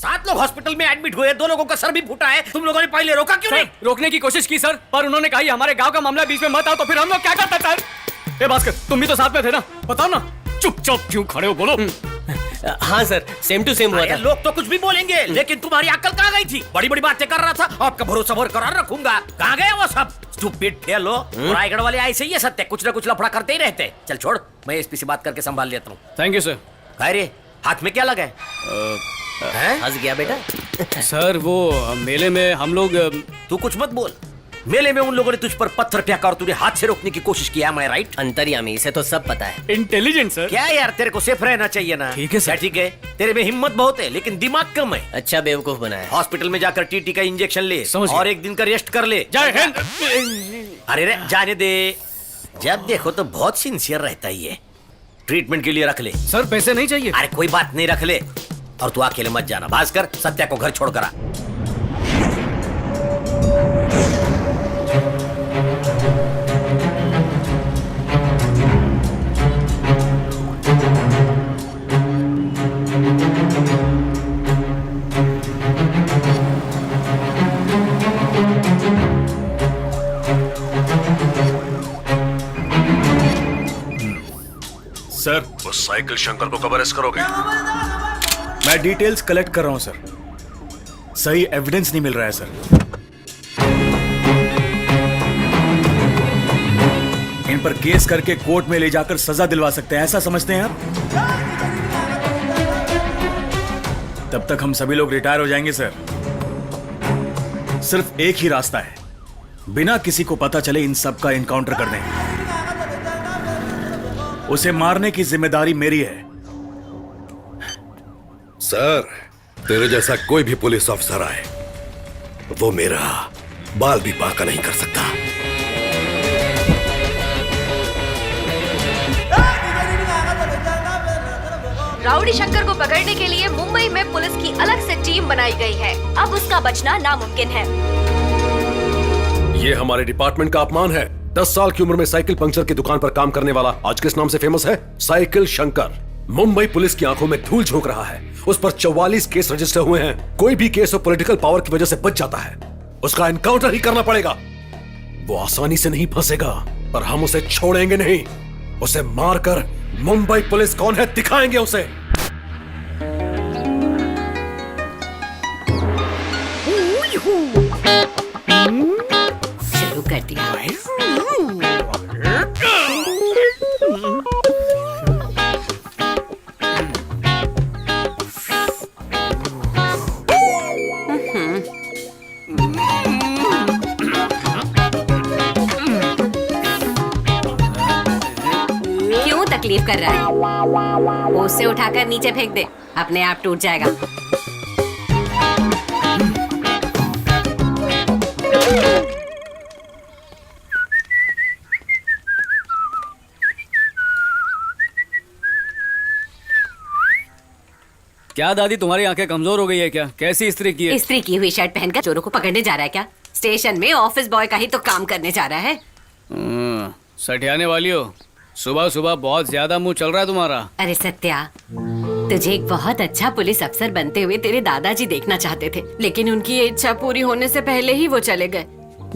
7 लोग हॉस्पिटल में एडमिट हुए, 2 लोगों का सर भी फूटा है। तुम लोगों ने पहले रोका क्यों नहीं? रोकने की कोशिश की सर, पर उन्होंने कहा हमारे गांव का मामला बीच में मत आओ, तो फिर हम लोग क्या करते सर? ए भास्कर, तुम भी तो साथ में थे ना, बताओ ना, चुपचाप क्यों खड़े हो, बोलो। हाँ सर, सेम टू सेम हुआ था। लोग तो कुछ भी बोलेंगे, लेकिन तुम्हारी अक्ल कहाँ गई थी? बड़ी बड़ी बातें कर रहा था, आपका भरोसा बरकरार रखूंगा। कहाँ गए वो सब? Stupid fellow. रायगढ़ वाले ऐसे ही है सत्य, कुछ ना कुछ लफड़ा करते ही रहते। चल छोड़, मैं एसपी से बात करके संभाल लेता हूँ। Thank you sir. अरे हाथ में क्या लगा है? हंस गया बेटा। सर वो मेले में हम लोग तू कुछ मत बोल। मेले में उन लोगों ने तुझ पर पत्थर फेंका और तुझे हाथ से रोकने की कोशिश किया, मैं राइट? अंतर्यामी, इसे तो सब पता है। Intelligent sir. क्या यार, तेरे को सेफ रहना चाहिए ना। ठीक है सर। ठीक है, तेरे में हिम्मत बहुत है लेकिन दिमाग कम है। अच्छा बेवकूफ बनाया। हॉस्पिटल में जाकर टीटी का इंजेक्शन ले समझ गया। और 1 दिन का रेस्ट कर ले। जय हिंद। अरे रे जाने दे, जब देखो तो बहुत सिंसियर रहता ही है। ट्रीटमेंट के लिए रख ले। सर पैसे नहीं चाहिए। अरे कोई बात नहीं, रख ले। और तू अकेले मत जाना, भास्कर सत्या को घर छोड़ कर आ। सर, वो साइकिल शंकर को कब अरेस्ट करोगे? मैं डिटेल्स कलेक्ट कर रहा हूं सर। सही एविडेंस नहीं मिल रहा है सर। इन पर केस करके कोर्ट में ले जाकर सजा दिलवा सकते हैं, ऐसा समझते हैं आप? तब तक हम सभी लोग रिटायर हो जाएंगे सर। सिर्फ एक ही रास्ता है, बिना किसी को पता चले इन सब का इनकाउंटर कर दें। उसे मारने की जिम्मेदारी मेरी है। सर, तेरे जैसा कोई भी पुलिस अफसर आए, वो मेरा बाल भी बांका नहीं कर सकता। राउडी शंकर को पकड़ने के लिए मुंबई में पुलिस की अलग से टीम बनाई गई है। अब उसका बचना नामुमकिन है। ये हमारे डिपार्टमेंट का अपमान है। 10 साल की उम्र में साइकिल पंक्चर की दुकान पर काम करने वाला आज किस नाम से फेमस है? साइकिल शंकर। मुंबई पुलिस की आंखों में धूल झोंक रहा है। उस पर 44 केस रजिस्टर हुए हैं। कोई भी केस पॉलिटिकल पावर की वजह से बच जाता है, उसका एनकाउंटर ही करना पड़ेगा। वो आसानी से नहीं फंसेगा, पर हम उसे छोड़ेंगे नहीं। उसे मारकर मुंबई पुलिस कौन है दिखाएंगे उसे। शुरू कर दिया। क्यों तकलीफ कर रहा है? उसे उठाकर नीचे फेंक दे, अपने आप टूट जाएगा। क्या दादी, तुम्हारी आंखें कमजोर हो गई है क्या? कैसी इस्त्री की है? इस्त्री की हुई शर्ट पहनकर चोरों को पकड़ने जा रहा है क्या? स्टेशन में ऑफिस बॉय का ही तो काम करने जा रहा है। सठियाने वाली हो। सुबह सुबह बहुत ज्यादा मुंह चल रहा है तुम्हारा। अरे सत्या, तुझे एक बहुत अच्छा पुलिस अफसर बनते हुए तेरे दादाजी देखना चाहते थे, लेकिन उनकी ये इच्छा पूरी होने से पहले ही वो चले गए।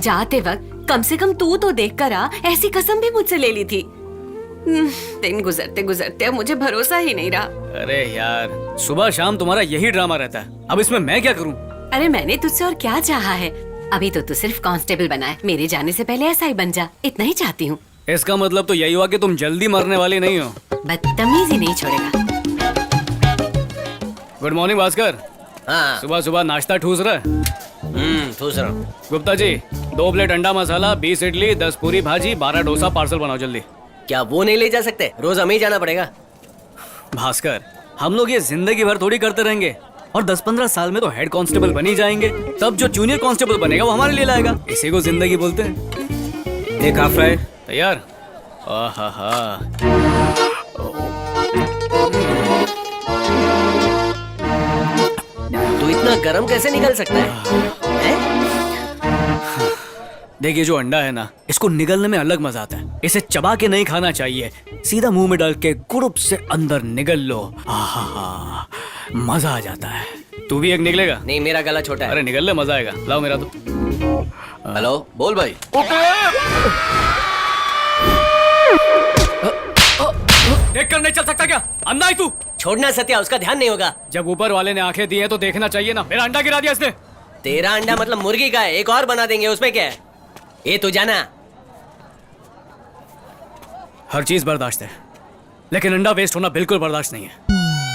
जाते वक्त कम से कम तू तो देख कर आ, ऐसी कसम भी मुझसे ले ली थी। दिन गुजरते गुजरते अब मुझे भरोसा ही नहीं रहा। अरे यार, सुबह शाम तुम्हारा यही ड्रामा रहता है। अब इसमें मैं क्या करूं? अरे मैंने तुझसे और क्या चाहा है? अभी तो तू सिर्फ कांस्टेबल बना है, मेरे जाने से पहले ऐसा ही बन जा, इतना ही चाहती हूँ। इसका मतलब तो यही हुआ कि तुम जल्दी मरने वाली नहीं हो। बदतमीजी नहीं छोड़ेगा। Good morning Bhaskar. हाँ, सुबह सुबह नाश्ता ठूस रहा है? ठूस रहा हूँ। गुप्ता जी, 2 प्लेट अंडा मसाला, 20 इडली, 10 पूरी भाजी, 12 डोसा पार्सल बनाओ जल्दी। क्या वो नहीं ले जा सकते? रोज हमें ही जाना पड़ेगा। भास्कर, हम लोग ये जिंदगी भर थोड़ी करते रहेंगे, और 10-15 साल में तो हेड कांस्टेबल बन ही जाएंगे। तब जो जूनियर कांस्टेबल बनेगा वो हमारे लिए लाएगा। इसी को जिंदगी बोलते हैं। एक हाफ फ्राई तैयार? आहा, तू इतना गरम कैसे निकल सकता है? देखिए, जो अंडा है ना, इसको निगलने में अलग मजा आता है। इसे चबा के नहीं खाना चाहिए, सीधा मुंह में डाल के गुड़ुप से अंदर निगल लो। आहा, मजा आ जाता है। तू भी एक निकलेगा? नहीं, मेरा गला छोटा है। अरे निकल ले, मजा आएगा। लाओ मेरा तो। हेलो, बोल भाई। देख कर नहीं चल सकता क्या? अंधा है तू? छोड़ना सत्या, उसका ध्यान नहीं होगा। जब ऊपर वाले ने आंखें दी है तो देखना चाहिए ना। मेरा अंडा गिरा दिया इसने। तेरा अंडा मतलब मुर्गी का है, एक और बना देंगे, उसमें क्या है? ये तू जाना। हर चीज बर्दाश्त है, लेकिन अंडा वेस्ट होना बिल्कुल बर्दाश्त नहीं है।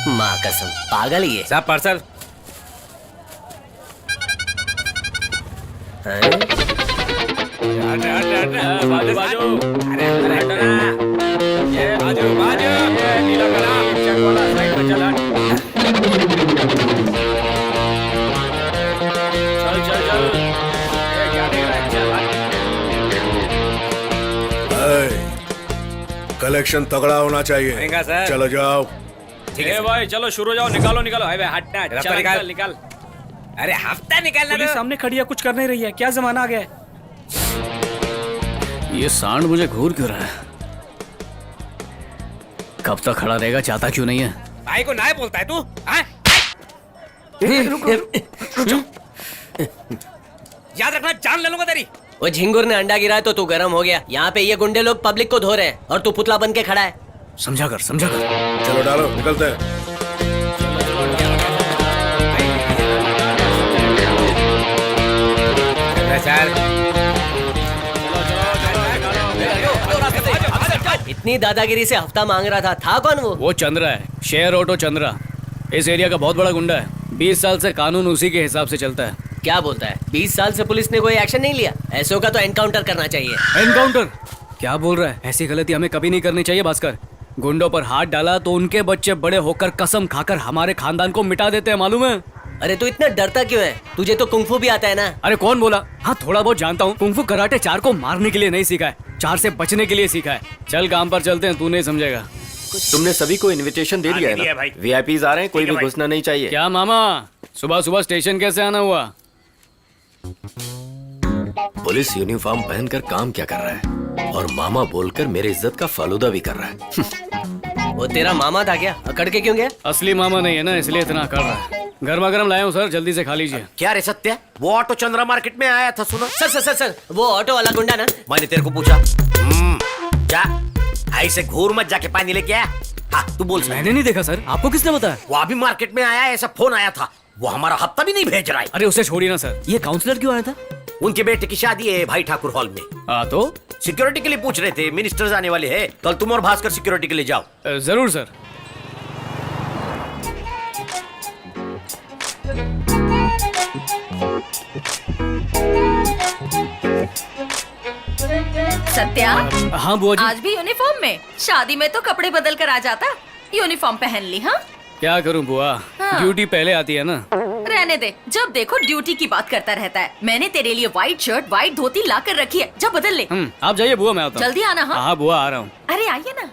माँ कसम, पागल ही है। साहब पार्सल। बाजू बाजू। कलेक्शन तगड़ा होना चाहिए। महंगा सर। चलो जाओ। ठीक है भाई चलो शुरू जाओ। निकालो निकालो। हटना। रफ्ता निकाल। निकाल। अरे हफ्ता निकालना पुलिस तो। सामने खड़ी है, कुछ कर नहीं रही है। क्या जमाना आ गया है? ये सांड मुझे घूर क्यों रहा है? कब तक खड़ा रहेगा? चाहता क्यों नहीं है? भाई को नाय बोलता है तू? हाँ? याद रखना, जान ले लूंगा तेरी। वो झिंगुर ने अंडा गिराया तो तू गर्म हो गया। यहाँ पे ये गुंडे लोग पब्लिक को धो रहे हैं और तू पुतला बन के खड़ा है। समझा कर, समझा कर। चलो डालो, निकलते हैं। इतनी दादागिरी से हफ्ता मांग रहा था कौन वो? चंद्रा है, शेयर ऑटो चंद्रा। इस एरिया का बहुत बड़ा गुंडा है। 20 साल से कानून उसी के हिसाब से चलता है। क्या बोलता है? 20 साल से पुलिस ने कोई एक्शन नहीं लिया? ऐसों का तो एनकाउंटर करना चाहिए। एनकाउंटर? क्या बोल रहा है? ऐसी गलती हमें कभी नहीं करनी चाहिए भास्कर। गुंडों पर हाथ डाला तो उनके बच्चे बड़े होकर कसम खाकर हमारे खानदान को मिटा देते हैं, मालूम है? अरे तू इतना डरता क्यों है? तुझे तो कुंफू भी आता है ना? अरे कौन बोला? हाँ थोड़ा बहुत जानता हूँ। कुंफू कराटे 4 को मारने के लिए नहीं सीखा है, 4 से बचने के लिए सीखा है। चल काम पर चलते हैं, तू नहीं समझेगा। तुमने सभी को इनविटेशन दे दिया दिया है है ना? भाई। वीआईपीज आ रहे हैं, कोई ठीक है भी भाई। घुसना नहीं चाहिए। क्या मामा, सुबह सुबह स्टेशन कैसे आना हुआ? पुलिस यूनिफॉर्म पहनकर काम क्या कर रहा है? और मामा बोलकर मेरे इज्जत का फालूदा भी कर रहा है। वो तेरा मामा था क्या? अकड़ के क्यों गया? असली मामा नहीं है ना, इसलिए इतना कर रहा है। गर्मा गर्म लाया हूँ सर, जल्दी से खा लीजिए। क्या रे सत्या, वो ऑटो चंद्रा मार्केट में आया था, सुनो। सर वो ऑटो वाला गुंडा ना? मैंने तेरे को पूछा। जा ऐसे घूर मत, जाके पानी लेके आया। हाँ तू बोल। मैंने नहीं देखा सर, आपको किसने बताया? वो अभी मार्केट में आया, ऐसा फोन आया था। वो हमारा हफ्ता भी नहीं भेज रहा है। अरे उसे छोड़िए ना सर, ये काउंसलर क्यों आया था? उनके बेटे की शादी है भाई ठाकुर हॉल में। हाँ तो सिक्योरिटी के लिए पूछ रहे थे, मिनिस्टर्स आने वाले हैं। कल तुम और भास्कर सिक्योरिटी के लिए जाओ। जरूर सर। सत्या, हाँ बुआ जी। आज भी यूनिफॉर्म में? शादी में तो कपड़े बदल कर आ जाता। यूनिफॉर्म पहन ली? हाँ क्या करूँ बुआ, हाँ। ड्यूटी पहले आती है ना। रहने दे, जब देखो ड्यूटी की बात करता रहता है। मैंने तेरे लिए व्हाइट शर्ट व्हाइट धोती ला कर रखी है, जब बदल ले। आप जाइए बुआ, मैं आता हूँ। जल्दी आना। हाँ हाँ बुआ आ रहा हूँ। अरे आइए ना।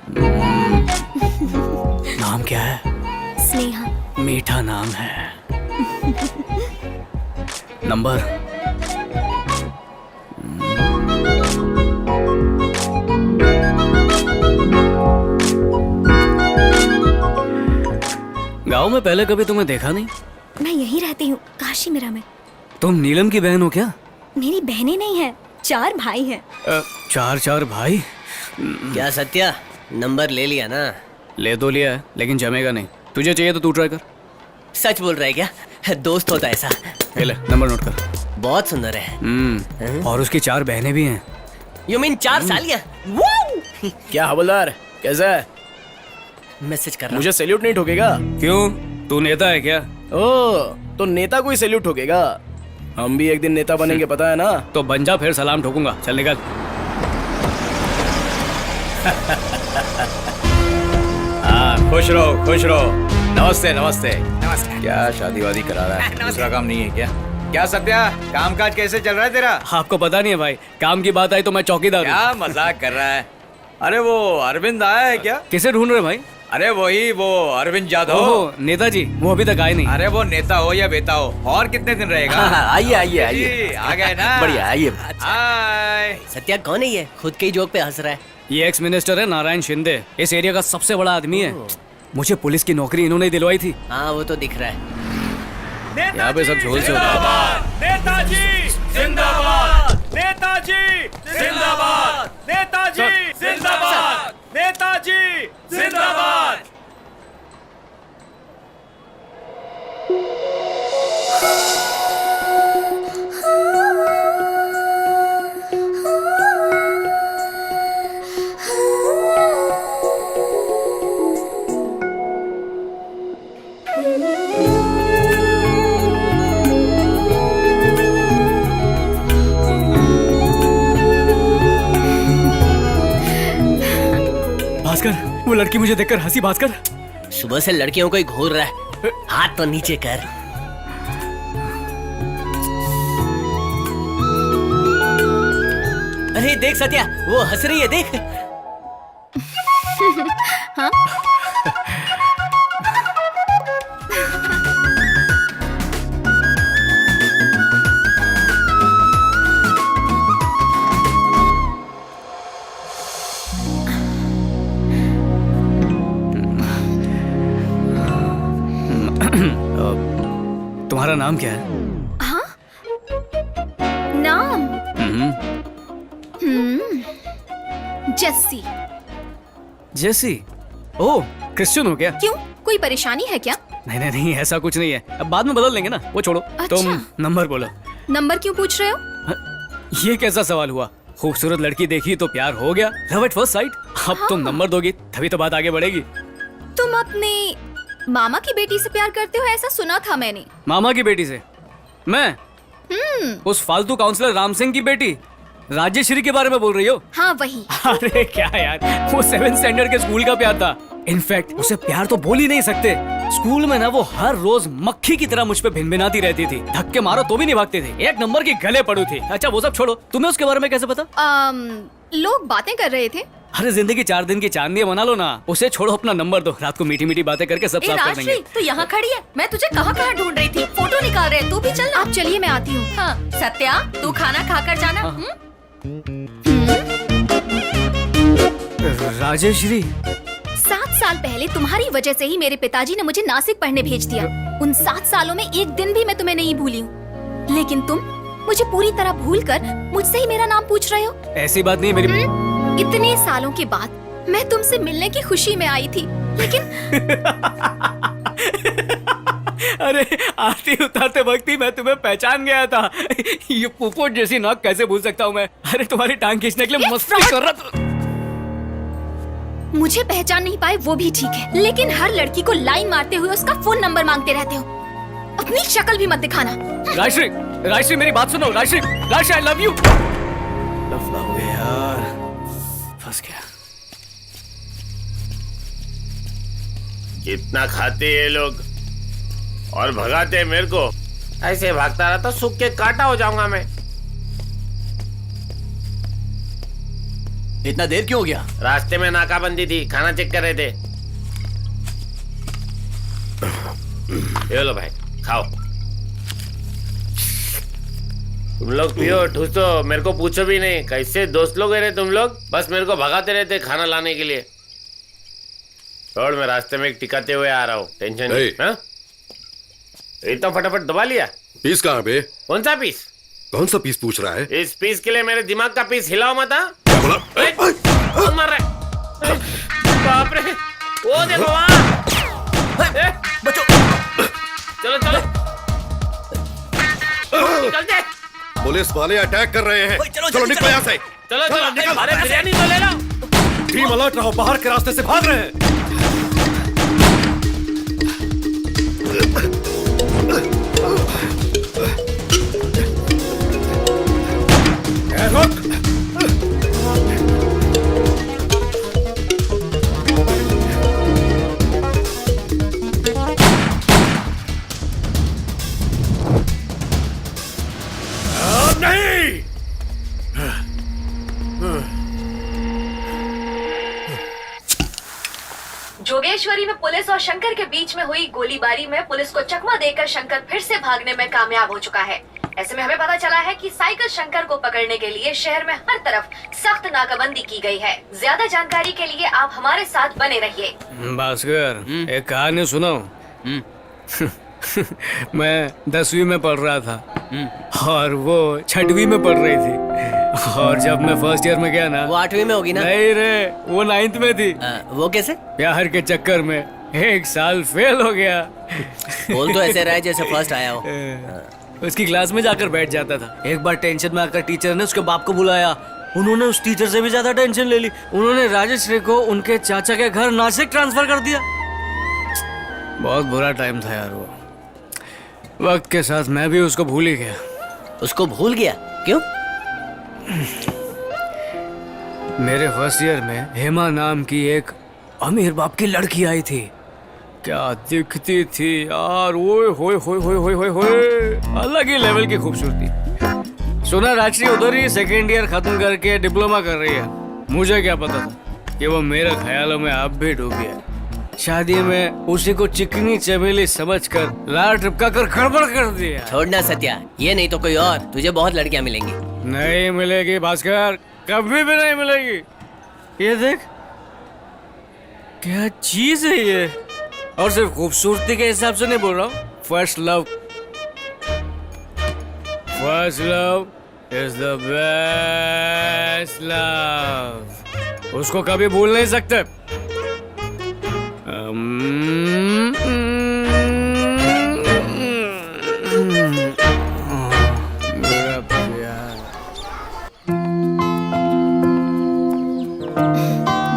नाम क्या है? स्नेहा। मीठा नाम है। नंबर? गांव में पहले कभी तुम्हें देखा नहीं। मैं यहीं रहती हूँ, काशीमीरा में। तुम नीलम की बहन हो क्या? मेरी बहनें नहीं है, 4 भाई हैं। 4 भाई? क्या सत्या, नंबर ले लिया ना? ले तो लिया है, लेकिन जमेगा नहीं। तुझे चाहिए तो तू ट्राई कर। सच बोल रहा है क्या? दोस्त होता है ऐसा। ले नंबर नोट कर। बहुत सुंदर है। और उसकी 4 बहनें भी हैं। You mean 4 सालियां? क्या हवलदार, कैसा है? मैसेज कर रहा मुझे सैल्यूट नहीं ठोकेगा? क्यों, तू नेता है क्या? ओ, तो नेता को ही सैल्यूट ठोकेगा? हम भी एक दिन नेता बनेंगे, पता है ना? तो बन जा, फिर सलाम ठोकूंगा। चल निकल। हाँ खुश रहो खुश रहो। नमस्ते नमस्ते नमस्ते। क्या शादी वादी करा रहा है? दूसरा काम नहीं है क्या? क्या सत्या, कामकाज कैसे चल रहा है तेरा? आपको पता नहीं है भाई, काम की बात आई तो मैं चौकीदार हूँ। क्या मजाक कर रहा है? अरे वो अरविंद आया है क्या? किसे ढूंढ रहे भाई? अरे वही वो अरविंद यादव। ओहो नेताजी, वो अभी तक आए नहीं। अरे वो नेता हो या बेटा हो, और कितने दिन रहेगा? आइए आइए आइए। जी, आ गए ना? बढ़िया, आइए। हाय। सत्या कौन है ये? खुद के ही जोक पे हंस रहा है। ये एक्स मिनिस्टर है नारायण शिंदे, इस एरिया का सबसे बड़ा आदमी है। मुझे पुलिस की नौकरी इन्होंने ही दिलवाई थी। हाँ वो तो दिख रहा है। यहाँ पे सब झोल से होता है। नेताजी जिंदाबाद, नेताजी जिंदाबाद, नेताजी जिंदाबाद, नेताजी जिंदाबाद। भास्कर, वो लड़की मुझे देखकर हंसी। भास्कर, सुबह से लड़कियों को ही घूर रहा है। हाथ तो नीचे कर। अरे देख सत्या, वो हंस रही है, देख। हाँ? तुम्हारा नाम क्या है? हाँ? नाम? जस्सी। जेसी। ओह, क्रिश्चियन हो क्या? क्यों, कोई परेशानी है क्या? नहीं नहीं नहीं, ऐसा कुछ नहीं है। अब बाद में बदल लेंगे ना, वो छोड़ो। अच्छा। तुम नंबर बोलो। नंबर क्यों पूछ रहे हो? ये कैसा सवाल हुआ? खूबसूरत लड़की देखी तो प्यार हो गया, लव एट फर्स्ट साइट। अब हाँ। तुम नंबर दोगी तभी तो बात आगे बढ़ेगी। तुम अपने मामा की बेटी से प्यार करते हो, ऐसा सुना था मैंने। मामा की बेटी से? मैं? उस फालतू काउंसलर राम सिंह की बेटी राजेश्वरी के बारे में बोल रही हो? हाँ वही। अरे क्या यार, वो 7th स्टैंडर्ड के स्कूल का प्यार था। इनफैक्ट उसे प्यार तो बोल ही नहीं सकते। स्कूल में ना वो हर रोज मक्खी की तरह मुझ पे भिनभिनाती रहती थी। धक्के मारो तो भी नहीं भागती थी। एक नंबर की गले पड़ू थी। अच्छा वो सब छोड़ो, तुम्हें उसके बारे में कैसे पता? लोग बातें कर रहे थे। अरे जिंदगी 4 दिन की चांदनी बना लो ना। उसे छोड़ो, अपना नंबर दो। रात को मीठी मीठी बातें करके सब साफ कर देंगे। तू यहाँ खड़ी है, मैं तुझे कहाँ कहाँ ढूंढ रही थी। फोटो निकाल रहे, तू भी चल। आप चलिए, मैं आती हूँ। हाँ सत्या, तू खाना खाकर जाना। राजेश्वरी, 7 साल पहले तुम्हारी वजह से ही मेरे पिताजी ने मुझे नासिक पढ़ने भेज दिया। उन 7 सालों में एक दिन भी मैं तुम्हें नहीं भूली हूँ, लेकिन तुम मुझे पूरी तरह भूलकर मुझसे ही मेरा नाम पूछ रहे हो। ऐसी बात नहीं मेरी। इतने सालों के बाद मैं तुमसे मिलने की खुशी में आई थी, लेकिन अरे आरती उतारते वक्त ही मैं तुम्हें पहचान गया था। ये पुपोट जैसी नाक कैसे भूल सकता हूँ मैं? अरे तुम्हारी टांग खींचने के लिए मस्ती कर रहा था। मुझे पहचान नहीं पाए वो भी ठीक है, लेकिन हर लड़की को लाइन मारते हुए उसका फोन नंबर मांगते रहते हो। अपनी शक्ल भी मत दिखाना। राजश्री, राजश्री मेरी बात सुनो। Rajshri, Rajshri I love you. लफड़ा हो गया यार, फंस गया। कितना खाते ये लोग और भगाते हैं मेरे को। ऐसे भागता रहा तो सूख के काटा हो जाऊंगा मैं। इतना देर क्यों हो गया? रास्ते में नाकाबंदी थी, खाना चेक कर रहे थे। ये लो भाई, खाओ। तुम लोग पियो, ठूसो, मेरे को पूछो भी नहीं। कैसे दोस्त लोग रहे तुम लोग, बस मेरे को भगाते रहते खाना लाने के लिए। छोड़, मैं रास्ते में एक टिकाते हुए आ रहा हूँ, टेंशन नहीं। हाँ? इतना फटाफट दबा लिया। पीस कहाँ पे? कौन सा पीस? कौन सा पीस पूछ रहा है? इस पीस के लिए मेरे दिमाग का पीस हिलाओ मत। क्या बोला? कौन मार रहा है? बाप रे, वो देखो वहाँ। बचो। चलो चलो, निकल दे। पुलिस वाले अटैक कर रहे हैं। चलो निकलो यहाँ से। चलो चलो, अरे बिरयानी तो ले लो। टीम अलर्ट रहो, बाहर के रास्ते से भाग रहे हैं। रुक। नहीं। जोगेश्वरी में पुलिस और शंकर के बीच में हुई गोलीबारी में पुलिस को चकमा देकर शंकर फिर से भागने में कामयाब हो चुका है। ऐसे में हमें पता चला है कि साइकिल शंकर को पकड़ने के लिए शहर में हर तरफ सख्त नाकाबंदी की गई है। ज्यादा जानकारी के लिए आप हमारे साथ बने रहिए। भास्कर, एक कहानी सुनो। मैं 10वीं में पढ़ रहा था और वो 6वीं में पढ़ रही थी, और जब मैं फर्स्ट ईयर में गया ना, वो 8वीं में होगी ना? नहीं रे, वो 9th में थी। वो कैसे? प्यार के चक्कर में 1 साल फेल हो गया। बोल तो ऐसे रहा है जैसे फर्स्ट आया हो। उसकी क्लास में जाकर बैठ जाता था। एक बार टेंशन में आकर टीचर ने उसके बाप को बुलाया। उन्होंने उस टीचर से भी ज्यादा टेंशन ले ली। उन्होंने राजश्री को उनके चाचा के घर नासिक ट्रांसफर कर दिया। बहुत बुरा टाइम था यार वो। वक्त के साथ मैं भी उसको भूल ही गया। उसको भूल गया? क्यों? मेरे फर्स्ट ईयर में हेमा नाम की एक अमीर बाप की लड़की आई थी। क्या दिखती थी यार, ओए होए होए होए होए होए होए, अलग ही लेवल की खूबसूरती। सुना राजश्री उधर ही 2nd ईयर खत्म करके डिप्लोमा कर रही है। मुझे क्या पता था कि वो मेरे ख्यालों में अब भी डूबी है। शादी में उसी को चिकनी चमेली समझकर लार टपका कर गड़बड़ कर दिया। छोड़ना सत्या, ये नहीं तो कोई और, तुझे बहुत लड़कियां मिलेंगी। नहीं मिलेगी भास्कर, कभी भी नहीं मिलेगी। ये देख क्या चीज है ये, और सिर्फ खूबसूरती के हिसाब से नहीं बोल रहा हूँ। First love is the best love. उसको कभी भूल नहीं सकते। मेरा प्यार।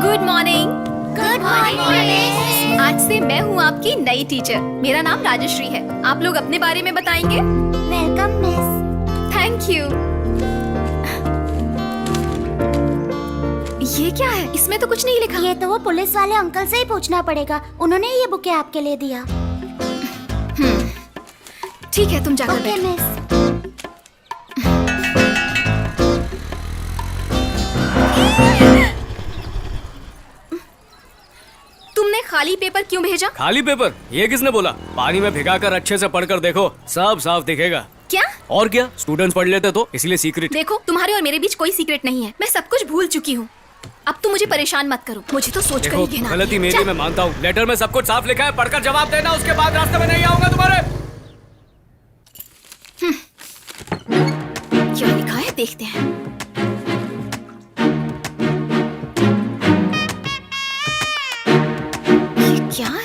Good morning. Good morning. आज से मैं हूँ आपकी नई टीचर। मेरा नाम राजश्री है। आप लोग अपने बारे में बताएंगे? Welcome miss. Thank you. ये क्या है? इसमें तो कुछ नहीं लिखा। ये तो वो पुलिस वाले अंकल से ही पूछना पड़ेगा। उन्होंने ये बुके आपके लिए दिया। ठीक है, तुम जाकर ओके मिस। तुमने खाली पेपर क्यों भेजा? खाली पेपर? ये किसने बोला? पानी में भिगाकर अच्छे से पढ़कर देखो, सब साफ दिखेगा। क्या? और क्या, स्टूडेंट्स पढ़ लेते तो इसलिए सीक्रेट। देखो, तुम्हारे और मेरे बीच कोई सीक्रेट नहीं है। मैं सब कुछ भूल चुकी हूँ। अब तुम मुझे परेशान मत करो। मुझे तो सोच कर ही कहना। गलती मेरी, मैं मानता हूँ। लेटर में सब कुछ साफ लिखा है, पढ़कर जवाब देना। उसके बाद रास्ते में नहीं आऊंगा तुम्हारे। क्या लिखा है देखते हैं। ये क्या है?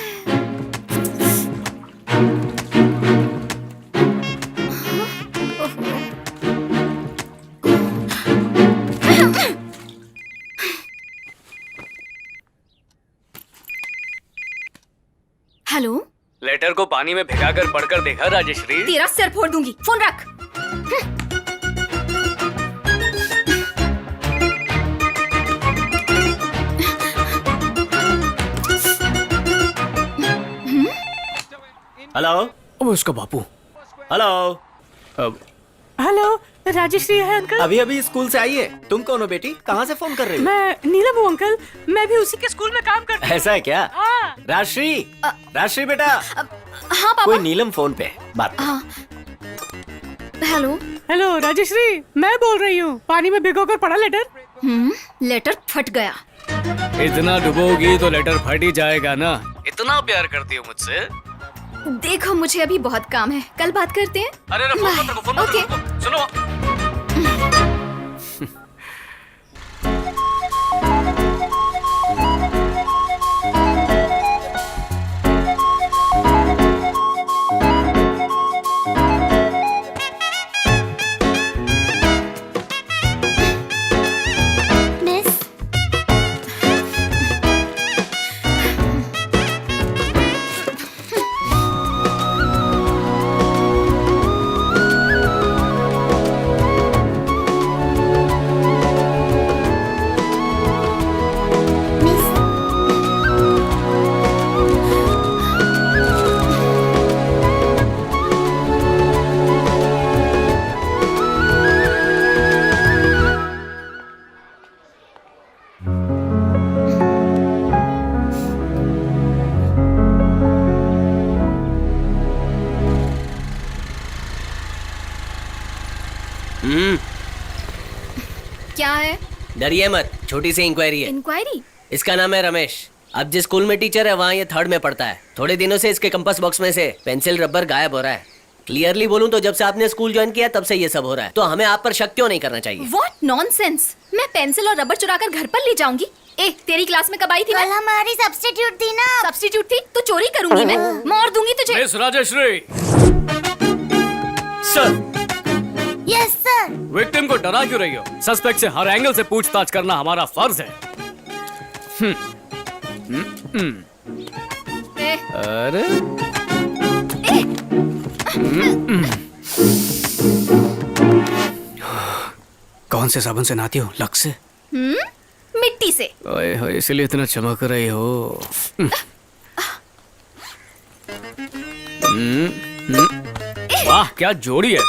हेलो, लेटर को पानी में भिगाकर पढ़कर देखा राजश्री? तेरा सिर फोड़ दूंगी। फोन रख। हेलो। वो उसका बापू। हेलो। हेलो, राजश्री है अंकल। अभी अभी स्कूल से आई है। तुम कौन हो बेटी? कहाँ से फोन कर रही हो? मैं नीलम हूँ अंकल। मैं भी उसी के स्कूल में काम करती हूँ। ऐसा है क्या? हाँ। राजश्री, राजश्री बेटा। हाँ पापा। कोई नीलम फोन पे बात। हाँ। हेलो। हेलो राजश्री, मैं बोल रही हूँ। पानी में भिगोकर पढ़ा लेटर? लेटर फट गया। इतना डुबोगी तो लेटर फट ही जाएगा ना। इतना प्यार करती हो मुझसे? देखो, मुझे अभी बहुत काम है। कल बात करते हैं। अरे फोन मत रखो, फोन मत रखो। सुनो, क्या है? डरिए मत, छोटी सी इंक्वायरी है। इंक्वायरी? इसका नाम है रमेश। अब जिस स्कूल में टीचर है वहाँ ये 3rd में पढ़ता है। थोड़े दिनों से इसके कंपास बॉक्स में से पेंसिल रबर गायब हो रहा है। क्लियरली बोलूं तो जब से आपने स्कूल ज्वाइन किया तब से ये सब हो रहा है। तो हमें आप पर शक क्यों नहीं करना चाहिए? What nonsense! मैं पेंसिल और रबर चुराकर घर पर ले जाऊंगी? ए, तेरी क्लास में कब आई थी मैं? कल हमारी सब्स्टिट्यूट थी ना। सब्स्टिट्यूट थी तो चोरी करूंगी मैं, मार दूंगी तुझे। Miss Rajshri. Sir. Yes sir. Victim को डरा क्यों रही हो? सस्पेक्ट से हर एंगल से पूछताछ करना हमारा फर्ज है। ए, अरे कौन से साबुन से नहाती हो? लक्स से? मिट्टी से। ओए होए, इसलिए इतना चमक रही हो। वाह क्या जोड़ी है।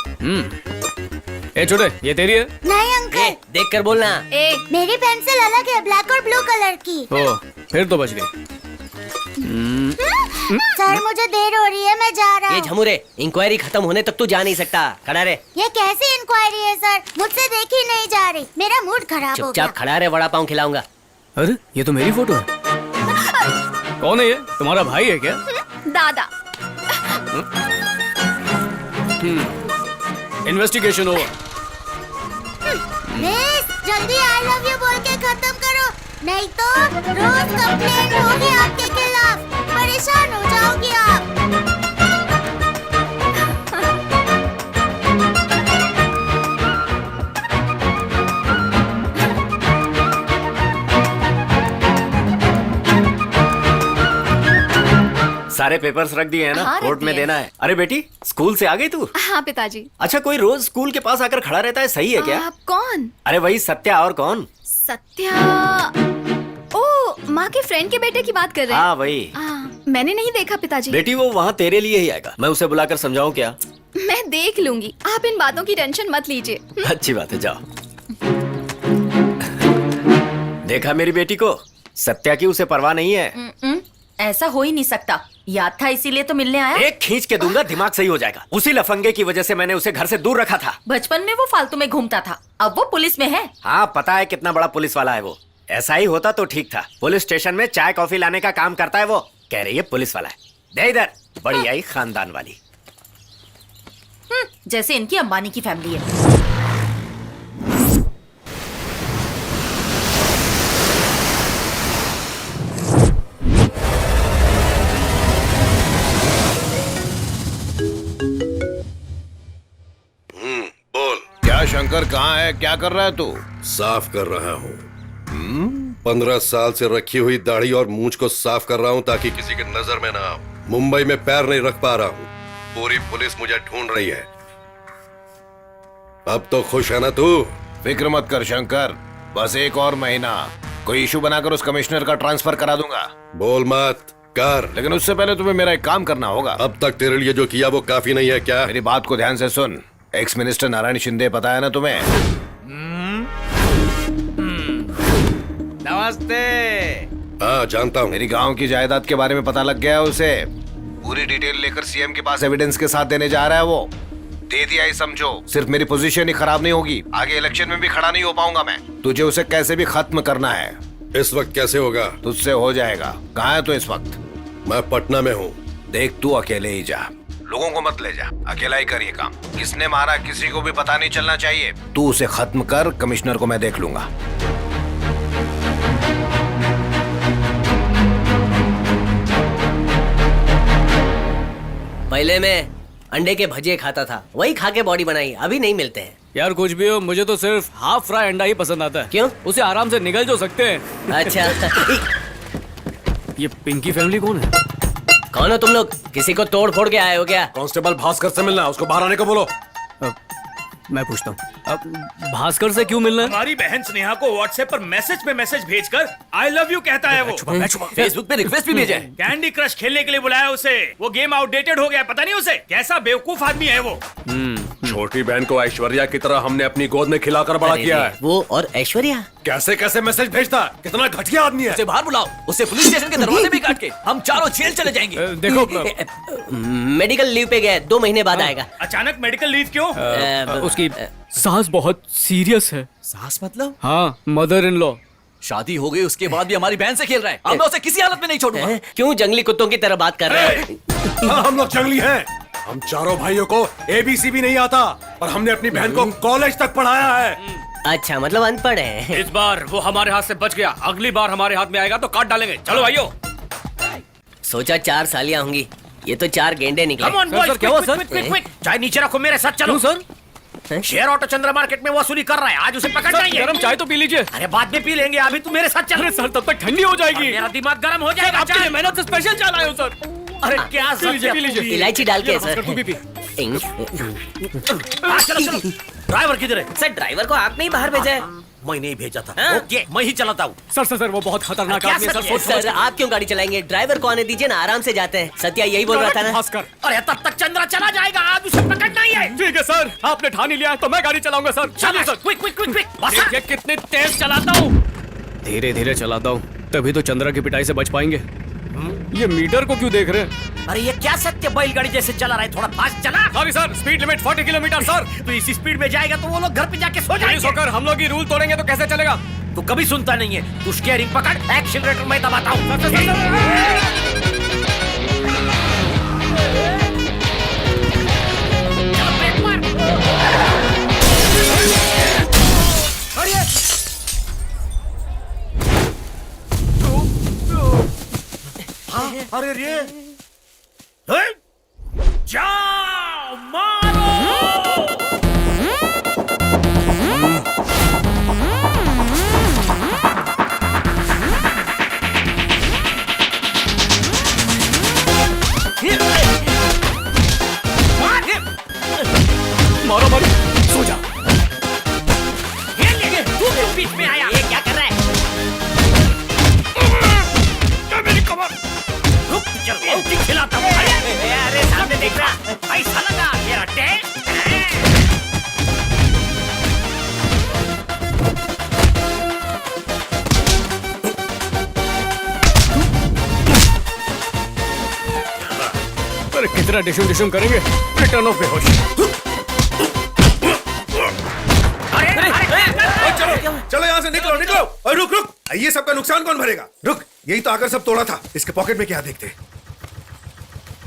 ए छोटे, ये तेरी है? नहीं अंकल। देख कर बोलना। ए, मेरी पेंसिल अलग है, ब्लैक और ब्लू कलर की। ओ, फिर तो बच गई। सर मुझे देर हो रही है, मैं जा रहा ये हूँ। झमुरे, इंक्वायरी खत्म होने तक तू जा नहीं सकता। खड़ा रहे। ये कैसी इंक्वायरी है सर? मुझसे देखी नहीं जा रही, मेरा मूड खराब हो गया। चुपचाप खड़ा रहे, वड़ा पाव खिलाऊंगा। अरे ये तो मेरी फोटो है। कौन है ये? तुम्हारा भाई है क्या? दादा। Investigation over. मिस जल्दी आई लव यू बोल के खत्म करो, नहीं तो रोज कंप्लेंट होगी आपके खिलाफ। परेशान हो जाओगी आप। सारे पेपर्स रख दिए हैं ना? हाँ, रख कोर्ट में दिए। देना है। अरे बेटी, स्कूल से आ गई तू? हाँ पिताजी। अच्छा, कोई रोज स्कूल के पास आकर खड़ा रहता है, सही है क्या? आप कौन? अरे वही सत्या, और कौन? सत्या। ओ, माँ के फ्रेंड के बेटे की बात कर रहे हैं? हाँ वही। मैंने नहीं देखा पिताजी। बेटी वो वहाँ तेरे लिए ही आएगा। मैं उसे बुलाकर समझाऊं क्या? मैं देख लूंगी, आप इन बातों की टेंशन मत लीजिए। अच्छी बात है, जाओ। देखा मेरी बेटी को? सत्या की उसे परवाह नहीं है। ऐसा हो ही नहीं सकता, याद था इसीलिए तो मिलने आया। एक खींच के दूंगा, दिमाग सही हो जाएगा। उसी लफंगे की वजह से मैंने उसे घर से दूर रखा था। बचपन में वो फालतू में घूमता था, अब वो पुलिस में है। हाँ पता है कितना बड़ा पुलिस वाला है वो। ऐसा ही होता तो ठीक था। पुलिस स्टेशन में चाय कॉफी लाने का काम करता है वो। कह रही है पुलिस वाला है। दे इधर, बड़ी आई खानदान वाली। जैसे इनकी अंबानी की फैमिली है। बोल। क्या शंकर कहाँ है? क्या कर रहा है तू? साफ कर रहा हूँ। 15 साल से रखी हुई दाढ़ी और मूंछ को साफ कर रहा हूँ ताकि किसी की नजर में ना आऊं। मुंबई में पैर नहीं रख पा रहा हूँ, पूरी पुलिस मुझे ढूंढ रही है। अब तो खुश है ना तू? फिक्र मत कर शंकर, बस एक और महीना, कोई इशू बनाकर उस कमिश्नर का ट्रांसफर करा दूंगा। बोल मत कर। लेकिन उससे पहले तुम्हें मेरा एक काम करना होगा। अब तक तेरे लिए जो किया वो काफी नहीं है क्या? मेरी बात को ध्यान से सुन। एक्स मिनिस्टर नारायण शिंदे पता है ना तुम्हें? नमस्ते। हाँ जानता हूँ। मेरी गांव की जायदाद के बारे में पता लग गया है उसे। पूरी डिटेल लेकर सीएम के पास एविडेंस के साथ देने जा रहा है वो। दे दिया ही समझो। सिर्फ मेरी पोजीशन ही खराब नहीं होगी, आगे इलेक्शन में भी खड़ा नहीं हो पाऊंगा मैं। तुझे उसे कैसे भी खत्म करना है। इस वक्त कैसे होगा? तुझसे हो जाएगा। कहाँ है तू इस वक्त? मैं पटना में हूँ। देख तू अकेले ही जा, लोगों को मत ले जा, अकेला ही कर ये काम। किसने मारा किसी को भी पता नहीं चलना चाहिए। तू उसे खत्म कर, कमिश्नर को मैं देख लूंगा। पहले मैं अंडे के भजिए खाता था, वही खा के बॉडी बनाई। अभी नहीं मिलते हैं। यार कुछ भी हो, मुझे तो सिर्फ हाफ फ्राई अंडा ही पसंद आता है। क्यों? उसे आराम से निगल जो सकते हैं। अच्छा। ये पिंकी फैमिली कौन है? कौन हो तुम लोग? किसी को तोड़ फोड़ के आए हो क्या? कांस्टेबल भास्कर से मिलना है, उसको बाहर आने को बोलो। मैं पूछता हूँ, अब भास्कर से क्यों मिलना है? हमारी बहन स्नेहा को व्हाट्सएप पर मैसेज पे मैसेज भेजकर आई लव यू कहता है वो। फेसबुक पे रिक्वेस्ट भी भेजा है। कैंडी क्रश खेलने के लिए बुलाया उसे। वो गेम आउटडेटेड हो गया, पता नहीं उसे। कैसा बेवकूफ आदमी है वो। छोटी बहन को ऐश्वर्या की तरह हमने अपनी गोद में खिलाकर बड़ा किया है। वो और ऐश्वर्या कैसे कैसे मैसेज भेजता है, कितना घटिया आदमी है। उसे बाहर बुलाओ, उसे पुलिस स्टेशन के दरवाजे भी काट के हम चारों जेल चले जाएंगे। देखो मेडिकल लीव पे गया, 2 महीने बाद आएगा। अचानक मेडिकल लीव क्यों? उसकी सास बहुत सीरियस है। सास मतलब? हाँ, मदर इन लॉ। शादी हो गई उसके बाद भी हमारी बहन से खेल रहा है। अब मैं उसे किसी हालत में नहीं छोड़ूंगा। क्यों जंगली कुत्तों की तरह बात कर रहे हैं? हाँ, हम लोग जंगली हैं। हम चारों भाइयों को ABC भी नहीं आता और हमने अपनी बहन को कॉलेज तक पढ़ाया है। अच्छा, मतलब अनपढ़ है। इस बार वो हमारे हाथ से बच गया, अगली बार हमारे हाथ में आएगा तो काट डालेंगे। चलो भाइयों। सोचा 4 सालियां होंगी, ये तो 4 गेंडे निकले। Come on, boys, क्या हुआ, quick, quick, quick, quick. चाय नीचे रखो, मेरे साथ चलो। Sir? Share auto Chandra market में वसूली कर रहा है, आज उसे पकड़ना ही है। गरम चाय तो पी लीजिए। अरे बाद में पी लेंगे, अभी तू मेरे साथ चल। अरे सर, तब तक ठंडी हो जाएगी। मेरा दिमाग गर्म हो जाएगा। आपके लिए मेहनत से स्पेशल चाय लाया हूं सर। अरे क्या पी लीजिए, पी लीजिए। इलायची डाल के है, भास्कर, तू भी पी। चलो चलो। ड्राइवर किधर है? सर ड्राइवर को आपने ही बाहर भेजा है। मैं नहीं भेजा था। ओके, मैं ही चलाता हूँ। सर सर सर वो बहुत खतरनाक क्या आदमी है सर, सर। सोच सर आप क्यों गाड़ी चलाएंगे? ड्राइवर को आने दीजिए ना, आराम से जाते हैं। सत्या यही बोल रहा था ना। भास्कर। अरे तब तक चंद्रा चला जाएगा, आज उसे पकड़ना ही है। ठीक है सर, आपने ठान ही लिया है तो मैं गाड़ी चलाऊंगा सर। चलिए sir. Quick quick quick quick. देखिए कितने तेज चलाता हूँ। धीरे धीरे चलाता हूँ, तभी तो चंद्रा की पिटाई से बच पाएंगे। ये मीटर को क्यों देख रहे हैं? अरे ये क्या सत्य बैलगाड़ी जैसे चला रहा है, थोड़ा फास्ट चला। Sorry sir, speed limit 40 kilometre sir. तो इसी स्पीड में जाएगा तो वो लोग घर पे जाके सो पुलिस जाएंगे। होकर हम लोग ही रूल तोड़ेंगे तो कैसे चलेगा? तू कभी सुनता नहीं है। तू स्टीयरिंग पकड़, एक्सीलरेटर मैं दबाता हूँ। अरे रे, जाओ मारो। मारो मारो, सो जा। ये तू क्यों बीच में आया? ये क्या कर रहा है? मेरी कमर। रुक, चल खिलाता हूँ। अरे सामने देख रहा, ऐसा लगा मेरा टैंक। अरे कितना डिशुम डिशुम करेंगे? रिटर्न ऑफ बेहोश। चलो यहाँ से निकलो निकलो। और रुक रुक, ये सबका नुकसान कौन भरेगा? रुक, यही तो आकर सब तोड़ा था। इसके पॉकेट में क्या देखते?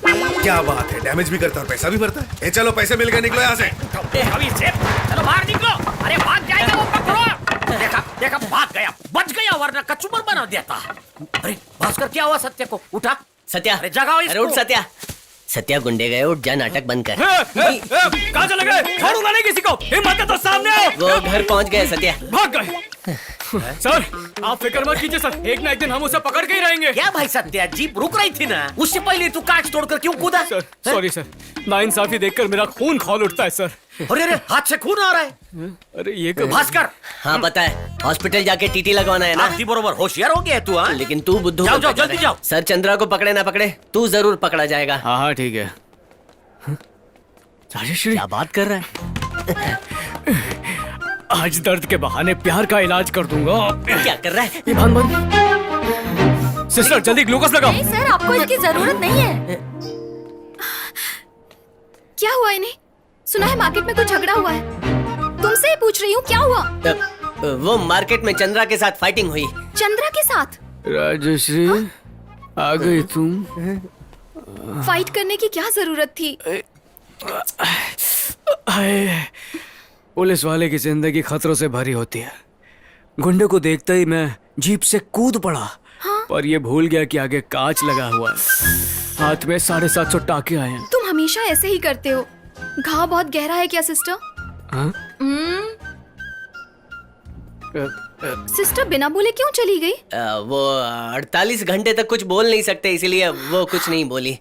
क्या बात है, डैमेज भी करता है और पैसा भी भरता है। चलो पैसे मिल गए, निकलो यहाँ से। अभी से चलो बाहर निकलो। अरे भाग जाएगा वो, पकड़ो। देखा देखा, भाग गया, बच गया, वरना कचूमर बना देता। अरे भास्कर, क्या हुआ सत्य को? उठा सत्या, अरे जगाओ इसको। अरे उठ सत्या। सत्या गुंडे गए, उठ जा, नाटक बंद कर। कहाँ चले गए? छोड़ूंगा नहीं किसी को। हिम्मत है तो सामने आओ। वो घर पहुंच गए सत्या। भाग गए। सर आप फिक्र मत कीजिए सर, एक ना एक दिन हम उसे पकड़ के ही रहेंगे। क्या भाई सत्या, जीप रुक रही थी ना, उससे पहले तू कांच तोड़कर क्यों कूदा? सर सॉरी सर, नाइंसाफी देखकर मेरा खून खौल उठता है सर। अरे अरे, हाथ से खून आ रहा है। अरे ये कब? भास्कर, हाँ पता है, हॉस्पिटल जाके टीटी लगवाना है ना। अगदी बरोबर, होशियार हो गया तू। हाँ, लेकिन तू बुद्धू जाओ, बनता जाओ, जा जल्दी रहा है। जाओ। सर चंद्रा को पकड़े ना पकड़े, तू जरूर पकड़ा जाएगा। हाँ हाँ ठीक है। राजेश्री क्या बात कर रहा है? आज दर्द के बहाने प्यार का इलाज कर दूंगा। क्या कर रहा है? ये बंद बंद। सिस्टर जल्दी ग्लूकोज लगाओ। नहीं सर, आपको इसकी जरूरत नहीं है। क्या हुआ इन्हें? सुना है मार्केट में कुछ झगड़ा हुआ है। तुमसे ही पूछ रही हूँ, क्या हुआ? वो मार्केट में चंद्रा के साथ फाइटिंग हुई। चंद्रा के साथ? राजेश्री आ गई तुम। फाइट करने की क्या जरूरत थी? पुलिस वाले की जिंदगी खतरों से भरी होती है। गुंडे को देखते ही मैं जीप से कूद पड़ा। हाँ? पर ये भूल गया कि आगे कांच लगा हुआ है। हाथ में 750 टाके आए हैं। तुम हमेशा ऐसे ही करते हो। घाव बहुत गहरा है क्या सिस्टर? हाँ? सिस्टर बिना बोले क्यों चली गई? वो 48 घंटे तक कुछ बोल नहीं सकते, इसीलिए वो कुछ नहीं बोली।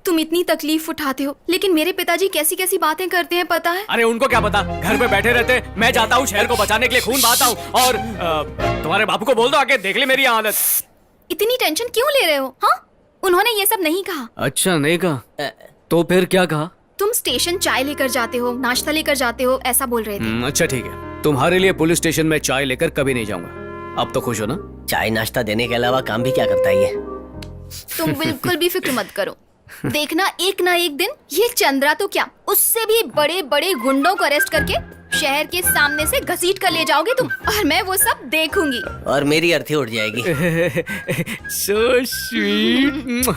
तुम इतनी तकलीफ उठाते हो, लेकिन मेरे पिताजी कैसी कैसी बातें करते हैं पता है? अरे उनको क्या पता, घर पे बैठे रहते। मैं जाता हूँ शहर को बचाने के लिए, खून बहाता हूँ। और तुम्हारे बापू को बोल दो आके देख ले मेरी हालत। इतनी टेंशन क्यों ले रहे हो? हाँ, उन्होंने ये सब नहीं कहा। अच्छा नहीं कहा? तो फिर क्या कहा? तुम स्टेशन चाय लेकर जाते हो, नाश्ता लेकर जाते हो, ऐसा बोल रहे थे। अच्छा ठीक है, तुम्हारे लिए पुलिस स्टेशन में चाय लेकर कभी नहीं जाऊंगा। अब तो खुश हो ना? चाय नाश्ता देने के अलावा काम भी क्या करता है ये? तुम बिल्कुल भी फिक्र मत करो, देखना एक ना एक दिन ये चंद्रा तो क्या, उससे भी बड़े बड़े गुंडों को अरेस्ट करके शहर के सामने से घसीट कर ले जाओगे तुम, और मैं वो सब देखूंगी। और मेरी अर्थी उड़ जाएगी। So sweet.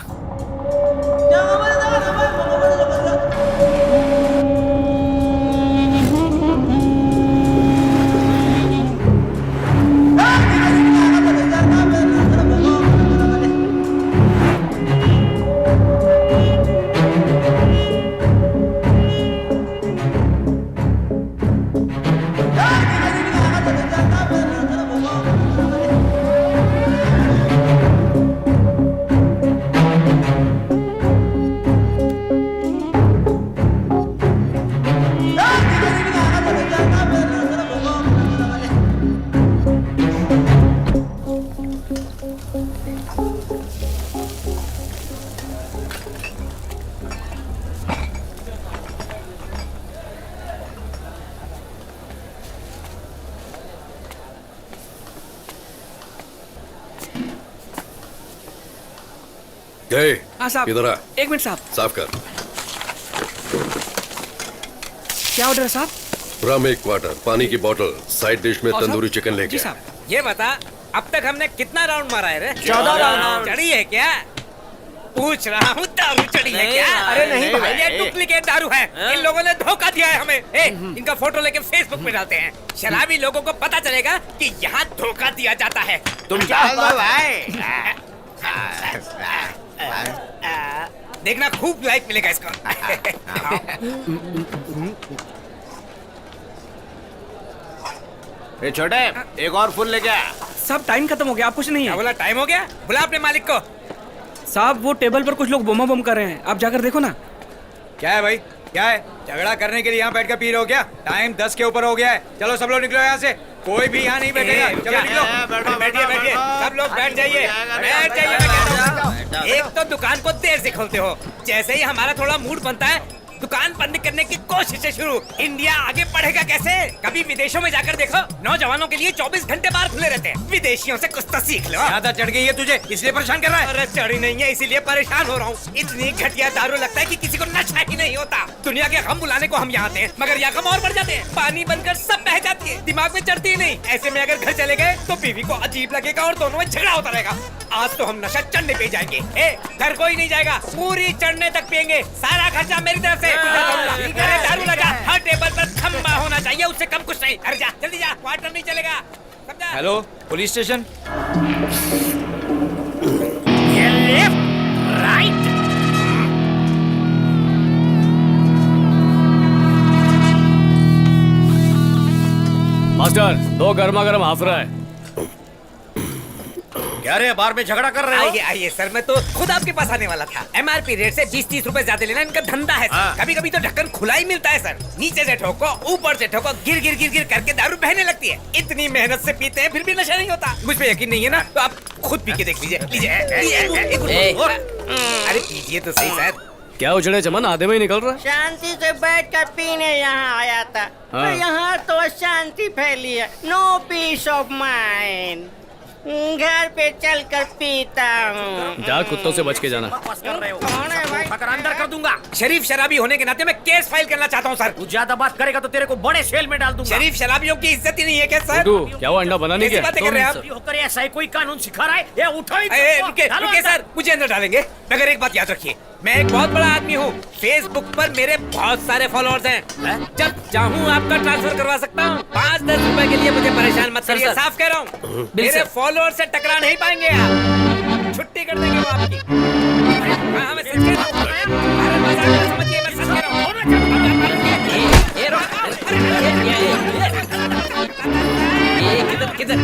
साहब इधर आ। एक मिनट साहब। साफ कर। क्या ऑर्डर है साहब? रम 1 क्वार्टर, पानी की बोतल, साइड डिश में तंदूरी चिकन लेके। ये बता, अब तक हमने कितना राउंड मारा है रे? 14 राउंड। चढ़ी है क्या? पूछ रहा हूँ, दारू चढ़ी है क्या? अरे नहीं भाई, ये डुप्लीकेट दारू है। इन लोगों ने धोखा दिया है हमें। इनका फोटो लेके फेसबुक पे डालते हैं, शराबी लोगों को पता चलेगा कि यहाँ धोखा दिया जाता है। तुम डाल दो भाई। देखना खूब लाइक मिलेगा इसका। ए छोटे, एक और फुल लेके आ। साहब टाइम खत्म हो गया, आप कुछ नहीं क्या है। बोला? टाइम हो गया? बुला अपने मालिक को। साहब वो टेबल पर कुछ लोग बोमा बम कर रहे हैं, आप जाकर देखो ना। क्या है भाई, क्या है? झगड़ा करने के लिए यहाँ बैठ कर पी रहे हो क्या? टाइम 10 के ऊपर हो गया है। चलो सब लोग निकलो यहाँ से, कोई भी यहाँ नहीं बैठेगा। चलो निकलो। बैठिए बैठिए, सब लोग बैठ जाइए, बैठ जाइए। मैं कहता हूँ, एक तो दुकान को देर से खोलते हो, जैसे ही हमारा थोड़ा मूड बनता है दुकान बंद करने की कोशिशें शुरू। इंडिया आगे बढ़ेगा कैसे? कभी विदेशों में जाकर देखो, नौजवानों के लिए 24 घंटे बाहर खुले रहते हैं। विदेशियों से कुछ तो सीख लो। ज्यादा चढ़ गई है तुझे, इसलिए परेशान कर रहा है। अरे चढ़ी नहीं है, इसीलिए परेशान हो रहा हूँ। इतनी घटिया दारू लगता है कि किसी को नशा ही नहीं होता। दुनिया के गम बुलाने को हम यहाँ आते हैं, मगर यहाँ गम और बढ़ जाते हैं। पानी बनकर सब बह जाती है, दिमाग में चढ़ती ही नहीं। ऐसे में अगर घर चले गए तो बीवी को अजीब लगेगा और दोनों में झगड़ा होता रहेगा। आज तो हम नशा चढ़ने पे जाएंगे। घर कोई नहीं जाएगा, पूरी चढ़ने तक पियेंगे। सारा खर्चा मेरी तरफ से। अरे दारू लगा, हर टेबल पर खंबा होना चाहिए, उससे कम कुछ नहीं। अरे जा जल्दी जा, वाटर नहीं चलेगा। समझा? Hello police station. ये लेफ्ट राइट। मास्टर, 2 गर्मा गर्म हाफ रहा है। क्या रे, बार में झगड़ा कर रहे हो? आइए आइए सर, मैं तो खुद आपके पास आने वाला था। MRP रेट से 20-30 रुपए ज्यादा लेना इनका धंधा है सर। कभी कभी तो ढक्कन खुला ही मिलता है सर। नीचे से ठोको, ऊपर से ठोको, गिर गिर गिर गिर करके दारू बहने लगती है। इतनी मेहनत से पीते हैं फिर भी नशा नहीं होता। मुझ पे यकीन नहीं है ना, तो आप खुद पी के देख लीजिए। अरे पीजिए तो सही सर। क्या उजड़े चमन आधे में ही निकल रहा? शांति से बैठ कर पीने यहाँ आया था, तो यहाँ तो शांति फैली है। No peace of mind. घर पे चल कर पीता हूँ। जा, कुत्तों से बच के जाना। कर रहे हो? कौन है भाई? पकड़ अंदर कर दूंगा। शरीफ शराबी होने के नाते मैं केस फाइल करना चाहता हूँ सर। तू ज्यादा बात करेगा तो तेरे को बड़े सेल में डाल दूंगा। शरीफ शराबियों की इज्जत ही नहीं है क्या सर? क्या वो अंडा बनाने कैसी के? बातें कर रहे हैं आप? होकर ऐसा ही कोई कानून सिखा रहा है? ये उठो ही। रुके सर, मुझे अंदर डालेंगे, मगर एक बात याद रखिए, मैं एक बहुत बड़ा आदमी हूँ। फेसबुक पर मेरे बहुत सारे फॉलोअर्स हैं। जब चाहूँ आपका ट्रांसफर करवा सकता हूँ। 5-10 रुपए के लिए मुझे परेशान मत करिए, साफ कह रहा हूँ। मेरे फॉलोअर से टकरा नहीं पाएंगे आप। छुट्टी कर देंगे वो आपकी। हाँ, मैं सच कह रहा हूँ। अरे मजाक मत समझिए, मैं सच कह रहा हूँ। किधर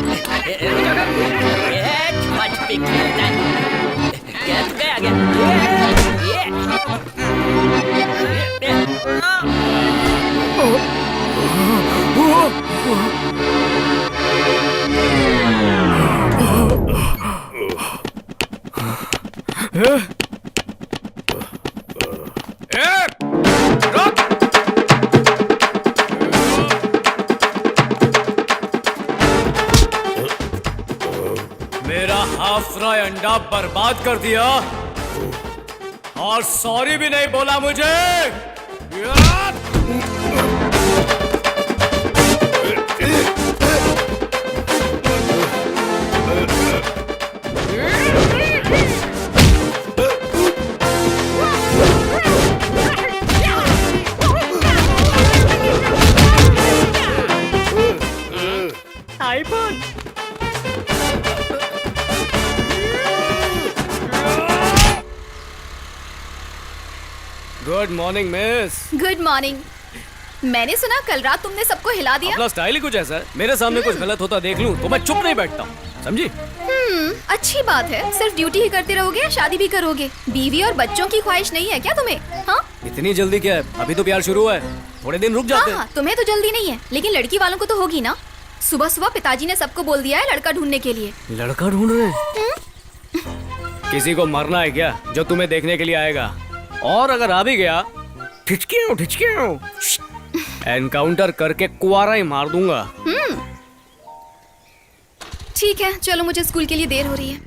मेरा हाफ फ्राई अंडा बर्बाद कर दिया और सॉरी भी नहीं बोला मुझे। IPhone. Good morning miss. Good morning. मैंने सुना कल रात तुमने सबको हिला दिया। अपना स्टाइल ही कुछ ऐसा है, मेरे सामने कुछ गलत होता देख लूं तो मैं चुप नहीं बैठता हूँ, समझी? अच्छी बात है। सिर्फ ड्यूटी ही करते रहोगे या शादी भी करोगे? बीवी और बच्चों की ख्वाहिश नहीं है क्या तुम्हें? हाँ, इतनी जल्दी क्या है, अभी तो प्यार शुरू हुआ है, थोड़े दिन रुक जाते हैं। हाँ, तुम्हें तो जल्दी नहीं है, लेकिन लड़की वालों को तो होगी ना। सुबह सुबह पिताजी ने सबको बोल दिया है लड़का ढूंढने के लिए। लड़का ढूंढ रहे हैं? किसी को मरना है क्या जो तुम्हें देखने के लिए आएगा? और अगर आ भी गया, ठिचकियों एनकाउंटर करके कुआरा ही मार दूंगा। ठीक है, चलो मुझे स्कूल के लिए देर हो रही है।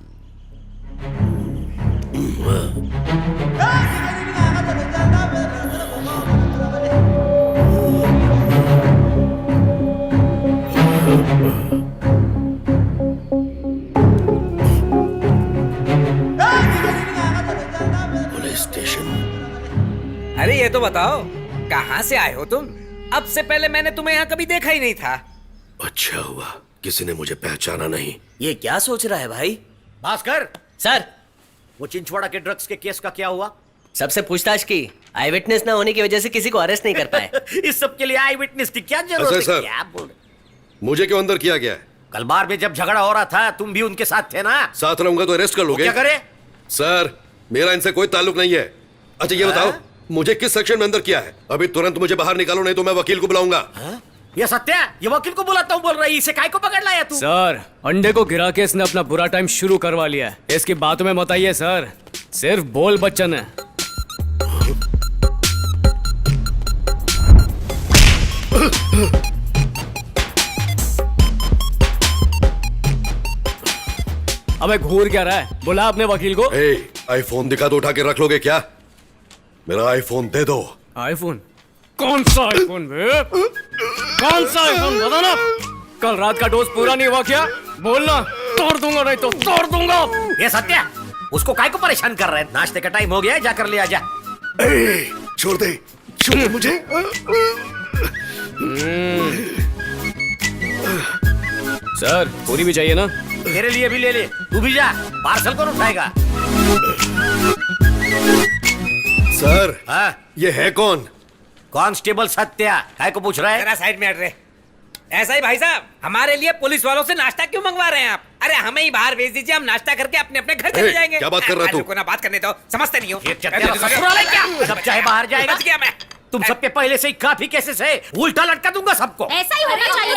Police station. अरे ये तो बताओ, कहाँ से आए हो तुम? अब से पहले मैंने तुम्हें यहाँ कभी देखा ही नहीं था। अच्छा हुआ किसी ने मुझे पहचाना नहीं। ये क्या सोच रहा है भाई? भास्कर, सर, वो चिंचवाड़ा के ड्रग्स के केस का क्या हुआ? सबसे पूछताछ की, आई विटनेस ना होने की वजह से किसी को अरेस्ट नहीं कर पाए। इस सब के लिए आई विटनेस की क्या जरूरत है? सर, क्या बोल रहे? मुझे क्यों अंदर किया गया है? कल बार में जब झगड़ा हो रहा था तुम भी उनके साथ थे ना? साथ रहूंगा तो अरेस्ट कर वो लोगे? क्या करे? सर, मेरा इनसे कोई ताल्लुक नहीं है। अच्छा ये बताओ, मुझे किस सेक्शन में अंदर किया है? अभी तुरंत मुझे बाहर निकालो, नहीं तो मैं वकील को बुलाऊंगा। ये सत्या, ये वकील को बुलाता हूँ बोल रही, इसे काय को पकड़ लाया तू? सर, अंडे को गिरा के इसने अपना बुरा टाइम शुरू करवा लिया है। इसकी बातों में मत आइए सर, सिर्फ बोल बच्चन है। अबे घूर क्या रहा है? बुला अपने वकील को। आईफोन दिखा तो उठा के रख लोगे क्या? मेरा आईफोन दे दो। आईफोन? कौन सा आईफोन बे? कौन सा आईफोन बताना? कल रात का डोज पूरा नहीं हुआ क्या? बोलना, तोड़ दूंगा, नहीं तो तोड़ दूंगा। ये सत्या, उसको काय को परेशान कर रहे हैं? नाश्ते का टाइम हो गया है, जाकर ले आजा। छोड़ दे, छोड़ दे मुझे। सर, पूरी भी चाहिए ना? तेरे लिए भी ले ले, तू भी जा, पार्सल कौन उठाएगा? सर, हाँ? ये है कौन? कांस्टेबल सत्या, काय को पूछ रहा है? जरा साइड में हट रहे। ऐसा ही भाई साहब, हमारे लिए पुलिस वालों से नाश्ता क्यों मंगवा रहे हैं आप? अरे हमें ही बाहर भेज दीजिए, हम नाश्ता करके अपने अपने घर चले जाएंगे। क्या बात कर रहा है तू? रुको ना, बात करने दो, समझते नहीं हो। ये तेरा ससुराल है क्या? सब चाहे बाहर जाएगा। बच गया मैं। तुम सब पे पहले से ही काफी केसेस है, उल्टा लटका दूंगा सबको। ऐसा ही होना चाहिए।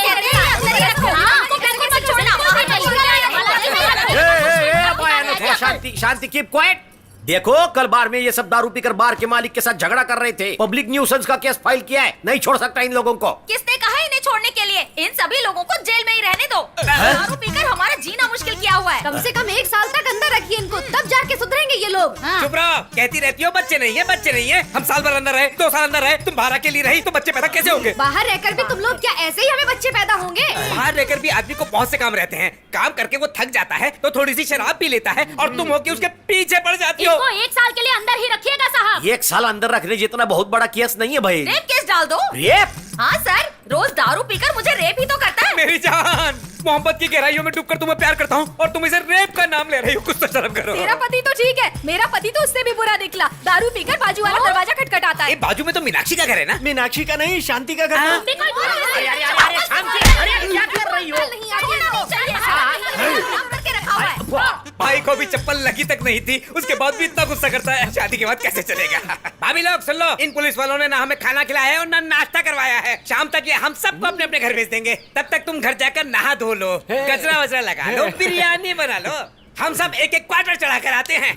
शांति शांति, कीप क्वाइट। देखो, कल बार में ये सब दारू पीकर बार के मालिक के साथ झगड़ा कर रहे थे। पब्लिक न्यूसेंस का केस फाइल किया है, नहीं छोड़ सकता इन लोगों को। किसने कहा इन्हें छोड़ने के लिए? इन सभी लोगों को जेल में ही रहने दो। दारू पीकर हमारा जीना मुश्किल किया हुआ है। कम से कम 1 साल तक अंदर रखिए इनको, तब जाके सुधरेंगे ये लोग। चुप रहो, कहती रहती हो बच्चे नहीं है, बच्चे नहीं है। हम साल भर अंदर रहे, 2 साल अंदर रहे, तुम बाहर अकेली रही तो बच्चे पैदा कैसे होंगे? बाहर रहकर भी तुम लोग क्या ऐसे ही हमें बच्चे पैदा होंगे? बाहर रहकर भी आदमी को बहुत से काम रहते हैं। काम करके वो थक जाता है तो थोड़ी सी शराब पी लेता है और तुम हो कि उसके पीछे पड़ जाती हो। इनको 1 साल के लिए अंदर ही रखिएगा साहब। 1 साल अंदर रखने जितना बहुत बड़ा केस नहीं है भाई। रेप केस डाल दो। रेप? हाँ सर, रोज दारू पीकर मुझे रेप ही तो करता है। मेरी जान, मोहब्बत की गहराइयों में डूबकर तुम्हें प्यार करता हूँ और तुम इसे रेप का नाम ले रही हो। कुछ तो शर्म करो। तेरा पति तो ठीक है, मेरा पति तो उससे भी बुरा निकला। दारू पीकर बाजू वाला दरवाजा खटखटाता है। बाजू में तो मीनाक्षी का घर है ना? मीनाक्षी का नहीं, शांति का घर। अरे शांति, अरे क्या कर रही हो? भाई को भी चप्पल लगी तक नहीं थी, उसके बाद भी इतना गुस्सा करता है। शादी के बाद कैसे चलेगा? भाभी लोग सुन लो, इन पुलिस वालों ने ना हमें खाना खिलाया है और ना नाश्ता करवाया है। शाम तक ये हम सबको अपने अपने घर भेज देंगे। तब तक तुम घर जाकर नहा धो लो, कचरा वचरा लगा लो, बिरयानी बना लो। हम सब एक एक क्वार्टर चढ़ा कर आते हैं।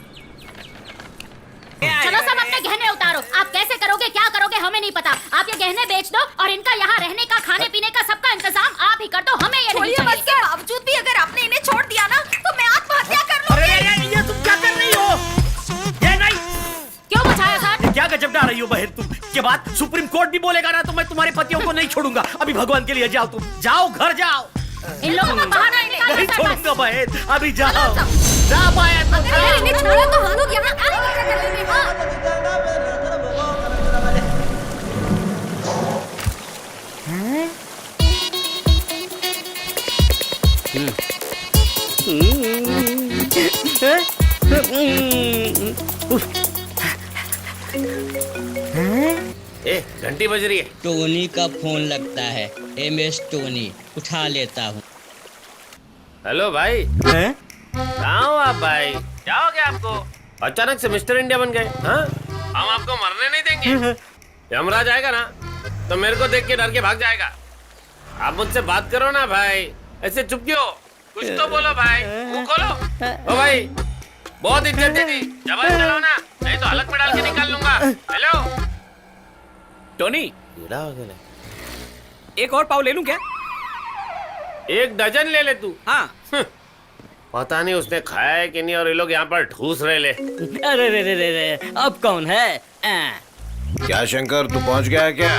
चलो सब अपने गहने उतारो। आप कैसे करोगे, क्या करोगे हमें नहीं पता। आप ये गहने बेच दो और इनका यहाँ रहने का, खाने पीने का सबका इंतजाम आप ही कर दो। हमें ये नहीं चाहिए। इसके बावजूद भी अगर आपने इन्हें छोड़ दिया ना तो मैं आत्महत्या कर लूंगी। अरे ये तुम क्या कर रही हो? ये नहीं। क्यों हो बहन तुम। के बाद सुप्रीम कोर्ट भी बोलेगा ना तो मैं तुम्हारे पतियों को नहीं छोड़ूंगा। अभी भगवान के लिए जाओ, तुम जाओ, घर जाओ। इन लोगों को बाहर नहीं छोड़ूंगा बहन, अभी जाओ। जा पाया तो अगर इन्हें छोड़ा तो हम लोग यहाँ आगे क्या करेंगे? ए, घंटी बज रही है। टोनी का फोन लगता है। MS टोनी, उठा लेता हूँ। हेलो भाई, कहाँ हो आप भाई? क्या हो गया आपको? अचानक से मिस्टर इंडिया बन गए? हाँ? हम आपको मरने नहीं देंगे। यमराज आएगा ना तो मेरे को देख के डर के भाग जाएगा। आप मुझसे बात करो ना भाई, ऐसे चुप क्यों? कुछ तो बोलो भाई, मुंह खोलो। ओ भाई, बहुत इज्जत दे दी, जबरदस्त चलाओ ना, नहीं तो हलक में डाल के निकाल लूंगा। हेलो टोनी, एक और पाव ले लूं क्या? 1 डजन ले ले तू। हाँ। पता नहीं उसने खाया है कि नहीं, और ये लोग यहाँ पर ठूस रहे ले। अरे रे रे रे रे, अब कौन है? क्या शंकर, तू पहुंच गया है क्या?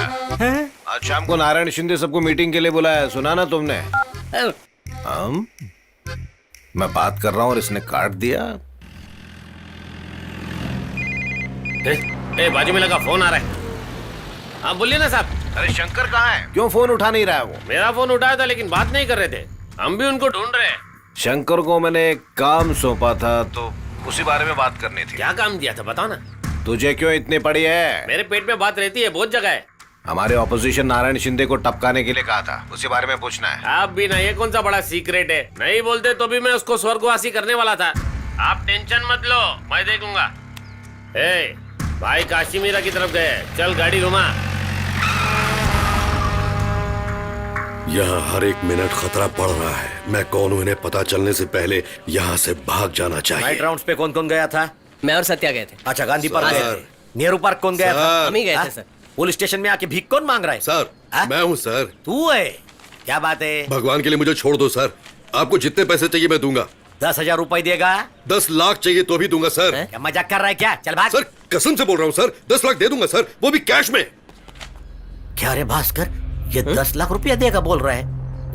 आज शाम को नारायण शिंदे सबको मीटिंग के लिए बुलाया, सुना ना तुमने? हम? मैं बात कर रहा हूँ और इसने काट दिया। बाजू में लगा फोन आ रहा है। हाँ बोलिए ना साहब। अरे शंकर कहाँ है? क्यों फोन उठा नहीं रहा है वो? मेरा फोन उठाया था लेकिन बात नहीं कर रहे थे। हम भी उनको ढूंढ रहे हैं। शंकर को मैंने एक काम सौंपा था तो उसी बारे में बात करनी थी। क्या काम दिया था बताओ ना। तुझे क्यों इतनी पड़ी है? मेरे पेट में बात रहती है, बहुत जगह है। हमारे ऑपोजिशन नारायण शिंदे को टपकाने के लिए कहा था, उसी बारे में पूछना है। आप भी ना, ये कौन सा बड़ा सीक्रेट है? नहीं बोलते तो भी मैं उसको स्वर्गवासी करने वाला था। आप टेंशन मत लो, मैं देखूंगा। ए, भाई काशी मीरा की तरफ गए, चल गाड़ी घुमा। यहाँ हर एक मिनट खतरा बढ़ रहा है। मैं कौन हूँ इन्हें पता चलने से पहले यहाँ से भाग जाना चाहिए। नाइट राउंड्स पे कौन कौन गया था? मैं और सत्या गए थे। अच्छा, गांधी पार्क गए थे। नेहरू पार्क कौन गया था? हम ही गए थे सर। पुलिस स्टेशन में आके भीख कौन मांग रहा है? सर, मैं हूँ सर। तू है? क्या बात है? भगवान के लिए मुझे छोड़ दो सर। आपको जितने पैसे चाहिए मैं दूंगा। 10,000 रुपए देगा? 10 लाख चाहिए तो भी दूंगा सर। क्या मजाक कर रहा है क्या? चल भाग। सर कसम से बोल रहा हूँ सर, 10 लाख दे दूंगा सर, वो भी कैश में। क्या रे भास्कर, ये 10 लाख रुपया देगा बोल रहा है?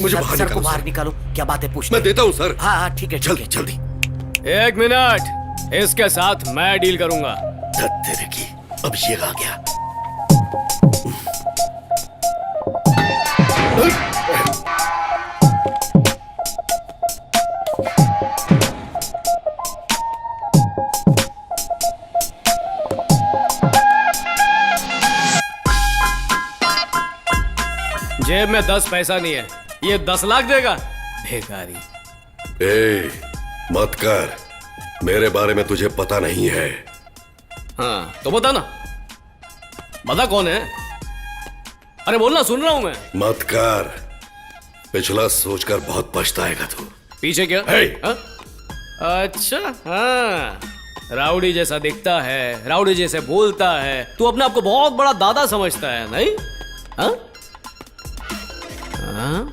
मुझे सर को बाहर निकालो, क्या बात है पूछ। मैं देता हूँ सर। हाँ ठीक है, जल्दी जल्दी। 1 मिनट, इसके साथ मैं डील करूंगा। तेरे की, अब ये आ गया। जेब में 10 पैसा नहीं है, ये 10 लाख देगा? बेकारी। ए, मत कर, मेरे बारे में तुझे पता नहीं है। हाँ तो बता ना, बता कौन है? अरे बोलना, सुन रहा हूं मैं। मत कर, पिछला सोचकर बहुत पछताएगा तू। पीछे क्या? Hey! अच्छा, हाँ, राउडी जैसा दिखता है, राउडी जैसे बोलता है, तू अपने आप को बहुत बड़ा दादा समझता है नहीं? हाँ? हाँ?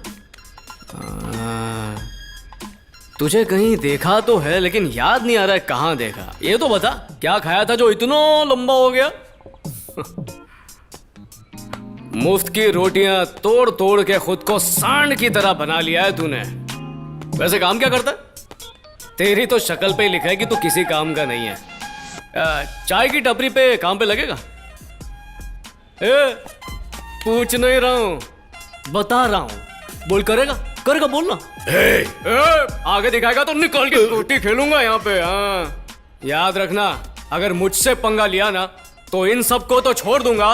तुझे कहीं देखा तो है लेकिन याद नहीं आ रहा है कहाँ देखा। ये तो बता, क्या खाया था जो इतना लंबा हो गया? मुफ्त की रोटियां तोड़ तोड़ के खुद को सांड की तरह बना लिया है तूने। वैसे काम क्या करता है? तेरी तो शक्ल पे लिखा है कि तू किसी काम का नहीं है। चाय की टपरी पे काम पे लगेगा? पूछ नहीं रहा हूं, बता रहा हूं। बोल, करेगा? करेगा बोलना। आगे दिखाएगा तो निकाल के रोटी खेलूंगा यहाँ पे। हाँ याद रखना, अगर मुझसे पंगा लिया ना तो इन सबको तो छोड़ दूंगा,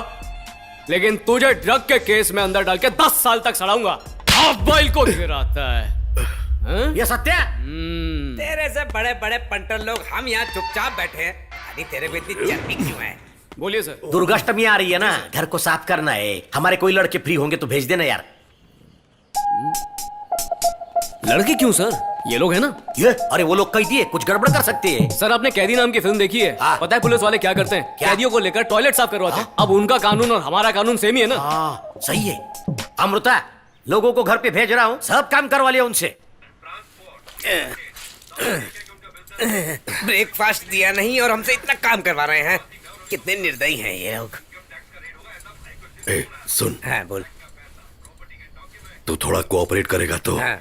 लेकिन तुझे ड्रग के केस में अंदर डाल के 10 साल तक सड़ाऊंगा। बैल को गिराता है ये सत्य? तेरे से बड़े बड़े पंटर लोग हम यहाँ चुपचाप बैठे हैं, अभी तेरे में इतनी चर्बी क्यों है? बोलिए सर। दुर्गाष्टमी आ रही है ना, घर को साफ करना है। हमारे कोई लड़के फ्री होंगे तो भेज देना यार। लड़के क्यों सर? ये लोग है ना। ये अरे वो लोग कैदी है, कुछ गड़बड़ कर सकते हैं। सर आपने कैदी नाम की फिल्म देखी है? पता है पुलिस वाले क्या करते हैं? कैदियों को लेकर टॉयलेट साफ करवाते हैं। अब उनका कानून और हमारा कानून सेम ही है ना। सही है। अमृता, लोगों को घर पे भेज रहा हूँ, सब काम करवा लिया उनसे। ब्रेकफास्ट दिया नहीं और हमसे इतना काम करवा रहे हैं। कितने निर्दयी हैं ये लोग। ए, सुन, हाँ बोल। तू थोड़ा कोऑपरेट करेगा तो हाँ।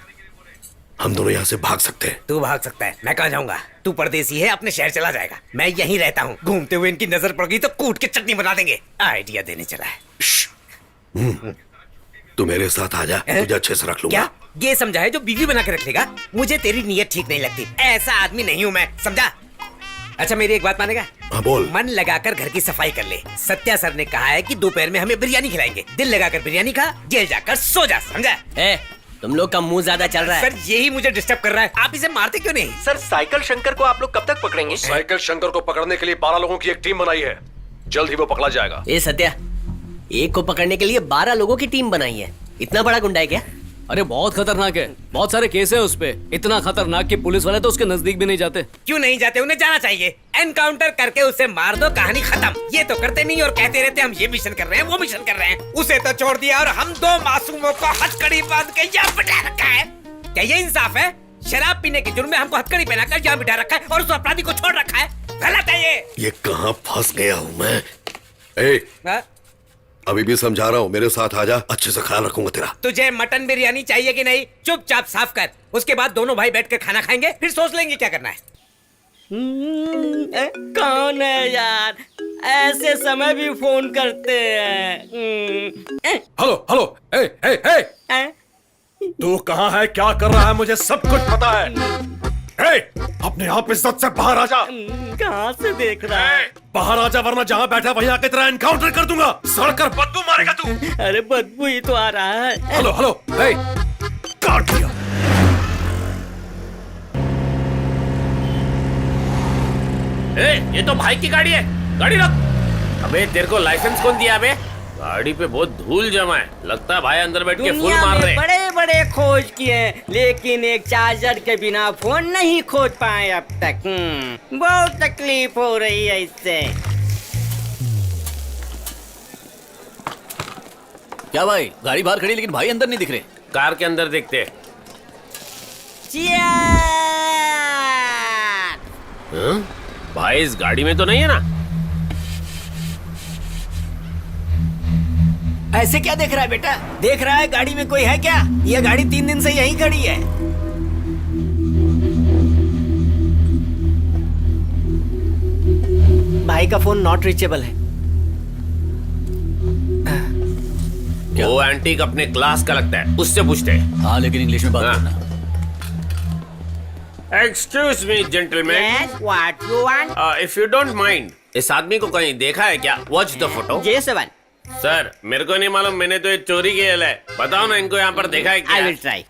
हम दोनों यहाँ से भाग सकते हैं। तू भाग सकता है, मैं कहाँ जाऊंगा? तू परदेसी है, अपने शहर चला जाएगा। मैं यहीं रहता हूँ। घूमते हुए इनकी नजर पड़ गई तो कूट के चटनी बना देंगे। आइडिया देने चला है। तू मेरे साथ आ जा, तुझे अच्छे से रख लूंगा। क्या ये समझा है जो बीवी बना के रख लेगा? मुझे तेरी नीयत ठीक नहीं लगती, ऐसा आदमी नहीं हूँ मैं, समझा? अच्छा मेरी एक बात मानेगा? हाँ बोल। मन लगाकर घर की सफाई कर ले। सत्या सर ने कहा है कि दोपहर में हमें बिरयानी खिलाएंगे। दिल लगाकर बिरयानी खा, जेल जाकर सो जा, समझा? तुम लोग का मुंह ज्यादा चल रहा है। सर यही मुझे डिस्टर्ब कर रहा है। आप इसे मारते क्यों नहीं? सर साइकिल शंकर को आप लोग कब तक पकड़ेंगे? साइकिल शंकर को पकड़ने के लिए 12 लोगों की एक टीम बनाई है। जल्द ही वो पकड़ा जाएगा। ए सत्या, एक को पकड़ने के लिए 12 लोगों की टीम बनाई है। इतना बड़ा गुंडा है क्या? अरे बहुत खतरनाक है, बहुत सारे केस है उस पे। इतना खतरनाक कि पुलिस वाले तो उसके नजदीक भी नहीं जाते। क्यों नहीं जाते? उन्हें जाना चाहिए। एनकाउंटर करके उसे मार दो, कहानी खत्म। ये तो करते नहीं और कहते रहते हम ये मिशन कर रहे हैं, वो मिशन कर रहे हैं। उसे तो छोड़ दिया और हम 2 मासूमों को हथकड़ी बांध के यहाँ बिठा रखा है। क्या ये इंसाफ है? शराब पीने के जुर्म में हमको हथकड़ी पहनाकर यहाँ बिठा रखा है और उस अपराधी को छोड़ रखा है। गलत है ये कहाँ फंस गया हूँ मैं? ए, अभी भी समझा रहा हूँ, मेरे साथ आ जा, अच्छे से ख्याल रखूंगा तेरा। तुझे मटन बिरयानी चाहिए कि नहीं? चुपचाप साफ कर, उसके बाद दोनों भाई बैठ कर खाना खाएंगे, फिर सोच लेंगे क्या करना है। कौन है यार? ऐसे समय भी फोन करते हैं। हेलो हेलो, ए ए ए, तू कहाँ है, क्या कर रहा है, मुझे सब कुछ पता है। ए, अपने आप इज्जत से बाहर आ जा। कहाँ से देख रहा है? बाहर आ जा वरना जहाँ बैठा वहीं आके तेरा एनकाउंटर कर दूंगा। सड़कर बदबू मारेगा तू। अरे बदबू ही तो आ रहा है। हेलो हेलो, ए, काट दिया। ये तो भाई की गाड़ी है, गाड़ी रख। अबे तेरे को लाइसेंस कौन दिया? अबे गाड़ी पे बहुत धूल जमा है, लगता है भाई अंदर बैठ के फुल मार रहे। बड़े बड़े खोज किए लेकिन एक चार्जर के बिना फोन नहीं खोज पाए अब तक। बहुत तकलीफ हो रही है इससे। क्या भाई, गाड़ी बाहर खड़ी लेकिन भाई अंदर नहीं दिख रहे। कार के अंदर देखते। भाई इस गाड़ी में तो नहीं है ना? ऐसे क्या देख रहा है बेटा? देख रहा है गाड़ी में कोई है क्या? यह गाड़ी 3 दिन से यहीं खड़ी है। भाई का फोन नॉट रीचेबल है। वो एंटीक अपने क्लास का लगता है, उससे पूछते हैं। हाँ लेकिन इंग्लिश में बात करना। Excuse me gentleman, Yes, what you want? If you don't mind, इस आदमी को कहीं देखा है क्या? Watch the photo. Yes, one. Sir मेरे को नहीं मालूम, मैंने तो ये चोरी की है। बताओ ना इनको यहाँ पर देखा है क्या? I will try.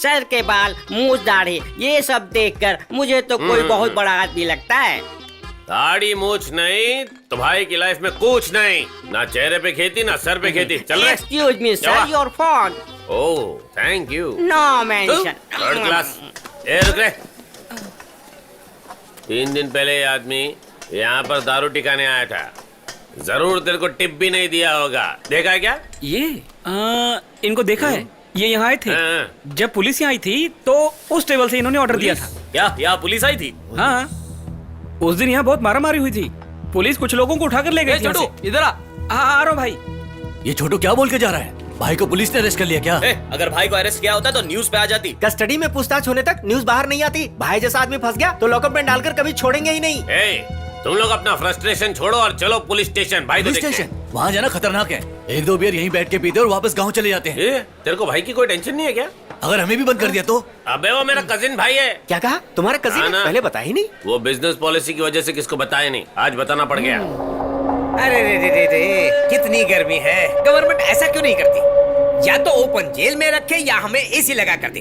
सर के बाल, मूछ, दाढ़ी, ये सब देखकर मुझे तो कोई बहुत बड़ा आदमी लगता है। दाढ़ी मूछ नहीं तो भाई की लाइफ में कुछ नहीं, ना चेहरे पे खेती ना सर पे खेती। चल रहे? Excuse me, sir, your phone. Oh thank you. No mention. Third class. ए रुक रे। 3 दिन पहले ये आदमी यहाँ पर दारू टिकाने आया था, जरूर तेरे को टिप भी नहीं दिया होगा। देखा है क्या? ये इनको देखा है, ये यहाँ आए थे। जब पुलिस यहाँ आई थी तो उस टेबल से इन्होंने ऑर्डर दिया था। क्या यहाँ पुलिस आई थी? हाँ, उस दिन यहाँ बहुत मारामारी हुई थी। पुलिस कुछ लोगों को उठाकर ले गई। छोटू इधर आ। आ रहा हूँ भाई। ये छोटू क्या बोल के जा रहा है? भाई को पुलिस ने अरेस्ट कर लिया क्या? अगर भाई को अरेस्ट किया होता तो न्यूज पे आ जाती। कस्टडी में पूछताछ होने तक न्यूज बाहर नहीं आती। भाई जैसा आदमी फंस गया तो लॉकअप में डालकर कभी छोड़ेंगे ही नहीं। तुम लोग अपना फ्रस्ट्रेशन छोड़ो और चलो पुलिस स्टेशन। भाई पुलिस स्टेशन? वहाँ जाना खतरनाक है। 1-2 बियर यहीं बैठ के पीते और वापस गाँव चले जाते हैं। तेरे को भाई की कोई टेंशन नहीं है क्या? अगर हमें भी बंद कर दिया तो? अबे वो मेरा कजिन भाई है। क्या कहा? तुम्हारा कजिन है? पहले बता ही नहीं। वो बिजनेस पॉलिसी की वजह से किसको बताया नहीं, आज बताना पड़ गया। अरे रे रे रे रे, कितनी गर्मी है। गवर्नमेंट ऐसा क्यों नहीं करती? या तो ओपन जेल में रखे या हमें एसी लगा कर दे।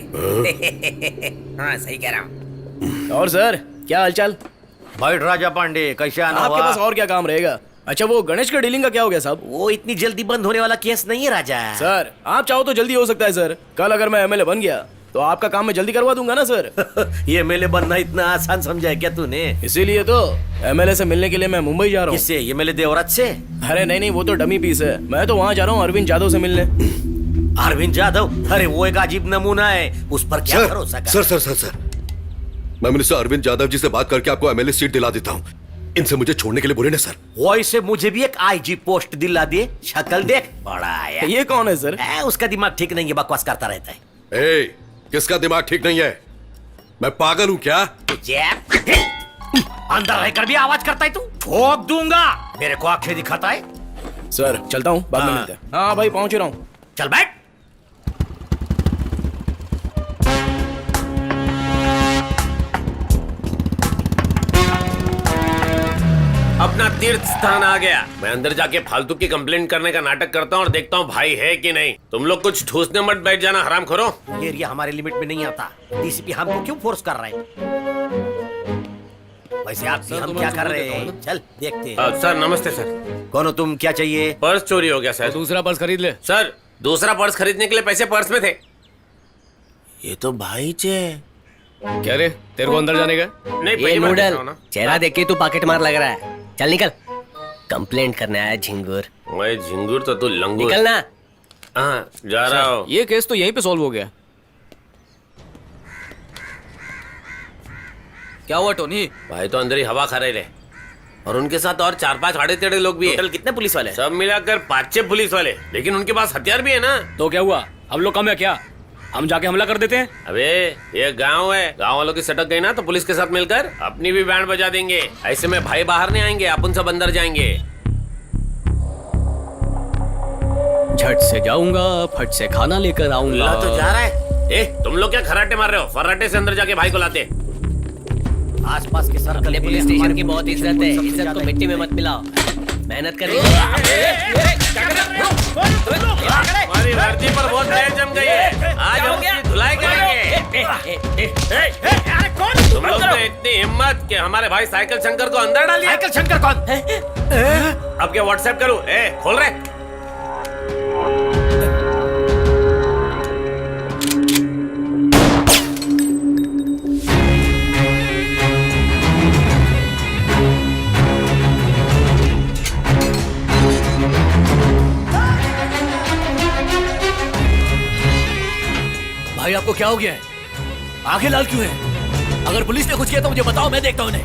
हाँ सही कह रहा हूँ। और सर क्या हालचाल? भाई राजा पांडे कैसे आना आपके हुआ? पास और क्या काम रहेगा? अच्छा वो गणेश का डीलिंग का क्या हो गया साहब? वो इतनी जल्दी बंद होने वाला केस नहीं है राजा। सर आप चाहो तो जल्दी हो सकता है सर। कल अगर मैं एमएलए बन गया तो आपका काम मैं जल्दी करवा दूंगा ना सर। ये एमएलए बनना इतना आसान समझा है क्या तूने? इसीलिए तो एमएलए से मिलने के लिए मैं मुंबई जा रहा हूँ। किससे? एमएलए देवराज से? अरे नहीं, वो तो डमी पीस है। मैं तो वहाँ जा रहा हूँ अरविंद यादव से मिलने। अरविंद यादव? अरे वो एक अजीब नमूना है, उस पर क्या भरोसा कर? सर मैं मिनिस्टर अरविंद यादव जी से बात करके आपको एमएलए सीट दिला देता हूँ। इनसे मुझे छोड़ने के लिए बोले ना सर। वैसे मुझे भी एक आईजी पोस्ट दिला दिए। शक्ल देख, बड़ा आया। ये कौन है सर? उसका दिमाग ठीक नहीं है, बकवास करता रहता है। ए, किसका दिमाग ठीक नहीं है? मैं पागल हूं क्या? अंदर रहकर भी आवाज करता है तू? ठोक दूंगा। मेरे को आंखें दिखाता है। सर चलता हूँ, बाद में हाँ। मिलते हैं। हाँ भाई पहुंच रहा हूँ। चल बैठ। अपना तीर्थ स्थान आ गया। मैं अंदर जाके फालतू की कंप्लेंट करने का नाटक करता हूँ और देखता हूँ भाई है कि नहीं। तुम लोग कुछ ठूसने मत बैठ जाना, हराम खोरो। एरिया हमारे लिमिट में नहीं आता। डीसीपी हमको क्यों फोर्स कर रहे हैं? वैसे आप हम क्या कर रहे हैं? चल देखते हैं। सर नमस्ते सर। कौन हो तुम? क्या चाहिए? पर्स चोरी हो गया सर। दूसरा पर्स खरीद ले। सर दूसरा पर्स खरीदने के लिए पैसे पर्स में थे। ये तो भाई चे। क्या रे, तेरे को अंदर जाने का? नहीं, ये पहली बार देख नूडल रहा हूँ ना। चेहरा देख के तू पॉकेट मार लग रहा है। चल निकल, कंप्लेंट करने आया झिंगुर। मैं झिंगुर तो तू लंगूर। निकलना। हाँ जा रहा हूँ। ये केस तो यहीं पे सॉल्व हो गया। क्या हुआ टोनी? भाई तो अंदर ही हवा खा रहे थे और उनके साथ और 4-5 आड़े टेढ़े लोग भी हैं। कितने पुलिस वाले? सब मिलाकर 5-6 पुलिस वाले, लेकिन उनके पास हथियार भी है ना। तो क्या हुआ, हम लोग कम है क्या? हम जाके हमला कर देते हैं। अबे ये गांव है, गांव वालों की सटक गई ना तो पुलिस के साथ मिलकर अपनी भी बैंड बजा देंगे। ऐसे में भाई बाहर नहीं आएंगे, अपन सब अंदर जाएंगे। झट से जाऊंगा, फट से खाना लेकर आऊंगा। तो जा रहा है। ए तुम लोग क्या खराटे मार रहे हो? फर्राटे से अंदर जाके भाई को लाते। आसपास के सर्कल अपने पुलिस स्टेशन की बहुत इज्जत है, इज्जत को मिट्टी में मत मिलाओ। मेहनत करेंगे। हमारी धरती पर बहुत देर जम गई है, आज हम उसकी धुलाई करेंगे। तुम लोग में इतनी हिम्मत कि हमारे भाई साइकिल शंकर को अंदर डालिए। साइकिल शंकर कौन? अब क्या व्हाट्सएप करूं? खोल रहे। भाई आपको क्या हो गया है? आंखें लाल क्यों है? अगर पुलिस ने कुछ किया तो मुझे बताओ, मैं देखता हूं उन्हें।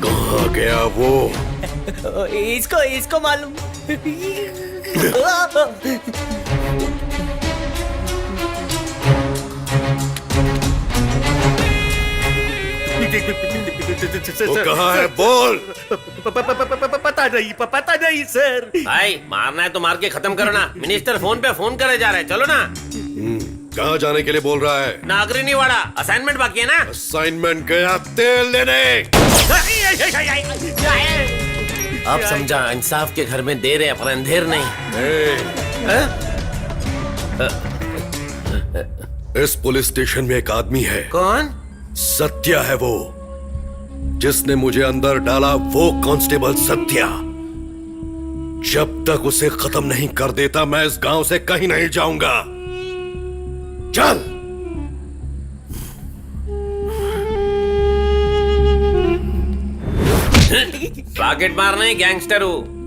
कहाँ गया वो? इसको मालूम। वो कहाँ है? बोल। पता नहीं सर। भाई मारना है तो मार के खत्म करो ना। मिनिस्टर फोन पे फोन करे जा रहे हैं, चलो ना। कहाँ जाने के लिए बोल रहा है? नागरिनी वाड़ा, असाइनमेंट बाकी है ना। असाइनमेंट गया तेल लेने। अब समझा, इंसाफ के घर में देर है पर अंधेर नहीं। इस पुलिस स्टेशन में एक आदमी है। कौन? सत्या है वो, जिसने मुझे अंदर डाला। वो कांस्टेबल सत्या। जब तक उसे खत्म नहीं कर देता मैं इस गांव से कहीं नहीं जाऊंगा। चल। पॉकेट मारना है, गैंगस्टर हूँ।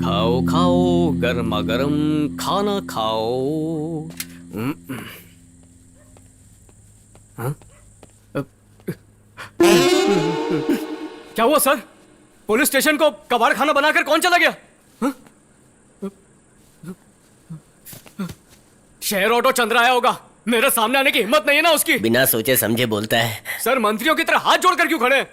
खाओ खाओ, गर्मा गर्म खाना खाओ। हाँ? क्या हुआ सर? पुलिस स्टेशन को कबाड़ खाना बनाकर कौन चला गया? हाँ? शहर ऑटो चंद्रा आया होगा। मेरे सामने आने की हिम्मत नहीं है ना उसकी। बिना सोचे समझे बोलता है। सर मंत्रियों की तरह हाथ जोड़कर क्यों खड़े?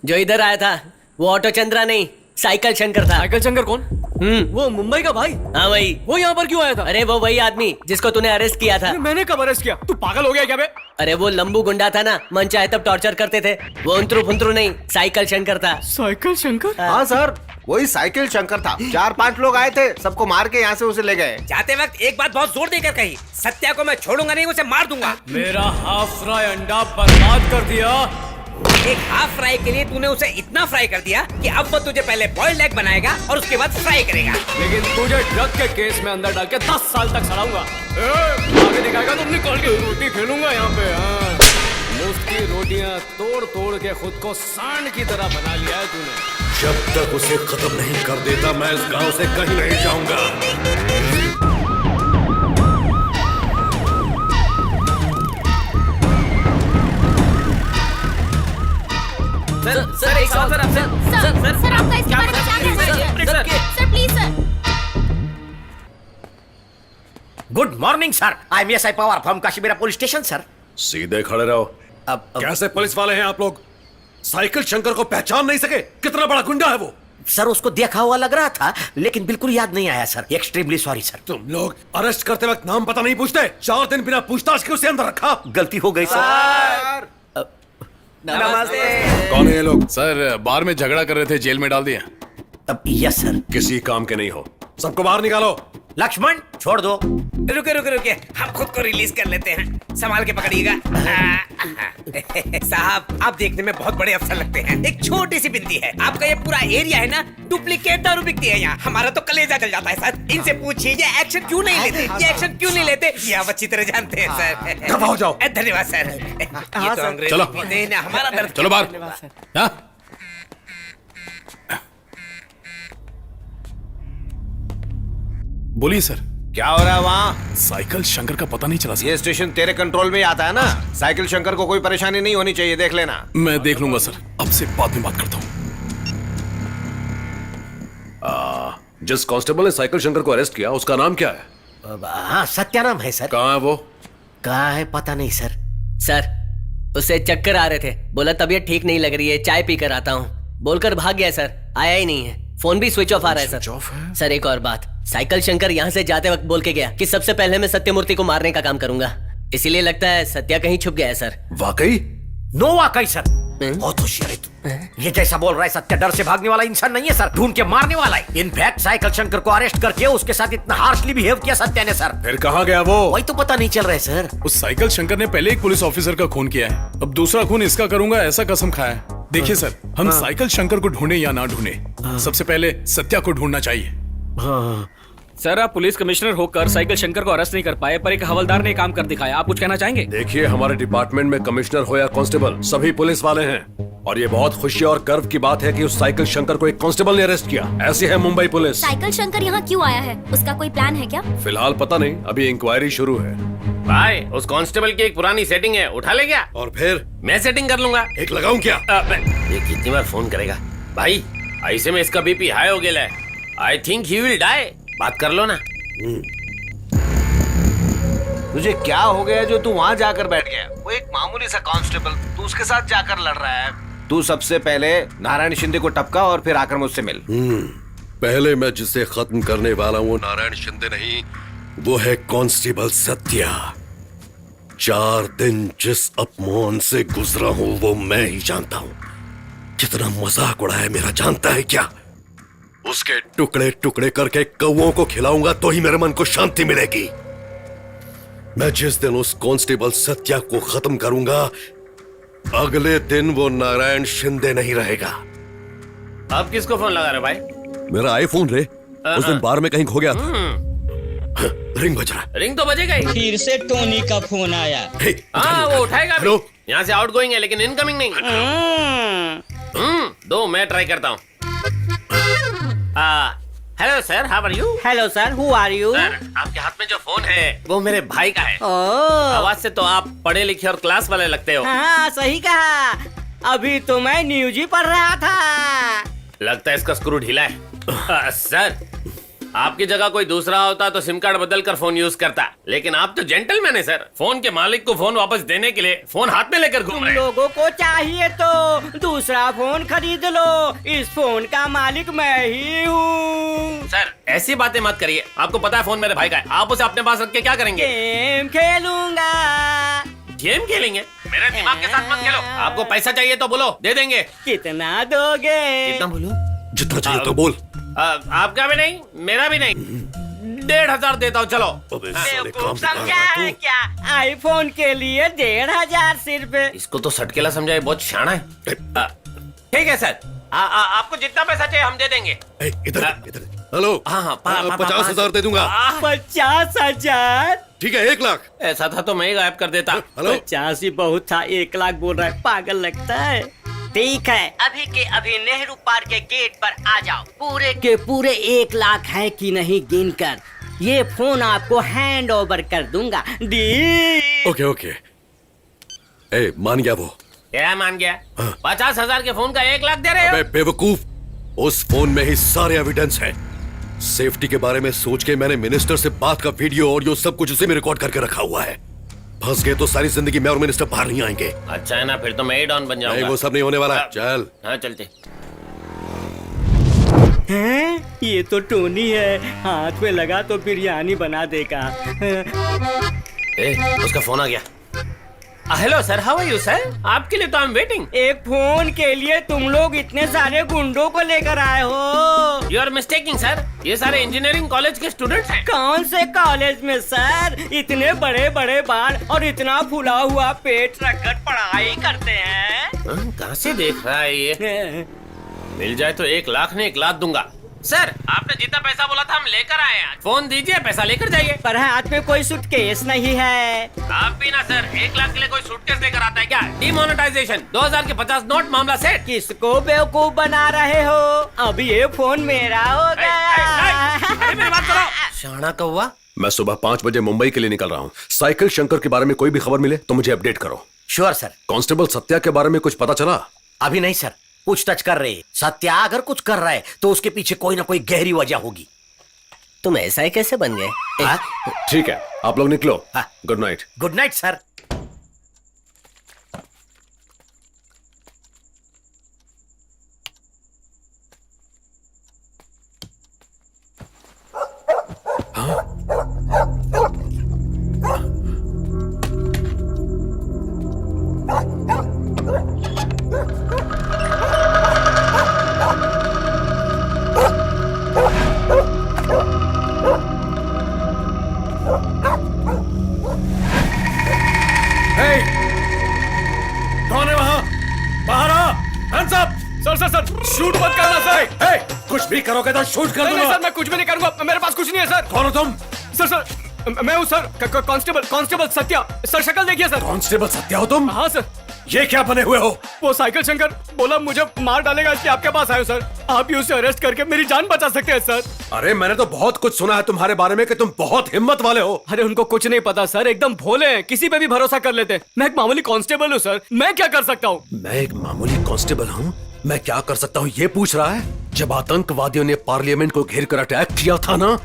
जो इधर आया था वो ऑटो चंद्रा नहीं, साइकिल शंकर था। साइकिल शंकर कौन? वो मुंबई का भाई? हाँ वही। वो यहाँ पर क्यों आया था? अरे वो वही आदमी जिसको तूने अरेस्ट किया था। मैंने कब अरेस्ट किया? तू पागल हो गया क्या बे? अरे वो लंबू गुंडा था ना, मन चाहे तब टॉर्चर करते थे। वो उंतरू फुंतरू नहीं, साइकिल शंकर था। साइकिल शंकर? हाँ सर, वही साइकिल शंकर था। 4-5 लोग आए थे, सबको मार के यहाँ से उसे ले गए। जाते वक्त एक बात बहुत जोर देकर कही, सत्या को मैं छोड़ूंगा नहीं, उसे मार दूंगा। मेरा हाफ फ्राई अंडा बर्बाद कर दिया। एक हाफ फ्राई के लिए तूने उसे इतना फ्राई कर दिया कि अब वो तुझे पहले बॉइल्ड एग बनाएगा और उसके बाद फ्राई करेगा। लेकिन तुझे ड्रग के केस में अंदर डाल के 10 साल तक सड़ाऊंगा। आगे दिखाएगा तो निकाल के रोटी खेलूंगा यहाँ पे। हाँ, मुफ्त की रोटियां तोड़ तोड़ के खुद को सांड की तरह बना लिया है तूने। जब तक उसे खत्म नहीं कर देता मैं इस गांव से कहीं नहीं जाऊंगा। सर एक साथ सर आपका इस बारे में क्या कहना है? Sir please sir. Good morning sir, I am SI Pawar from Kashimira police station sir. सीधे खड़े रहो। अब कैसे पुलिस वाले हैं आप लोग? साइकिल शंकर को पहचान नहीं सके? कितना बड़ा गुंडा है वो? सर उसको देखा हुआ लग रहा था लेकिन बिल्कुल याद नहीं आया सर। Extremely sorry sir. तुम लोग अरेस्ट करते वक्त नाम पता नहीं पूछते? 4 दिन बिना पूछताछ के उसे अंदर रखा। गलती हो गई सर। नमस्ते। कौन है ये लोग? सर बार में झगड़ा कर रहे थे, जेल में डाल दिया। अब यस सर। किसी काम के नहीं हो, सबको बाहर निकालो। लक्ष्मण छोड़ दो। रुके, हम खुद को रिलीज कर लेते हैं, संभाल के पकड़िएगा। साहब आप देखने में बहुत बड़े अफसर लगते हैं, एक छोटी सी बिनती है, आपका ये पूरा एरिया है ना, डुप्लीकेट दारू बिकती है यहाँ, हमारा तो कलेजा जल जाता है सर। इनसे पूछिए ये एक्शन क्यों नहीं लेते, ये एक्शन क्यों नहीं लेते, ये आप अच्छी तरह जानते हैं सर। दफा हो जाओ। धन्यवाद सर। ये तो अंग्रेजी चलो। पीते हैं ना, हमारा दर्द। चलो बाहर। हाँ? बोलिए सर। क्या हो रहा है वहाँ? साइकिल शंकर का पता नहीं चला सर। ये स्टेशन तेरे कंट्रोल में ही आता है ना। साइकिल शंकर को कोई परेशानी नहीं होनी चाहिए, देख लेना। मैं देख लूंगा सर, अब से बाद में बात करता हूँ। जिस कांस्टेबल ने साइकिल शंकर को अरेस्ट किया उसका नाम क्या है? हाँ सत्या नाम है सर। कहाँ है वो? कहाँ है पता नहीं सर। सर उसे चक्कर आ रहे थे, बोला तबीयत ठीक नहीं लग रही है, चाय पी कर आता हूँ, बोलकर भाग गया सर। आया ही नहीं है, फोन भी स्विच ऑफ आ रहा है सर। सर एक और बात, साइकिल शंकर यहाँ से जाते वक्त बोल के गया कि सबसे पहले मैं सत्यमूर्ति को मारने का काम करूंगा, इसीलिए लगता है सत्या कहीं छुप गया है सर। वाकई? नो वाकई सर, बहुत होशियार है तू। ये जैसा बोल रहा है सत्या डर से भागने वाला इंसान नहीं है सर, ढूंढ के मारने वाला है। इनफैक्ट साइकिल शंकर को अरेस्ट करके उसके साथ इतना हार्शली बिहेव किया सत्या ने सर। फिर कहाँ गया वो? वही तो पता नहीं चल रहा है सर। उस साइकिल शंकर ने पहले एक पुलिस ऑफिसर का खून किया है, अब दूसरा खून इसका करूंगा ऐसा कसम खाया है। देखिए सर, हम साइकिल शंकर को ढूंढे या ना ढूंढे, सबसे पहले सत्या को ढूंढना चाहिए। सर आप पुलिस कमिश्नर होकर साइकिल शंकर को अरेस्ट नहीं कर पाए, पर एक हवलदार ने काम कर दिखाया, आप कुछ कहना चाहेंगे? देखिए, हमारे डिपार्टमेंट में कमिश्नर हो या कांस्टेबल सभी पुलिस वाले हैं, और ये बहुत खुशी और गर्व की बात है कि उस साइकिल शंकर को एक कांस्टेबल ने अरेस्ट किया। ऐसी है मुंबई पुलिस। साइकिल शंकर यहाँ क्यों आया है, उसका कोई प्लान है क्या? फिलहाल पता नहीं, अभी इंक्वायरी शुरू है। भाई उस कांस्टेबल की एक पुरानी सेटिंग है, उठा ले क्या? और फिर मैं सेटिंग कर लूंगा। एक लगाऊं क्या? ये कितनी बार फोन करेगा भाई? ऐसे में इसका बीपी हाई हो गया है, I think he will die. बात कर लो ना। तुझे क्या हो गया जो तू वहाँ जाकर बैठ गया? वो एक मामूली सा कांस्टेबल, तू उसके साथ जाकर लड़ रहा है। तू सबसे पहले नारायण शिंदे को टपका और फिर आकर मुझसे मिल। पहले मैं जिसे खत्म करने वाला हूँ नारायण शिंदे नहीं, वो है कांस्टेबल सत्या। 4 दिन जिस अपमान से गुजरा हूँ वो मैं ही जानता हूँ। कितना मजाक उड़ाया मेरा जानता है क्या? उसके टुकड़े टुकड़े करके कौओं को खिलाऊंगा तो ही मेरे मन को शांति मिलेगी। मैं जिस दिन उस कांस्टेबल सत्या को खत्म करूंगा, अगले दिन वो नारायण शिंदे नहीं रहेगा। आप किसको फोन लगा रहे भाई? मेरा आईफोन रे, उस दिन बार में कहीं खो गया था। रिंग बज रहा। रिंग तो बजेगा ही। फिर से टोनी का फोन आया। हाँ वो उठाएगा भी। हेलो? यहाँ से आउट गोइंग है लेकिन इनकमिंग नहीं। दो मैं ट्राई करता हूँ। Hello sir, how are you? Hello sir, who are you? Sir आपके हाथ में जो फोन है वो मेरे भाई का है। आवाज से तो आप पढ़े लिखे और क्लास वाले लगते हो। हाँ सही कहा, अभी तो मैं न्यूज ही पढ़ रहा था। लगता है इसका स्क्रू ढीला है। सर आपकी जगह कोई दूसरा होता तो सिम कार्ड बदल कर फोन यूज करता, लेकिन आप तो जेंटलमैन है सर। फोन के मालिक को फोन वापस देने के लिए फोन हाथ में लेकर घूम तुम रहे हैं। लोगों को चाहिए तो दूसरा फोन खरीद लो, इस फोन का मालिक मैं ही हूँ। सर ऐसी बातें मत करिए, आपको पता है फोन मेरे भाई का है, आप उसे अपने पास रख के क्या करेंगे? गेम खेलूंगा। गेम खेलेंगे? मेरे दिमाग के साथ मत खेलो। आपको पैसा चाहिए तो बोलो, दे देंगे। कितना दोगे? कितना बोलूं? जितना चाहिए तो बोल। आपका भी नहीं, मेरा भी नहीं, 1500 देता हूँ, चलो। बेवकूफ समझा है क्या? आईफोन के लिए 1500 सिर्फ। इसको तो सटकेला समझाए, बहुत शाना है। ठीक है सर, आपको जितना पैसा चाहिए हम दे देंगे। इधर इधर। हेलो। हाँ 50,000 दे दूंगा। 50,000? ठीक है, 1 लाख। ऐसा था तो मैं ही गायब कर देता। हेलो। 50 ही बहुत था, 1 लाख बोल रहा है, पागल लगता है। ठीक है, अभी के अभी नेहरू पार्क के गेट पर आ जाओ। पूरे के पूरे 1 लाख है कि नहीं गिन कर ये फोन आपको हैंड ओवर कर दूंगा। Okay okay. ए, मान गया वो। क्या मान गया? 50,000 के फोन का 1 लाख दे रहे हो? अबे बेवकूफ, उस फोन में ही सारे एविडेंस हैं। सेफ्टी के बारे में सोच के मैंने मिनिस्टर से बात का वीडियो ऑडियो सब कुछ उसी में रिकॉर्ड करके रखा हुआ है। फंस गए तो सारी जिंदगी मैं और मिनिस्टर बाहर नहीं आएंगे। अच्छा है ना, फिर तो मैं ही डॉन बन जाऊंगा। नहीं, वो सब नहीं होने वाला। चल। हाँ चलते। हैं? ये तो टोनी है, हाथ में लगा तो बिरयानी बना देगा। उसका फोन आ गया। Hello sir, how are you sir? आपके लिए तो आई एम वेटिंग। एक फोन के लिए तुम लोग इतने सारे गुंडों को लेकर आए हो? यू आर मिस्टेकिंग सर, ये सारे इंजीनियरिंग कॉलेज के स्टूडेंट्स हैं। कौन से कॉलेज में सर? इतने बड़े बड़े बाल और इतना फूला हुआ पेट रखकर पढ़ाई करते हैं। कहाँ से देख रहा है ये? मिल जाए तो 1 लाख ने 1 लाख दूंगा। सर आपने जितना पैसा बोला था हम लेकर आए हैं। फोन दीजिए, पैसा लेकर जाइए। पर हाथ में कोई सूटकेस नहीं है। आप भी ना सर, 1 लाख के लिए कोई सूटकेस लेकर आता है क्या? डिमोनेटाइजेशन, 2000 के 50 नोट, मामला सेट। किसको बेवकूफ बना रहे हो? अब ये फोन मेरा हो गया। मेरी बात करो। शाना कौवा। मैं सुबह 5 बजे मुंबई के लिए निकल रहा हूँ। साइकिल शंकर के बारे में कोई भी खबर मिले तो मुझे अपडेट करो। Sure sir. कांस्टेबल सत्या के बारे में कुछ पता चला? अभी नहीं सर, पूछताछ कर रहे हैं। सत्या अगर कुछ कर रहा है तो उसके पीछे कोई ना कोई गहरी वजह होगी। तुम ऐसा ही कैसे बन गए? ठीक है, आप लोग निकलो। Good night. Good night sir. कौन है वहाँ? बाहर आ! Hands up! सर शूट मत करना सर। कुछ भी करोगे तो शूट कर नहीं दूंगा। सर, मैं कुछ भी नहीं करूंगा, मेरे पास कुछ नहीं है सर। कौन हो तुम? सर मैं हूँ सर, कांस्टेबल सत्या। सर शक्ल देखिए सर। कांस्टेबल सत्या हो तुम? हाँ सर। ये क्या बने हुए हो? वो साइकिल शंकर बोला मुझे मार डालेगा, इसलिए आपके पास आयो सर। आप ही उसे अरेस्ट करके मेरी जान बचा सकते हैं सर। अरे मैंने तो बहुत कुछ सुना है तुम्हारे बारे में कि तुम बहुत हिम्मत वाले हो। अरे उनको कुछ नहीं पता सर, एकदम भोले हैं, किसी पे भी भरोसा कर लेते हैं। मैं एक मामूली कांस्टेबल हूँ सर, मैं क्या कर सकता हूँ? मैं एक मामूली कांस्टेबल हूँ, मैं क्या कर सकता हूँ ये पूछ रहा है? जब आतंकवादियों ने पार्लियामेंट को घेर कर अटैक किया था ना,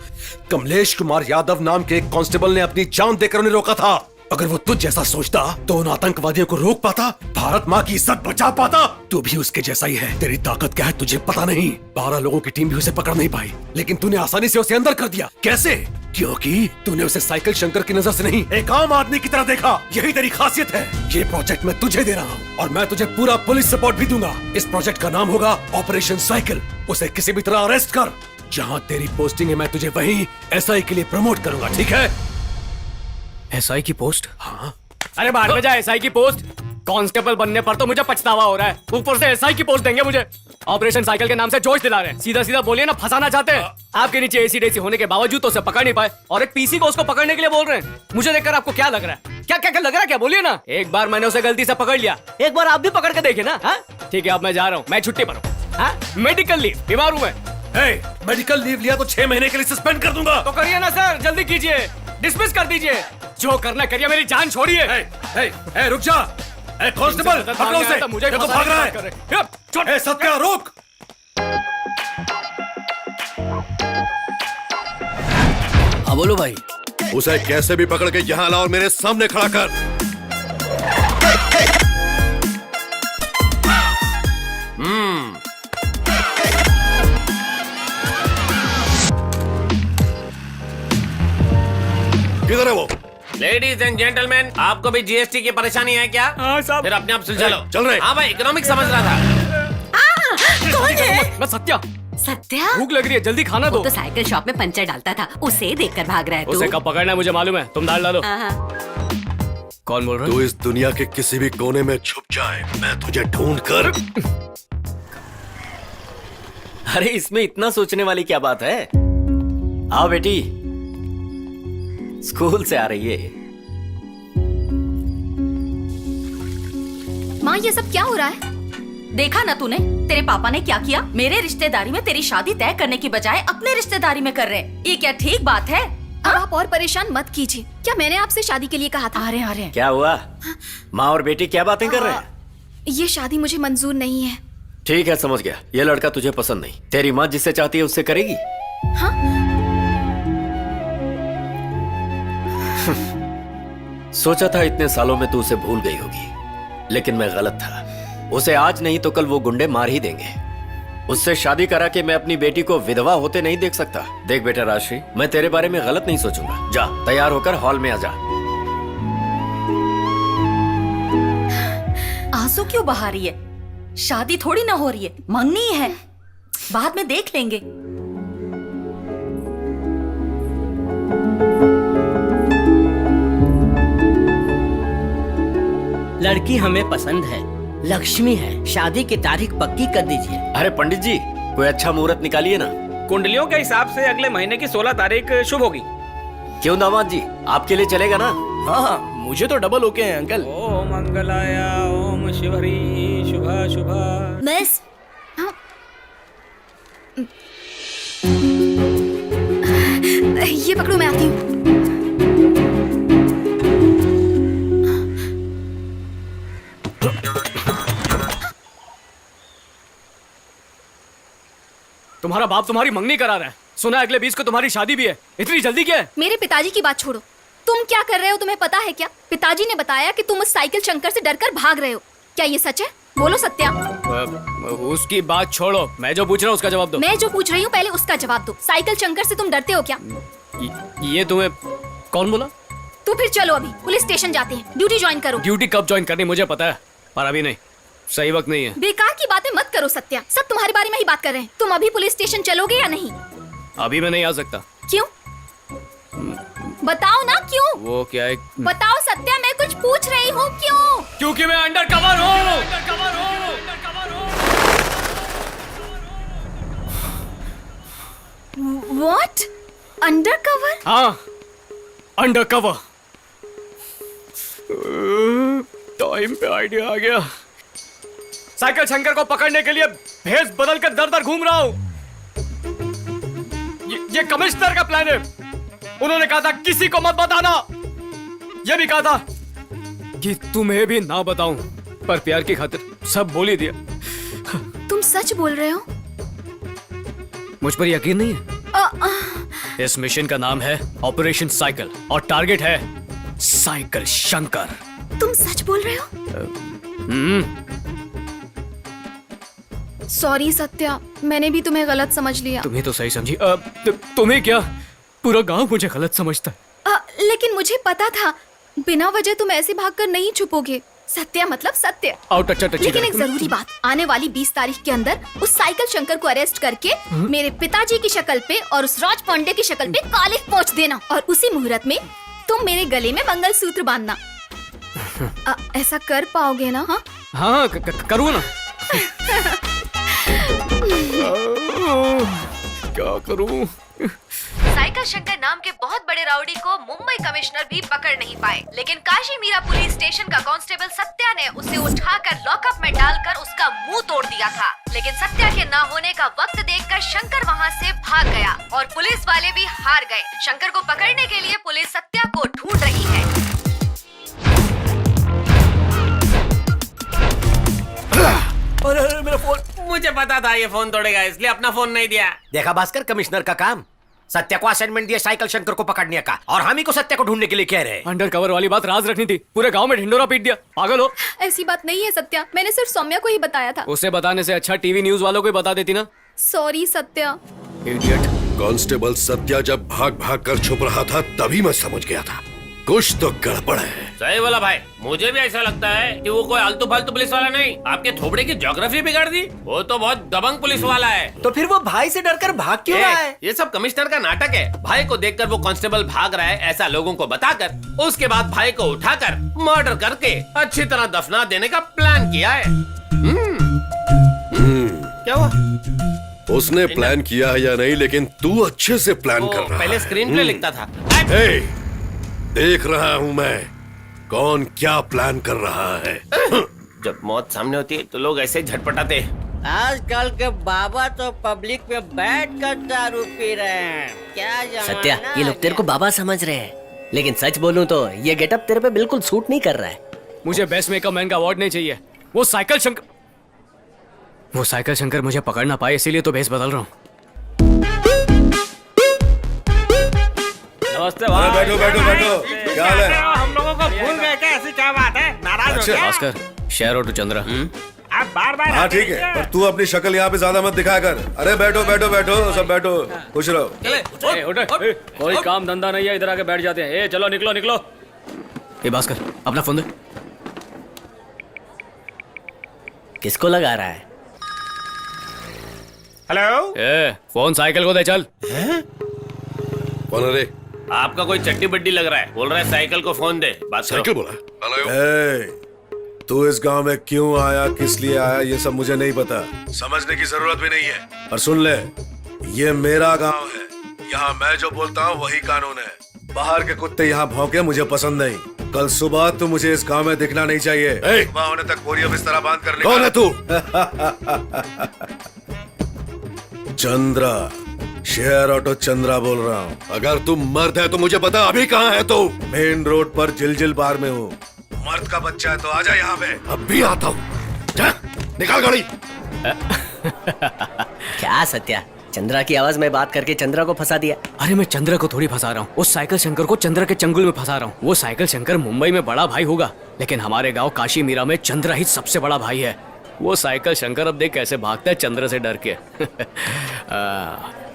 कमलेश कुमार यादव नाम के एक कांस्टेबल ने अपनी जान देकर उन्हें रोका था। अगर वो तुझ जैसा सोचता तो उन आतंकवादियों को रोक पाता, भारत माँ की इज्जत बचा पाता। तू भी उसके जैसा ही है। तेरी ताकत क्या है तुझे पता नहीं। 12 लोगों की टीम भी उसे पकड़ नहीं पाई, लेकिन तूने आसानी से उसे अंदर कर दिया। कैसे? क्योंकि तूने उसे साइकिल शंकर की नजर से नहीं, एक आम आदमी की तरह देखा। यही तेरी खासियत है। ये प्रोजेक्ट मैं तुझे दे रहा हूँ और मैं तुझे पूरा पुलिस सपोर्ट भी दूंगा। इस प्रोजेक्ट का नाम होगा ऑपरेशन साइकिल। उसे किसी भी तरह अरेस्ट कर। जहाँ तेरी पोस्टिंग है मैं तुझे वहीं SI के लिए प्रमोट करूंगा, ठीक है? SI की पोस्ट? हाँ। अरे बाहर में जा, SI की पोस्ट। कांस्टेबल बनने पर तो मुझे पछतावा हो रहा है, ऊपर से SI की पोस्ट देंगे मुझे। ऑपरेशन साइकिल के नाम से जोश दिला रहे हैं। सीधा सीधा बोलिए ना, फंसाना चाहते हैं। आपके नीचे एसी डेसी होने के बावजूद तो उसे पकड़ नहीं पाए, और एक पीसी को उसको पकड़ने के लिए बोल रहे हैं। मुझे देखकर आपको क्या लग रहा है? क्या क्या लग रहा है? क्या बोलिए ना। एक बार मैंने उसे गलती से पकड़ लिया, एक बार आप भी पकड़ के देखिए ना। ठीक है, अब मैं जा रहा हूँ, मैं छुट्टी पर हूँ। मेडिकल लीव, बीमार हूँ मैं। मेडिकल लीव लिया तो 6 महीने के लिए सस्पेंड कर दूंगा। तो करिए ना सर, जल्दी कीजिए, डिसमिस कर दीजिए। जो करना करिए, मेरी जान छोड़िए। रुक जा। कांस्टेबल पकड़ो उसे, मुझे ये तो भाग रहा है। सत्या रोक। हाँ बोलो भाई। उसे कैसे भी पकड़ के यहाँ ला और मेरे सामने खड़ा कर। किधर है वो? लेडीज एंड जेंटलमैन, आपको भी जीएसटी की परेशानी है क्या? हाँ साहब। फिर अपने आप सुलझा लो। चल रहे। हाँ भाई, इकोनॉमिक समझ रहा था। कौन है? मैं सत्या। सत्या? भूख लग रही है, जल्दी खाना दो। तो साइकिल शॉप में पंचर डालता था, उसे देखकर भाग रहा है तू। उसे कब पकड़ना है मुझे मालूम है, तुम दाल डालो। कौन बोल रहा है? तू इस दुनिया के किसी भी कोने में छुप जाए, मैं तुझे ढूंढ कर। अरे इसमें इतना सोचने वाली क्या बात है? आओ बेटी, स्कूल से आ रही है। माँ ये सब क्या हो रहा है? देखा ना तूने, तेरे पापा ने क्या किया? मेरे रिश्तेदारी में तेरी शादी तय करने की बजाय अपने रिश्तेदारी में कर रहे हैं। ये क्या ठीक बात है? अब आप और परेशान मत कीजिए। क्या मैंने आपसे शादी के लिए कहा था? आ रहे क्या हुआ? माँ और बेटी क्या बातें कर रहे हैं? ये शादी मुझे मंजूर नहीं है। ठीक है, समझ गया। ये लड़का तुझे पसंद नहीं। तेरी माँ जिससे चाहती है उससे करेगी? हाँ? सोचा था इतने सालों में तू उसे भूल गई होगी, लेकिन मैं गलत था। उसे आज नहीं तो कल वो गुंडे मार ही देंगे। उससे शादी करा के मैं अपनी बेटी को विधवा होते नहीं देख सकता। देख बेटा राजश्री, मैं तेरे बारे में गलत नहीं सोचूंगा। जा तैयार होकर हॉल में आ जा। आंसू क्यों बहा रही है? शादी थोड़ी ना हो रही है, मंगनी है, बाद में देख लेंगे। लड़की हमें पसंद है, लक्ष्मी है। शादी की तारीख पक्की कर दीजिए। अरे पंडित जी, कोई अच्छा मुहूर्त निकालिए ना। कुंडलियों के हिसाब से अगले महीने की 16 तारीख शुभ होगी। क्यों दामाद जी, आपके लिए चलेगा ना? हाँ, मुझे तो डबल ओके है अंकल। ओम मंगलाय ओम शिवहरी शुभा शुभा। मिस, ये पकड़ो, मैं आती हूँ। तुम्हारा बाप तुम्हारी मंगनी करा रहा है। सुना अगले 20 को तुम्हारी शादी भी है। इतनी जल्दी क्या है? मेरे पिताजी की बात छोड़ो, तुम क्या कर रहे हो तुम्हें पता है क्या? पिताजी ने बताया कि तुम उस साइकिल शंकर से डरकर भाग रहे हो। क्या ये सच है? बोलो सत्या। उसकी बात छोड़ो, मैं जो पूछ रहा हूँ उसका जवाब दो। मैं जो पूछ रही हूँ पहले उसका जवाब दो। साइकिल शंकर से तुम डरते हो क्या? ये तुम्हें कौन बोला? तो फिर चलो अभी पुलिस स्टेशन जाते हैं, ड्यूटी ज्वाइन करो। ड्यूटी कब ज्वाइन करनी मुझे पता है, पर अभी नहीं, सही वक्त नहीं है। बेकार की बातें मत करो सत्या, सब तुम्हारे बारे में ही बात कर रहे हैं। तुम अभी पुलिस स्टेशन चलोगे या नहीं? अभी मैं नहीं आ सकता। क्यों? बताओ ना क्यों? वो क्या है? बताओ सत्या, मैं कुछ पूछ रही हूँ क्यों? क्योंकि मैं अंडर कवर हूँ। What? Under cover? हाँ, अंडर कवर। टाइम पे आइडिया आ गया। साइकिल शंकर को पकड़ने के लिए भेष बदल कर दर दर घूम रहा हूँ। ये कमिश्नर का प्लान है। उन्होंने कहा था किसी को मत बताना। ये भी कहा था कि तुम्हें भी ना बताऊं, पर प्यार की खातिर सब बोल ही दिया। तुम सच बोल रहे हो? मुझ पर यकीन नहीं है? इस मिशन का नाम है ऑपरेशन साइकिल और टारगेट है साइकिल शंकर। तुम सच बोल रहे हो? सॉरी सत्या, मैंने भी तुम्हें गलत समझ लिया। तुम्हें तो सही समझी। तुम्हें क्या, पूरा गांव मुझे गलत समझता है। लेकिन मुझे पता था बिना वजह तुम ऐसे भागकर नहीं छुपोगे। सत्या मतलब सत्य। लेकिन एक जरूरी बात, आने वाली 20 तारीख के अंदर उस साइकिल शंकर को अरेस्ट करके मेरे पिताजी की शक्ल पे और उस राज पांडे की शक्ल पे काले पोंछ देना, और उसी मुहूर्त में तुम मेरे गले में मंगलसूत्र बांधना। ऐसा कर पाओगे ना? हाँ, करूँ ना। क्या करूं? साइकिल शंकर नाम के बहुत बड़े राउडी को मुंबई कमिश्नर भी पकड़ नहीं पाए, लेकिन काशी मीरा पुलिस स्टेशन का कांस्टेबल सत्या ने उसे उठाकर लॉकअप में डालकर उसका मुंह तोड़ दिया था। लेकिन सत्या के ना होने का वक्त देखकर शंकर वहां से भाग गया और पुलिस वाले भी हार गए। शंकर को पकड़ने के लिए पुलिस सत्या को ढूंढ रही है। अरे मेरा फोन। मुझे पता था ये फोन तोड़ेगा, इसलिए अपना फोन नहीं दिया। देखा भास्कर, कमिश्नर का काम। सत्या को असाइनमेंट दिया साइकिल शंकर को पकड़ने का, और हम ही को सत्या को ढूंढने के लिए कह रहे हैं। अंडर कवर वाली बात राज रखनी थी, पूरे गांव में ढिंडोरा पीट दिया। पागल हो? ऐसी बात नहीं है सत्या, मैंने सिर्फ सौम्या को ही बताया था। उसे बताने से अच्छा टीवी न्यूज वालों को ही बता देती ना। Sorry Satya. Idiot. Constable Satya जब भाग भाग कर छुप रहा था तभी मैं समझ गया था कुछ तो गड़बड़ है। सही बोला भाई, मुझे भी ऐसा लगता है कि वो कोई आलतू फालतू पुलिस वाला नहीं, आपके थोबड़े की ज्योग्राफी बिगाड़ दी। वो तो बहुत दबंग पुलिस वाला है। तो फिर वो भाई से डरकर भाग क्यों रहा है? ये सब कमिश्नर का नाटक है। भाई को देखकर वो कांस्टेबल भाग रहा है ऐसा लोगों को बताकर, उसके बाद भाई को उठाकर मर्डर करके अच्छी तरह दफना देने का प्लान किया है। क्या हुआ? उसने प्लान किया है या नहीं, लेकिन तू अच्छे से प्लान कर रहा पहले है। स्क्रीन प्ले लिखता था। हे, देख रहा हूँ मैं कौन क्या प्लान कर रहा है। जब मौत सामने होती है तो लोग ऐसे झटपटाते हैं। आजकल के बाबा तो पब्लिक में बैठ कर दारू पी रहे हैं। क्या जमाना सत्या, ये लोग तेरे को बाबा समझ रहे हैं, लेकिन सच बोलूं तो ये गेटअप तेरे पे बिल्कुल सूट नहीं कर रहा है। मुझे बेस्ट मेकअप मैन का अवार्ड नहीं चाहिए। वो साइकिल शंकर मुझे पकड़ ना पाए, इसीलिए तो भेस बदल रहा हूँ। नमस्ते भाई। बैठो बैठो बैठो, क्या हाल है? हम लोगों को भूल गए क्या? ऐसी क्या बात है? नाराज हो क्या? Bhaskar, share auto Chandra. आप बार-बार हाँ ठीक है, पर तू अपनी शक्ल यहाँ पे ज्यादा मत दिखाया कर। अरे बैठो बैठो बैठो, सब बैठो, खुश रहो। कोई काम धंधा नहीं है, इधर आके बैठ जाते हैं। चलो निकलो निकलो। ए भास्कर, अपना फोन दे। किसको लगा रहा है? हेलो। फोन साइकिल को दे चल। कौन है रे? आपका कोई चट्टी बड्डी लग रहा है, बोल रहा है साइकिल को फोन दे। बात साइकिल बोला? तू इस गांव में क्यों आया, किस लिए आया, ये सब मुझे नहीं पता, समझने की जरूरत भी नहीं है। और सुन ले, ये मेरा गांव है, यहाँ मैं जो बोलता हूँ वही कानून है। बाहर के कुत्ते यहाँ भौंके मुझे पसंद नहीं। कल सुबह तू मुझे इस गांव में दिखना नहीं चाहिए। सुबह होने तक बोरिया बिस्तर बांध कर निकल। कौन है तू? चंद्रा, शेयर ऑटो चंद्रा बोल रहा हूँ। अगर तू मर्द है तो मुझे बता, अभी कहाँ है तू? मेन रोड पर जिलजिल बार में हूँ। मर्द का बच्चा है तो आजा यहाँ पे। अब भी आता हूँ। निकाल गाड़ी। क्या सत्या, चंद्रा की आवाज में बात करके चंद्रा को फंसा दिया? अरे मैं चंद्रा को थोड़ी फंसा रहा हूँ, उस साइकिल शंकर को चंद्रा के चंगुल में फंसा रहा हूँ। वो साइकिल शंकर मुंबई में बड़ा भाई होगा, लेकिन हमारे गांव काशी मीरा में चंद्रा ही सबसे बड़ा भाई है। वो साइकिल शंकर अब देख कैसे भागता है चंद्र से डर के।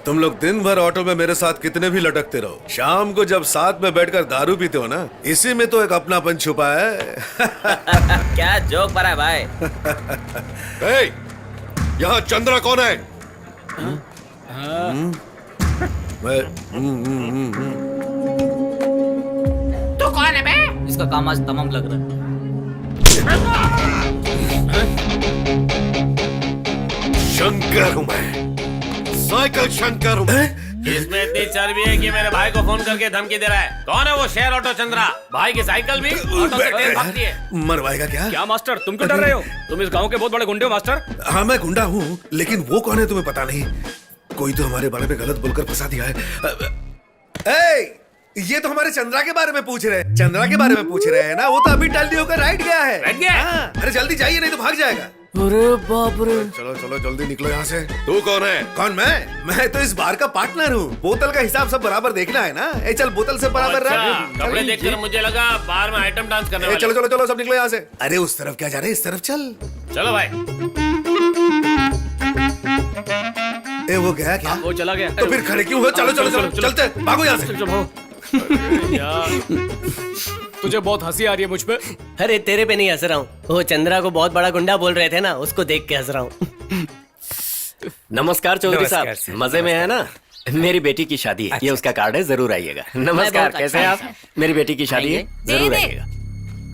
तुम लोग दिन भर ऑटो में मेरे साथ कितने भी लटकते रहो, शाम को जब साथ में बैठकर दारू पीते हो ना, इसी में तो एक अपनापन छुपा है। क्या जोक भरा है भाई? यहाँ चंद्रा कौन है? तू कौन है बे? इसका काम आज तमाम लग रहा है। शंकर हूँ मैं, साइकिल शंकर हूँ। इसमें इतनी चर्बी है कि मेरे भाई को फोन करके धमकी दे रहा है। कौन है वो शेयर ऑटो चंद्रा? भाई की साइकिल भी ऑटो से तेज भागती है। मरवाएगा क्या? क्या मास्टर, तुम क्यों डर रहे हो? तुम इस गांव के बहुत बड़े गुंडे हो मास्टर। हाँ मैं गुंडा हूँ, लेकिन वो कौन है तुम्हें पता नहीं। कोई तो हमारे बारे में गलत बोलकर फंसा दिया है। ये तो हमारे चंद्रा के बारे में पूछ रहे हैं। चंद्रा के बारे में पूछ रहे हैं ना? वो तो अभी टल्ली होकर राइट गया है। अरे जल्दी जाइए नहीं तो भाग जाएगा। अरे बाप रे। चलो चलो जल्दी निकलो यहाँ से। तू कौन है? कौन? मैं तो इस बार का पार्टनर हूँ। बोतल का हिसाब सब बराबर देखना है ना। चल बोतल से बराबर रख। कपड़े देखकर मुझे लगा बाहर में आइटम डांस करने वाले। चलो चलो चलो सब निकलो यहाँ से। अरे उस तरफ क्या जा रहे, इस तरफ चल। चलो भाई। वो गया क्या? वो चला गया। तो फिर खड़े क्यों हो? चलो चलो चलो चलते, भागो यहाँ से। तुझे बहुत हंसी आ रही है मुझ पे? अरे तेरे पे नहीं हंस रहा हूँ, वो चंद्रा को बहुत बड़ा गुंडा बोल रहे थे ना, उसको देख के हंस रहा हूँ। नमस्कार चौधरी साहब, मजे में है ना? मेरी बेटी की शादी है, ये उसका कार्ड है, जरूर आइएगा। नमस्कार, कैसे हैं आप? मेरी बेटी की शादी है, जरूर आइएगा।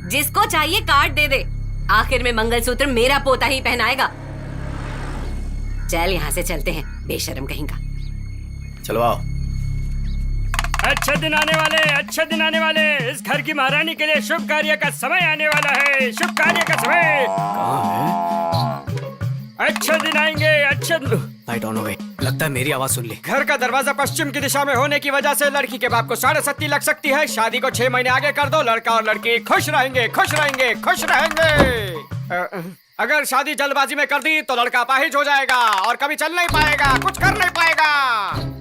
जिसको चाहिए कार्ड दे दे, आखिर में मंगलसूत्र मेरा पोता ही पहनाएगा। चल यहाँ से चलते हैं, बेशर्म कहीं का। चलो आओ। अच्छे दिन आने वाले, अच्छे दिन आने वाले। इस घर की महारानी के लिए शुभ कार्य का समय आने वाला है। शुभ कार्य का समय। अच्छे दिन आएंगे, अच्छे दिन। लाइट ऑन हो गई, लगता है मेरी आवाज सुन ली। घर का दरवाजा पश्चिम की दिशा में होने की वजह से लड़की के बाप को 70.5 लग सकती है। शादी को 6 महीने आगे कर दो, लड़का और लड़की खुश रहेंगे, खुश रहेंगे, खुश रहेंगे। अगर शादी जल्दबाजी में कर दी तो लड़का अपाहिज हो जाएगा और कभी चल नहीं पाएगा, कुछ कर नहीं पाएगा।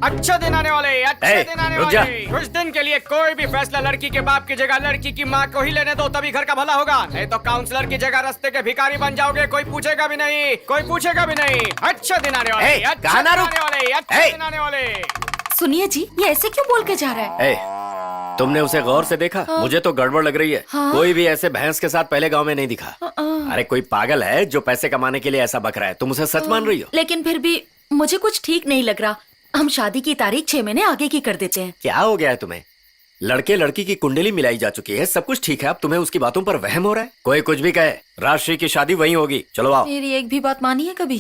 अच्छे दिन आने वाले, अच्छे दिन आने रुक जा। वाले। कुछ दिन के लिए कोई भी फैसला लड़की के बाप की जगह लड़की की माँ को ही लेने दो, तभी घर का भला होगा। नहीं तो काउंसलर की जगह रास्ते के भिखारी बन जाओगे, कोई पूछेगा भी नहीं, कोई पूछेगा भी नहीं। अच्छे दिन आने वाले, अच्छे दिन आने वाले, अच्छे दिन आने वाले। सुनिए जी, ये ऐसे क्यों बोल के जा रहा है? तुमने उसे गौर से देखा? मुझे तो गड़बड़ लग रही है। कोई भी ऐसे भैंस के साथ पहले गांव में नहीं दिखा। अरे कोई पागल है जो पैसे कमाने के लिए ऐसा बक रहा है। तुम उसे सच मान रही हो? लेकिन फिर भी मुझे कुछ ठीक नहीं लग रहा। हम शादी की तारीख 6 महीने आगे की कर देते हैं। क्या हो गया है तुम्हें? लड़के लड़की की कुंडली मिलाई जा चुकी है, सब कुछ ठीक है। अब तुम्हें उसकी बातों पर वहम हो रहा है? कोई कुछ भी कहे, राजश्री की शादी वहीं होगी। चलो आओ। मेरी एक भी बात मानी है कभी?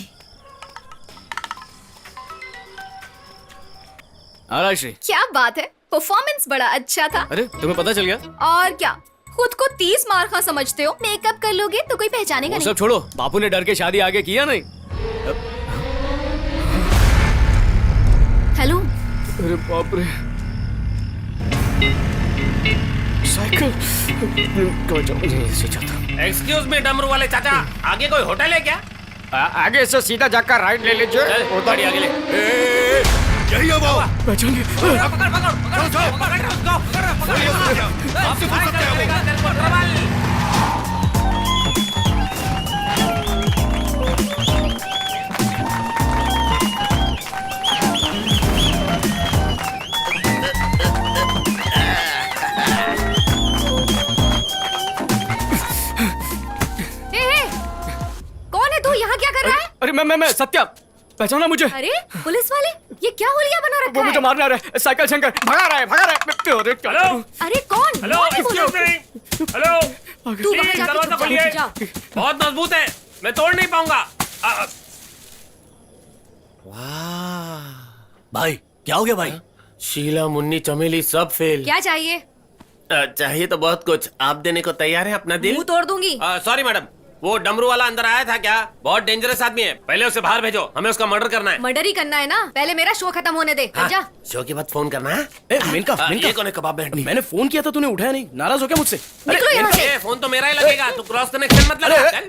राजश्री, क्या बात है, परफॉर्मेंस बड़ा अच्छा था। अरे तुम्हें पता चल गया? और क्या, खुद को 30 मार खा समझते हो? मेकअप कर लोगे तो कोई पहचानेगा वो नहीं। सब छोड़ो, बापू ने डर के शादी आगे किया नहीं। हेलो। अरे बाप रे, साइकिल। एक्सक्यूज मी डमरू वाले चाचा, आगे कोई होटल है क्या? आगे से सीधा जाकर राइट ले लीजिए। गाड़ी आगे ले। यही है वो। पहचान लिया। पकड़ पकड़ आपसे पूछ सकते हैं कौन है तू? यहाँ क्या कर रहा है? अरे मैं सत्या, पहचाना मुझे? अरे पुलिस वाले, ये क्या होलिया बना रखा वो मुझे है? मारने आ रहा है। साइकिल शंकर भगा रहा है। अरे क्या करूं? अरे कौन? हेलो, कौन है वो लोग? हेलो, तू वहाँ जाके दरवाजा चुप खोलिए। जा। बहुत मजबूत है, मैं तोड़ नहीं पाऊंगा। भाई क्या हो गया भाई? शीला, मुन्नी, चमेली सब फेल। क्या चाहिए? चाहिए तो बहुत कुछ। आप देने को तैयार है अपना दिल? मुंह तोड़ दूंगी। सॉरी मैडम, वो डमरू वाला अंदर आया था क्या? बहुत डेंजरस आदमी है, पहले उसे बाहर भेजो, हमें उसका मर्डर करना है। मर्डर ही करना है ना? पहले मेरा शो खत्म होने दे। जा। शो के बाद फोन करना है। मिनका, ये कौन है कबाब बैंड? मैंने फोन किया था, तूने उठाया नहीं। नाराज हो क्या मुझसे? निकलो यहाँ से। फोन तो मेरा ही लगेगा, तू क्रॉस कनेक्शन मत लगा। चल।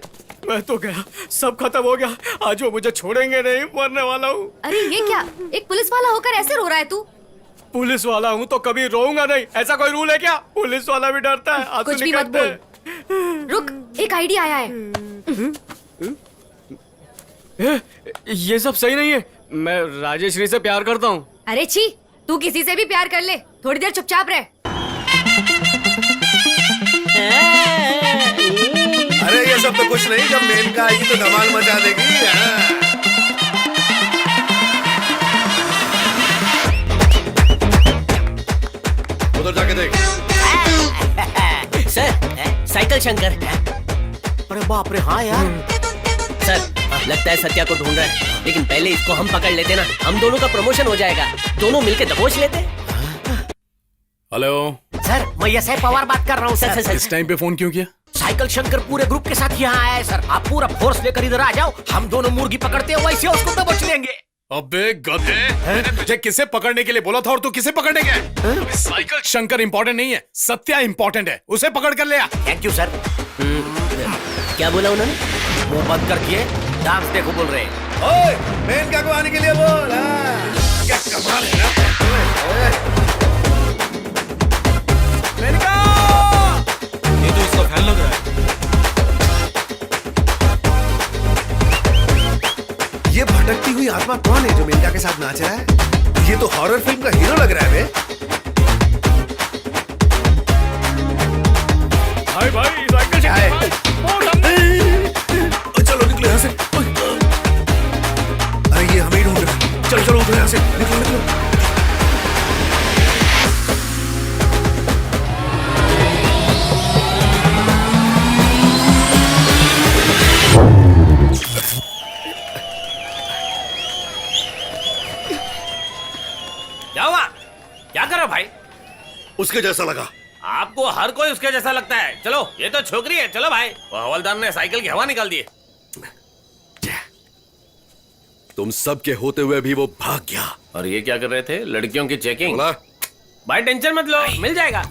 मैं तो गया, सब खत्म हो गया। आज वो मुझे छोड़ेंगे नहीं, मरने वाला हूँ। अरे ये क्या, एक पुलिस वाला होकर ऐसे रो रहा है तू? पुलिस वाला हूँ तो कभी रोऊंगा नहीं, ऐसा कोई रूल है क्या? पुलिस वाला भी डरता है। आंसू कुछ भी मत निकलते हैं। रुक, एक आइडिया आया है। ये सब सही नहीं है। मैं राजेश्री से प्यार करता हूँ। अरे छी, तू किसी से भी प्यार कर ले, थोड़ी देर चुपचाप रह। अरे ये सब तो कुछ नहीं, जब मेनका आएगी तो धमाल मचा देगी। उधर जाके देख। Sir, cycle Shankar. अरे बाप रे, हाँ यार। सर, लगता है सत्या को ढूंढ रहा है, लेकिन पहले इसको हम पकड़ लेते ना, हम दोनों का प्रमोशन हो जाएगा। दोनों मिलके दबोच लेते। हेलो सर, मैं यश पवार बात कर रहा हूँ सर। इस टाइम पे फोन क्यों किया? साइकिल शंकर पूरे ग्रुप के साथ यहाँ आया है सर। आप पूरा फोर्स लेकर इधर आ जाओ, हम दोनों मुर्गी पकड़ते हैं, वैसे उसको दबोच लेंगे। अबे गधे, मैंने तुझे किसे पकड़ने के लिए बोला था और तू किसे पकड़ने गया? साइकिल शंकर इंपॉर्टेंट नहीं है, सत्या इंपॉर्टेंट है, उसे पकड़ कर ले आ। Thank you sir. क्या बोला उन्होंने? वो बंद करके डांस देखो बोल रहे हैं। ओए, मेनका को आने के लिए बोल। क्या कमाल है ना? मेनका! ये तो इसका फैन लग रहा है। ये भटकती हुई आत्मा कौन है जो मेनका के साथ नाच रहा है? ये तो हॉरर फिल्म का हीरो लग रहा है बे। भाई साइकिल शंकर, चलो निकलो यहाँ से। अरे ये हमें ढूंढ रहा है। चलो चलो उधर यहाँ से निकलो निकलो। क्या हुआ? क्या करो भाई? उसके जैसा लगा। आपको हर कोई उसके जैसा लगता है। चलो, ये तो छोकरी है। चलो भाई। वो हवलदार ने साइकिल की हवा निकाल दी है। तुम सब के होते हुए भी वो भाग गया। और ये क्या कर रहे थे? लड़कियों की चेकिंग। बोला भाई टेंशन मत लो, मिल जाएगा।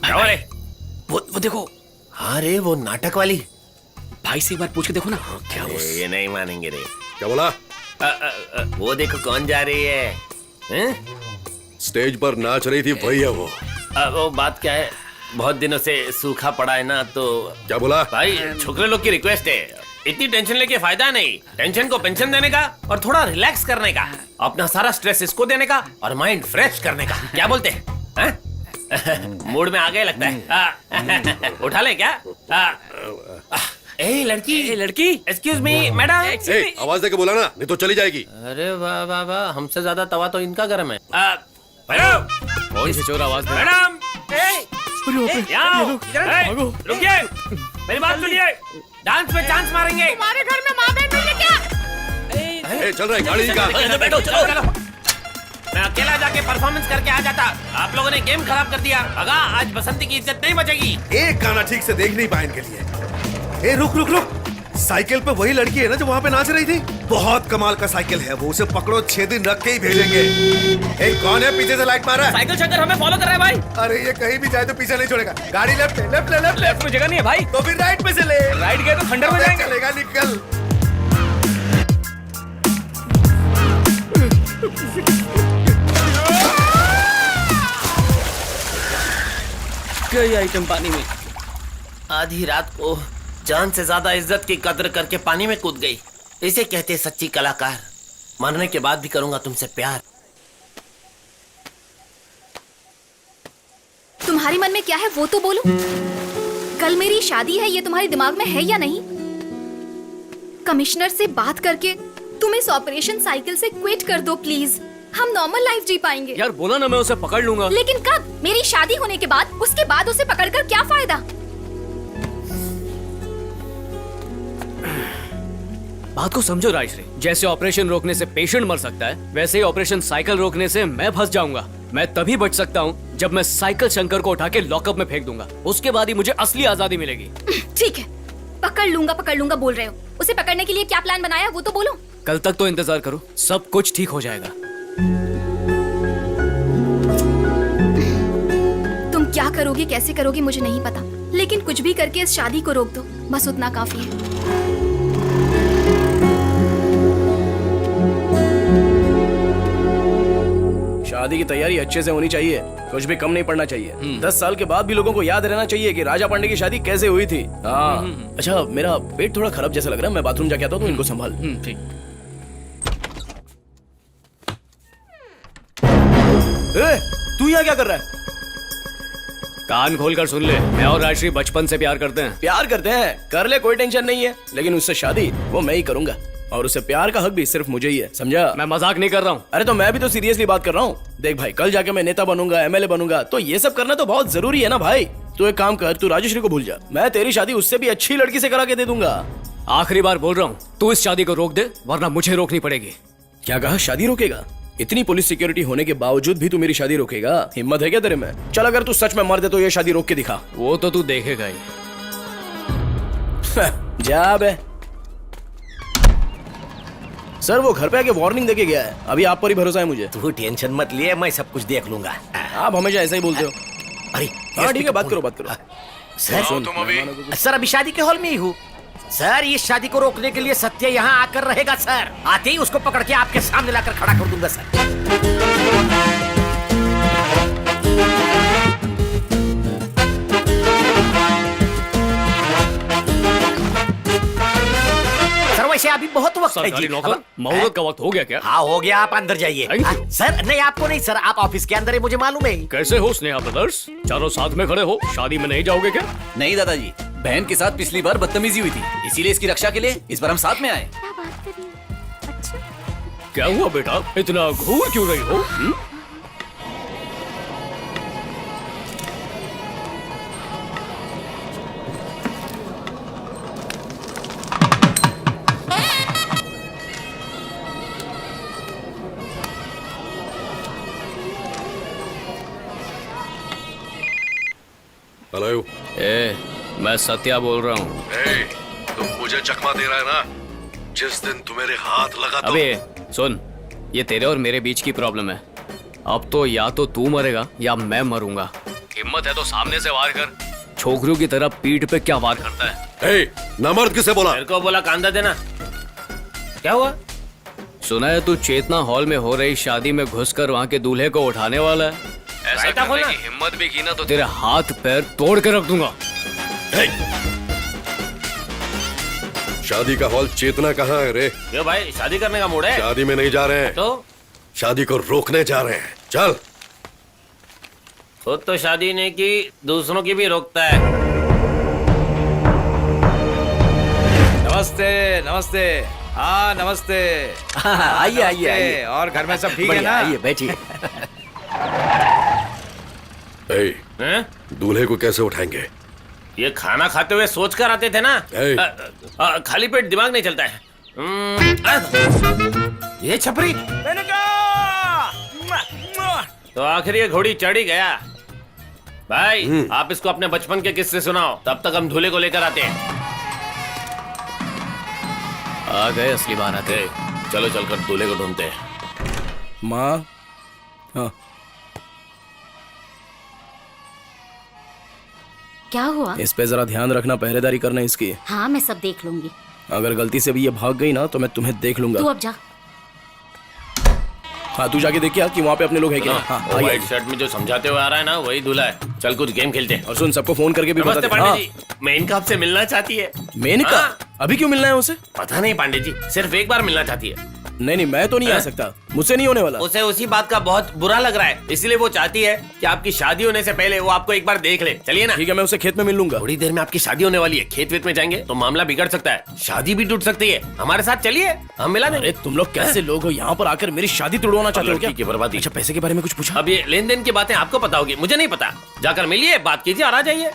वो देखो। हाँ रे, वो नाटक वाली। भाई से एक बार पूछ के देखो ना। क्या ये नहीं मानेंगे रे। क्या बोला? वो देखो कौन जा रही है, हैं? स्टेज पर नाच रही थी, वही है वो। वो बात क्या है, बहुत दिनों से सूखा पड़ा है ना, तो क्या बोला? भाई छोकरे लोग की रिक्वेस्ट है, इतनी टेंशन लेके फायदा नहीं। टेंशन को पेंशन देने का और थोड़ा रिलैक्स करने का, अपना सारा स्ट्रेस इसको देने का और माइंड फ्रेश करने का। क्या बोलते हैं? मूड में आ गए लगता है। उठा ले क्या? ए लड़की, एक्सक्यूज मी मैडम। आवाज देके बोला ना, नहीं तो चली जाएगी। अरे वाह वाह वाह, हमसे ज्यादा तवा तो इनका गर्म है। कौन सी चोर आवाज? मैडम रुकिए, मेरी बात सुनिए। डांस में चांस मारेंगे। तुम्हारे घर में माँ बहन नहीं है क्या? चल रहा है गाड़ी निकाल। बैठो चलो। मैं अकेला जाके परफॉर्मेंस करके आ जाता, आप लोगों ने गेम खराब कर दिया। भगा, आज बसंती की इज्जत नहीं बचेगी। एक गाना ठीक से देख नहीं पाए इनके लिए। ए रुक रुक रुक, साइकिल पे वही लड़की है ना जो वहाँ पे नाच रही थी? बहुत कमाल का साइकिल है वो, उसे पकड़ो, 6 दिन रख के ही भेजेंगे। ए कौन है पीछे से लाइट मारा? साइकिल शंकर हमें फॉलो कर रहा है भाई। अरे ये कहीं भी जाए तो पीछे नहीं छोड़ेगा। गाड़ी लेफ्ट लेफ्ट में जगह नहीं है भाई, तो फिर राइट में से ले। राइट गए तो खंडर में जाएंगे। चलेगा, निकल। कई आइटम पानी में। आधी रात को जान से ज्यादा इज्जत की कद्र करके पानी में कूद गई। इसे कहते सच्ची कलाकार। मरने के बाद भी करूंगा तुमसे प्यार। तुम्हारे मन में क्या है वो तो बोलो। कल मेरी शादी है, ये तुम्हारे दिमाग में है या नहीं? कमिश्नर से बात करके तुम इस ऑपरेशन साइकिल से क्विट कर दो प्लीज। हम नॉर्मल लाइफ जी पाएंगे। यार बोला ना, मैं उसे पकड़ लूंगा। लेकिन कब? मेरी शादी होने के बाद? उसके बाद उसे पकड़कर क्या फायदा? बात को समझो राजश्री, जैसे ऑपरेशन रोकने से पेशेंट मर सकता है, वैसे ही ऑपरेशन साइकिल रोकने से मैं फंस जाऊंगा। मैं तभी बच सकता हूँ जब मैं साइकिल शंकर को उठा के लॉकअप में फेंक दूंगा। उसके बाद ही मुझे असली आजादी मिलेगी। ठीक है, पकड़ लूंगा बोल रहे हो। उसे पकड़ने के लिए क्या प्लान बनाया वो तो बोलो। कल तक तो इंतजार करो, सब कुछ ठीक हो जाएगा। तुम क्या करोगे, कैसे करोगे मुझे नहीं पता, लेकिन कुछ भी करके इस शादी को रोक दो, बस उतना काफी है। शादी की तैयारी अच्छे से होनी चाहिए, कुछ भी कम नहीं पड़ना चाहिए। 10 साल के बाद भी लोगों को याद रहना चाहिए कि राजा पांडे की शादी कैसे हुई थी। हाँ अच्छा, मेरा पेट थोड़ा खराब जैसा लग रहा है, मैं बाथरूम जाके आता हूँ, इनको संभाल। ठीक। तू यहाँ क्या कर रहा है? कान खोलकर सुन ले, मैं और राजश्री बचपन से प्यार करते हैं। प्यार करते हैं, कर ले, कोई टेंशन नहीं है, लेकिन उससे शादी वो मैं ही करूंगा, और उसे प्यार का हक भी सिर्फ मुझे ही है, समझा? मैं मजाक नहीं कर रहा हूँ। अरे तो मैं भी तो सीरियसली बात कर रहा हूँ। देख भाई, कल जाके मैं नेता बनूंगा, एमएलए बनूंगा, तो ये सब करना तो बहुत जरूरी है ना भाई। तू एक काम कर, तू राजश्री को भूल जा, मैं तेरी शादी उससे भी अच्छी लड़की से करा के दे दूंगा। आखिरी बार बोल रहा हूँ, तू इस शादी को रोक दे, वरना मुझे रोकनी पड़ेगी। क्या कहा? शादी रोकेगा? इतनी पुलिस सिक्योरिटी होने के बावजूद भी तू मेरी शादी रोकेगा? हिम्मत है क्या तेरे में? चल अगर तू सच में मर दे तो ये शादी रोक के दिखा। वो तो तू देखेगा ही। जा बे। सर वो घर पे आके वार्निंग देके गया है, अभी आप पर ही भरोसा है मुझे। तू टेंशन मत लिए, मैं सब कुछ देख लूंगा। आप हमेशा ऐसा ही बोलते हो। अरे हाँ ठीक है, बात करो बात करो। सर तुम अभी? सर अभी शादी के हॉल में ही हूँ सर। इस शादी को रोकने के लिए सत्य यहाँ आकर रहेगा सर। आते ही उसको पकड़ के आपके सामने लाकर खड़ा कर दूंगा सर। सर वैसे अभी बहुत वक्त है जी। मुहूर्त का वक्त हो गया क्या? हाँ हो गया, आप अंदर जाइए। सर नहीं, आपको नहीं सर, आप ऑफिस के अंदर है, मुझे मालूम है। कैसे हो स्नेहा ब्रदर्स, चारों साथ में खड़े हो, शादी में नहीं जाओगे क्या? नहीं दादाजी, बहन के साथ पिछली बार बदतमीजी हुई थी, इसीलिए इसकी रक्षा के लिए इस बार हम साथ में आए। क्या हुआ बेटा, इतना घूर क्यों रही हो? हेलो। मैं सत्या बोल रहा हूँ। तुम मुझे चकमा दे रहा है ना? जिस दिन तू मेरे हाथ लगा तो... अबे सुन, ये तेरे और मेरे बीच की प्रॉब्लम है। अब तो या तो तू मरेगा या मैं मरूंगा। हिम्मत है तो सामने से वार कर, छोकरियों की तरह पीठ पे क्या वार करता है? नामर्द किसे बोला? मेरे को बोला कांदा देना। क्या हुआ? सुना है तू चेतना हॉल में हो रही शादी में घुसकर वहाँ के दूल्हे को उठाने वाला है। ऐसा करने की हिम्मत भी की ना तो तेरे हाथ पैर तोड़ के रख दूंगा। शादी का हॉल चेतना कहाँ है रे? क्यों भाई, शादी करने का मूड है? शादी में नहीं जा रहे हैं तो शादी को रोकने जा रहे हैं। चल। खुद तो शादी नहीं की, दूसरों की भी रोकता है। नमस्ते नमस्ते। हाँ नमस्ते। आइए आइए आइए। और घर में सब ठीक है बढ़िया, ना? आइए बैठिए। दूल्हे को कैसे उठाएंगे? ये खाना खाते हुए सोच कर आते थे ना। खाली पेट दिमाग नहीं चलता है। ये छपरी तो आखिर ये घोड़ी चढ़ ही गया। भाई आप इसको अपने बचपन के किस्से सुनाओ, तब तक हम दूल्हे को लेकर आते हैं। आ गए असली बारात है। चलो चलकर दूल्हे को ढूंढते हैं। माँ। हाँ। क्या हुआ? इस पे जरा ध्यान रखना, पहरेदारी करना इसकी। हाँ मैं सब देख लूंगी। अगर गलती से भी ये भाग गई ना तो मैं तुम्हें देख लूंगा। तू अब जा। हाँ तू जाके देखिए कि वहाँ पे अपने लोग हैं क्या। हाँ वो व्हाइट शर्ट में जो समझाते हुए आ रहा है ना, वही दूल्हा है। चल कुछ गेम खेलते हैं। और सुन, सबको फोन करके भी नमस्ते बता दे। पांडे जी, मेनका आपसे मिलना चाहती है। मेनका? अभी क्यों मिलना है उसे? पता नहीं पांडे जी, सिर्फ एक बार मिलना चाहती है। नहीं नहीं, मैं तो नहीं आ सकता, मुझसे नहीं होने वाला। उसे उसी बात का बहुत बुरा लग रहा है, इसलिए वो चाहती है कि आपकी शादी होने से पहले वो आपको एक बार देख ले। चलिए ना। ठीक है, मैं उसे खेत में मिल लूंगा। थोड़ी देर में आपकी शादी होने वाली है, खेत वेत में जाएंगे तो मामला बिगड़ सकता है, शादी भी टूट सकती है। हमारे साथ चलिए, हम मिला देंगे। अरे तुम लोग कैसे लोग हो, यहाँ पर आकर मेरी शादी तोड़वाना चाहते हो क्या? की बर्बादी। अच्छा पैसे के बारे में कुछ पूछा? अब ये लेन देन की बातें आपको पता होगी, मुझे नहीं पता। जाकर मिलिए, बात कीजिए और आ जाइए।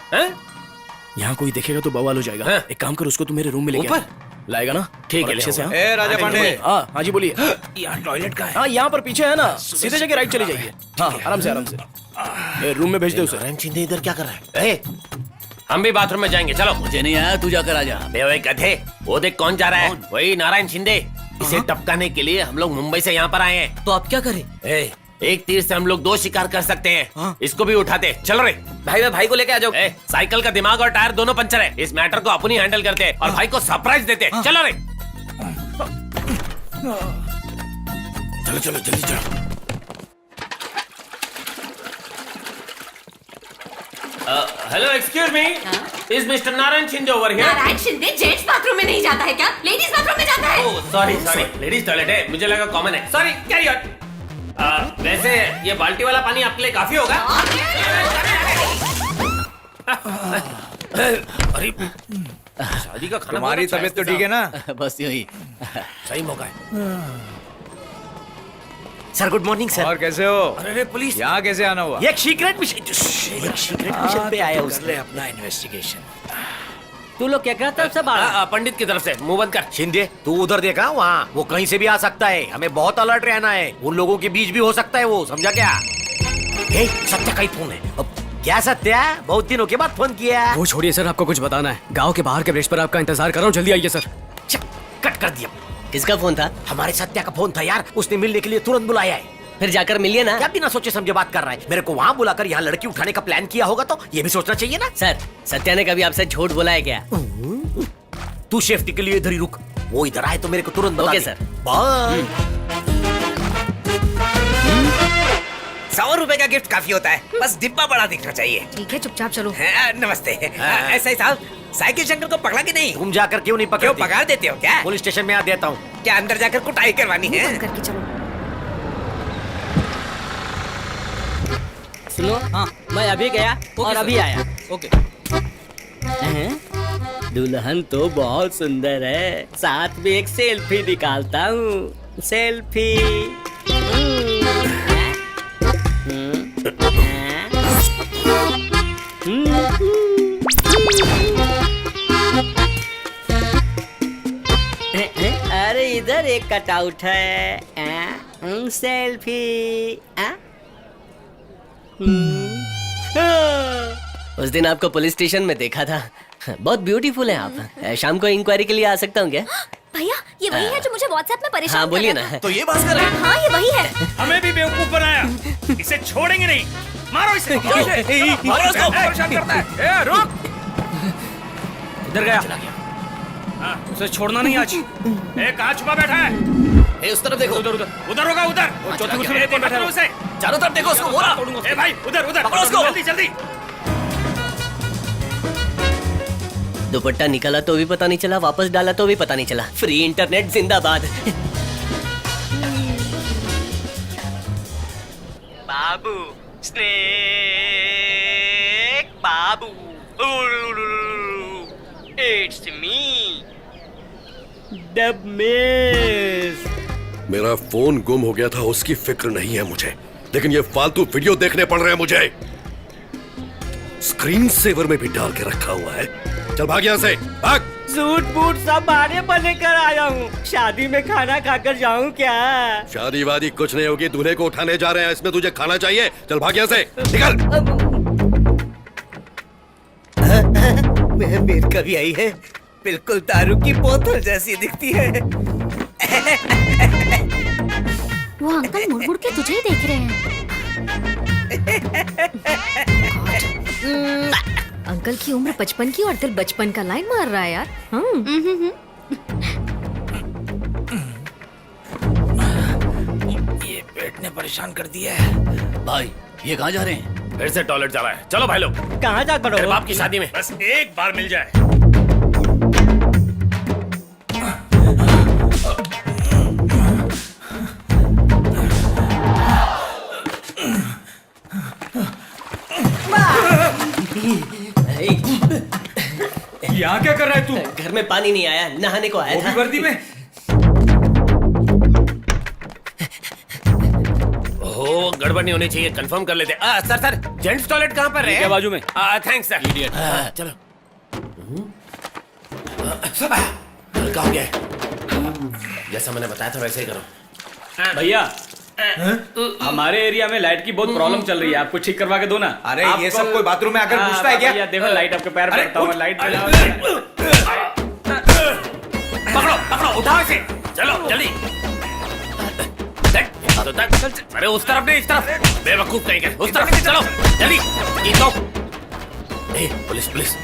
यहाँ कोई देखेगा तो बवाल हो जाएगा। एक काम कर, उसको तू मेरे रूम में लेके ऊपर लाएगा ना? ठीक है, अच्छे से। ए राजा पांडे। हाँ जी बोलिए। यार टॉयलेट का है। हाँ यहाँ पर पीछे है ना, सीधे जाके राइट चली जाइए। हाँ आराम से आराम से। रूम में भेज दे उसे। नारायण शिंदे इधर क्या कर रहा है? हम भी बाथरूम में जाएंगे, चलो। मुझे नहीं आया, तू जाकर आ जा। बे गधे, वो देख कौन जा रहा है? वही नारायण शिंदे। इसे टपकाने के लिए हम लोग मुंबई से यहाँ पर आए हैं। तो आप क्या करें? एक तीर से हम लोग 2 शिकार कर सकते हैं। इसको भी उठाते। चल रहे भाई, मैं भाई को लेके आ जाओ। साइकिल का दिमाग और टायर दोनों पंचर है, इस मैटर को अपन ही हैंडल करते हैं और भाई को सरप्राइज देते हैं। चलो रे, चलो चलो जल्दी चलो। Hello excuse me, is mister Narayan Shinde over here? Narayan Shinde gents bathroom में नहीं जाता है क्या? लेडीज बाथरूम में जाता है। Oh sorry sorry, ladies toilet है, मुझे लगा कॉमन है। Sorry, carry on. वैसे ये बाल्टी वाला पानी आपके लिए काफी होगा। अरे शादी का खाना। तुम्हारी तबीयत तो ठीक है ना? बस यही सही मौका है। Sir good morning sir. और कैसे हो? अरे पुलिस, यहाँ कैसे आना हुआ? एक सीक्रेट मिशन पे आया उसने अपना इन्वेस्टिगेशन। तू लोग क्या कहता है सब? पंडित की तरफ से मुंह बंद कर। शिंदे तू उधर देखा, वहाँ वो कहीं से भी आ सकता है, हमें बहुत अलर्ट रहना है। उन लोगों के बीच भी हो सकता है वो, समझा क्या? सत्या का ही फोन है। अब क्या सत्या, बहुत दिनों के बाद फोन किया? वो छोड़िए सर, आपको कुछ बताना है। गांव के बाहर के ब्रिज पर आपका इंतजार कर रहा हूँ, जल्दी आइए सर। कट कर दिया। किसका फोन था? हमारे सत्या का फोन था यार, उसने मिलने के लिए तुरंत बुलाया है। फिर जाकर मिलिए ना। क्या बिना सोचे समझे बात कर रहा है? मेरे को वहाँ बुलाकर यहाँ लड़की उठाने का प्लान किया होगा तो ये भी सोचना चाहिए ना। सर सत्या ने कभी आपसे झूठ बोला है क्या? तू सेफ्टी के लिए इधर ही रुक, वो इधर आए तो मेरे को तुरंत बता दे। Sir bye. 100 रुपए का गिफ्ट काफी होता है, बस डिब्बा बड़ा दिखना चाहिए। ठीक है, चुपचाप चलो। नमस्ते। ऐसा ही साहब, साइकिल शंकर को पकड़ा कि नहीं? तुम जाकर क्यों नहीं पकड़ते? क्यों पकड़ देते हो क्या? पुलिस स्टेशन में आ देता हूँ। क्या अंदर जाकर कुटाई करवानी है? बंद करके चलो। सुनो, हाँ मैं अभी गया और अभी आया। ओके। दुल्हन तो बहुत सुंदर है, साथ में एक सेल्फी निकालता हूँ। सेल्फी। अरे इधर एक कटआउट है। सेल्फी। उस दिन आपको पुलिस स्टेशन में देखा था, बहुत ब्यूटीफुल है आप। शाम को इंक्वायरी के लिए आ सकता हूँ क्या? भैया ये वही है जो मुझे व्हाट्सएप में परेशान हाँ, बोलिए कर रहा ना। था। तो ये बात कर रहे हैं। हाँ ये वही है। हमें भी बेवकूफ बनाया, इसे छोड़ेंगे नहीं। मारो इसे, मारो इसको, परेशान करता है। ए, रुक। इधर गया उसे छोड़ना नहीं आज। ए, कहाँ छुपा बैठा है? ए, उस तरफ देखो। उधर उधर उधर होगा, उधर। चौथी कुर्सी में कौन बैठा है? उसे चारों तरफ देखो उसको। बोला ए भाई, उधर उधर, पकड़ो उसको। जल्दी जल्दी। दुपट्टा निकाला तो भी पता नहीं चला, वापस डाला तो भी पता नहीं चला। फ्री इंटरनेट जिंदाबाद। बाबू स्नेक बाबू, इट्स मी द मिस। मेरा फोन गुम हो गया था, उसकी फिक्र नहीं है मुझे, लेकिन ये फालतू वीडियो देखने पड़ रहे हैं मुझे। स्क्रीन सेवर में भी डाल के रखा हुआ है। चल भाग यहाँ से, भाग। सूट बूट सब भाड़े पर लेकर आया हूँ। शादी में खाना खाकर जाऊँ क्या? शादी वादी कुछ नहीं होगी, दूल्हे को उठाने जा रहे हैं, इसमें तुझे खाना चाहिए। चल भाग यहाँ से, निकल। मेर कभी आई है, बिल्कुल दारू की बोतल जैसी दिखती है। वो अंकल मुड़ मुड़ के तुझे ही देख रहे हैं। अंकल की उम्र 55 की और दिल बचपन का लाइन मार रहा है यार। ये पेट ने परेशान कर दिया है। भाई ये कहाँ जा रहे हैं? फिर से टॉयलेट जा रहा है। चलो भाई लोग, कहाँ जा तेरे बाप की शादी में बस एक बार मिल जाए। यहाँ क्या कर रहा है तू? घर में पानी नहीं आया, नहाने को आया था। वर्दी में? ओह, गड़बड़ नहीं होनी चाहिए, कंफर्म कर लेते। सर जेंट्स टॉयलेट कहाँ पर है? क्या बाजू में? Thanks sir. चलो। हल्का हो गया है। जैसा मैंने बताया था वैसे ही करो। भैया हमारे एरिया में लाइट की बहुत प्रॉब्लम चल रही है, आपको ठीक करवा के दो ना। अरे ये सब कोई बाथरूम में आकर पूछता है क्या? भैया देखो लाइट आपके पैर पड़ता हूँ, लाइट पकड़ो पकड़ो, उठाओ इसे। चलो जल्दी। अरे उस तरफ नहीं, इस तरफ। बेवकूफ कहीं गए, उस तरफ चलो जल्दी। Police police.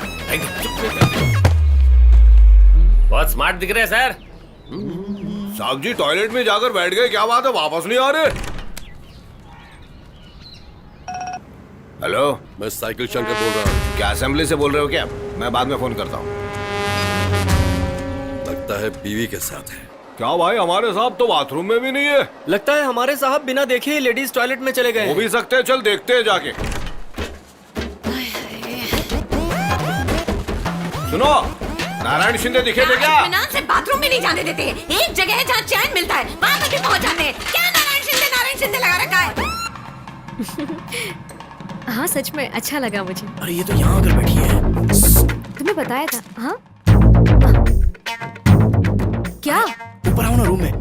बहुत स्मार्ट दिख रहे हैं सर। साहब जी टॉयलेट में जाकर बैठ गए, क्या बात है, वापस नहीं आ रहे? हेलो, मैं साइकिल शंकर बोल रहा हूँ। क्या असेंबली से बोल रहे हो क्या? मैं बाद में फोन करता हूँ। लगता है बीवी के साथ है। क्या भाई, हमारे साहब तो बाथरूम में भी नहीं है। लगता है हमारे साहब बिना देखे ही लेडीज टॉयलेट में चले गए। हो भी सकते हैं, चल देखते हैं जाके। सुनो, नारायण शिंदे दिखे थे क्या? इत्मीनान से बाथरूम में नहीं जाने देते। एक जगह है जहाँ चैन मिलता है, वहाँ तक भी पहुँच जाते हैं। क्या नारायण शिंदे लगा रखा है? हाँ सच में अच्छा लगा मुझे। अरे ये तो यहाँ आकर बैठी है। तुम्हें बताया था। हाँ क्या? ऊपर आओ ना रूम में।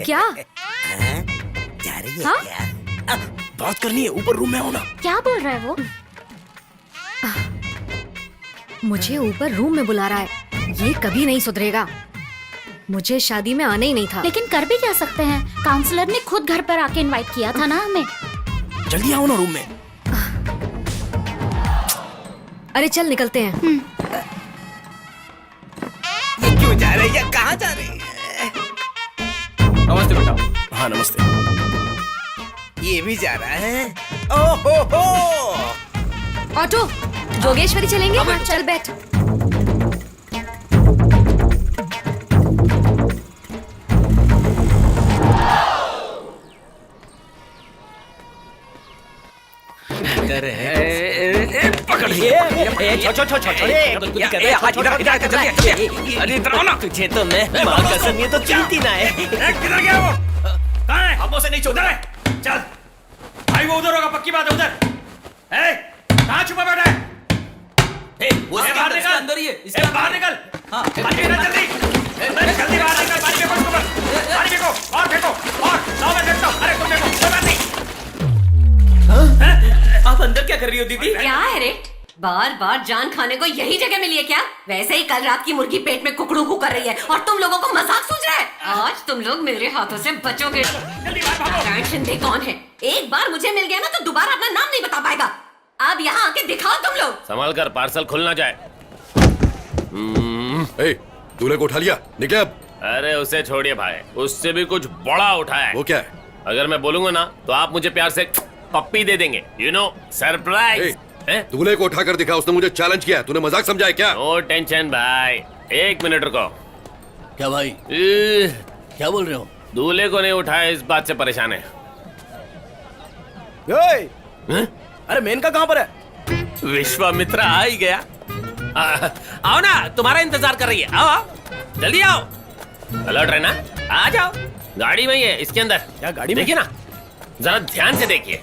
क्या? जा रही है हाँ? क्या? बात करनी है, ऊपर रूम में आओ ना। क्या बोल रहा है वो? मुझे ऊपर रूम में बुला रहा है, ये कभी नहीं सुधरेगा। मुझे शादी में आना ही नहीं था। लेकिन कर भी क्या सकते हैं, काउंसलर ने खुद घर पर आके इनवाइट किया था ना हमें। जल्दी आओ ना रूम में। अरे चल निकलते हैं। ये क्यों जा रही है, कहाँ जा रही है? नमस्ते बेटा। हाँ नमस्ते। ये भी जा रहा है। ओहो हो। ऑटो, जोगेश्वरी चलेंगे? हाँ, चल बैठ। पकड़ लिए। तुझे तो मैं माँ कसम, ये तो चलती ना है। किधर गया वो? कहाँ है? हमसे नहीं छोड़। चल भाई, वो उधर होगा, पक्की बात है उधर। कहाँ छुपा बैठा है? बाहर निकल, अंदर ही है। बाहर निकल। पानी फेंको जल्दी, जल्दी बाहर निकल। पानी फेंको इसके ऊपर, पानी फेंको और फेंको और लाओ, मैं फेंकता हूँ। अरे तुम फेंको, कोई बात नहीं। आप अंदर क्या कर रही हो दीदी? क्या है रे? बार बार जान खाने को यही जगह मिली है क्या? वैसे ही कल रात की मुर्गी पेट में कुकड़ू कू कर रही है और तुम लोगों को मजाक सूझ रहा है। आज तुम लोग मेरे हाथों से बचोगे। शिंदे कौन है? एक बार मुझे मिल गया ना तो दोबारा अपना नाम नहीं बता पाएगा। अब यहाँ आके दिखाओ तुम लोग। संभाल कर, पार्सल खुल ना जाए। दूल्हे को उठा लिया, निकले अब। अरे उसे छोड़िए भाई, उससे भी कुछ बड़ा उठाया है। वो क्या है? अगर मैं बोलूंगा ना तो आप मुझे प्यार से पप्पी दे देंगे, यू नो, सरप्राइज। दूल्हे को उठाकर दिखा, उसने मुझे चैलेंज किया। तूने मजाक समझा है क्या? नो टेंशन भाई, एक मिनट रुको। क्या भाई? क्या बोल रहे हो? दूल्हे को नहीं उठाया, इस बात से परेशान है। अरे मेनका कहाँ पर है? विश्वामित्र आ ही गया। आओ ना, तुम्हारा इंतजार कर रही है। आओ आओ, जल्दी आओ। अलर्ट रहना, आ जाओ। गाड़ी में ही है, इसके अंदर। क्या गाड़ी में? देखिए ना, जरा ध्यान से देखिए।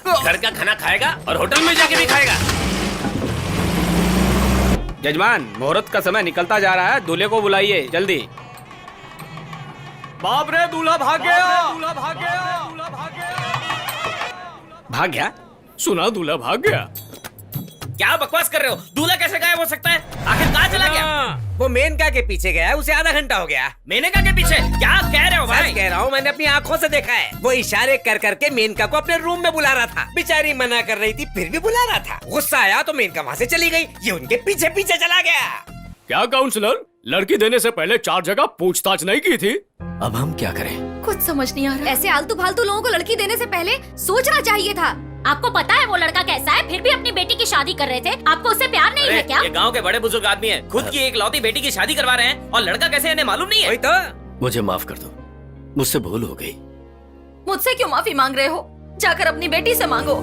घर का खाना खाएगा और होटल में जाके भी खाएगा। जजमान, मुहूर्त का समय निकलता जा रहा है, दूल्हे को बुलाइए जल्दी। बाप रे, दूल्हा भाग गया। दूल्हा भाग गया। दूल्हा भाग गया। भाग गया? सुना दूल्हा भाग गया। क्या बकवास कर रहे हो? दूल्हा कैसे गायब हो सकता है? आखिर कहाँ चला गया? वो मेनका के पीछे गया है, उसे आधा घंटा हो गया। मेनका के पीछे? क्या कह रहे हो भाई? कह रहा हूँ, मैंने अपनी आंखों से देखा है। वो इशारे कर करके मेनका को अपने रूम में बुला रहा था। बेचारी मना कर रही थी, फिर भी बुला रहा था। गुस्सा आया तो मेनका वहाँ से चली गई, ये उनके पीछे पीछे चला गया। क्या काउंसलर, लड़की देने से पहले 4 जगह पूछताछ नहीं की थी? अब हम क्या करें? कुछ समझ नहीं आ रहा। ऐसे आलतू फालतू लोगों को लड़की देने से पहले सोचना चाहिए था। आपको पता है वो लड़का कैसा है, फिर भी अपनी बेटी की शादी कर रहे थे। आपको उससे प्यार नहीं है क्या? ये गांव के बड़े बुजुर्ग आदमी हैं, खुद की एक लौती बेटी की शादी करवा रहे हैं और लड़का कैसे है इन्हें मालूम नहीं है। वही तो। मुझे माफ कर दो, मुझसे भूल हो गई। मुझसे क्यों माफी मांग रहे हो? जाकर अपनी बेटी से मांगो।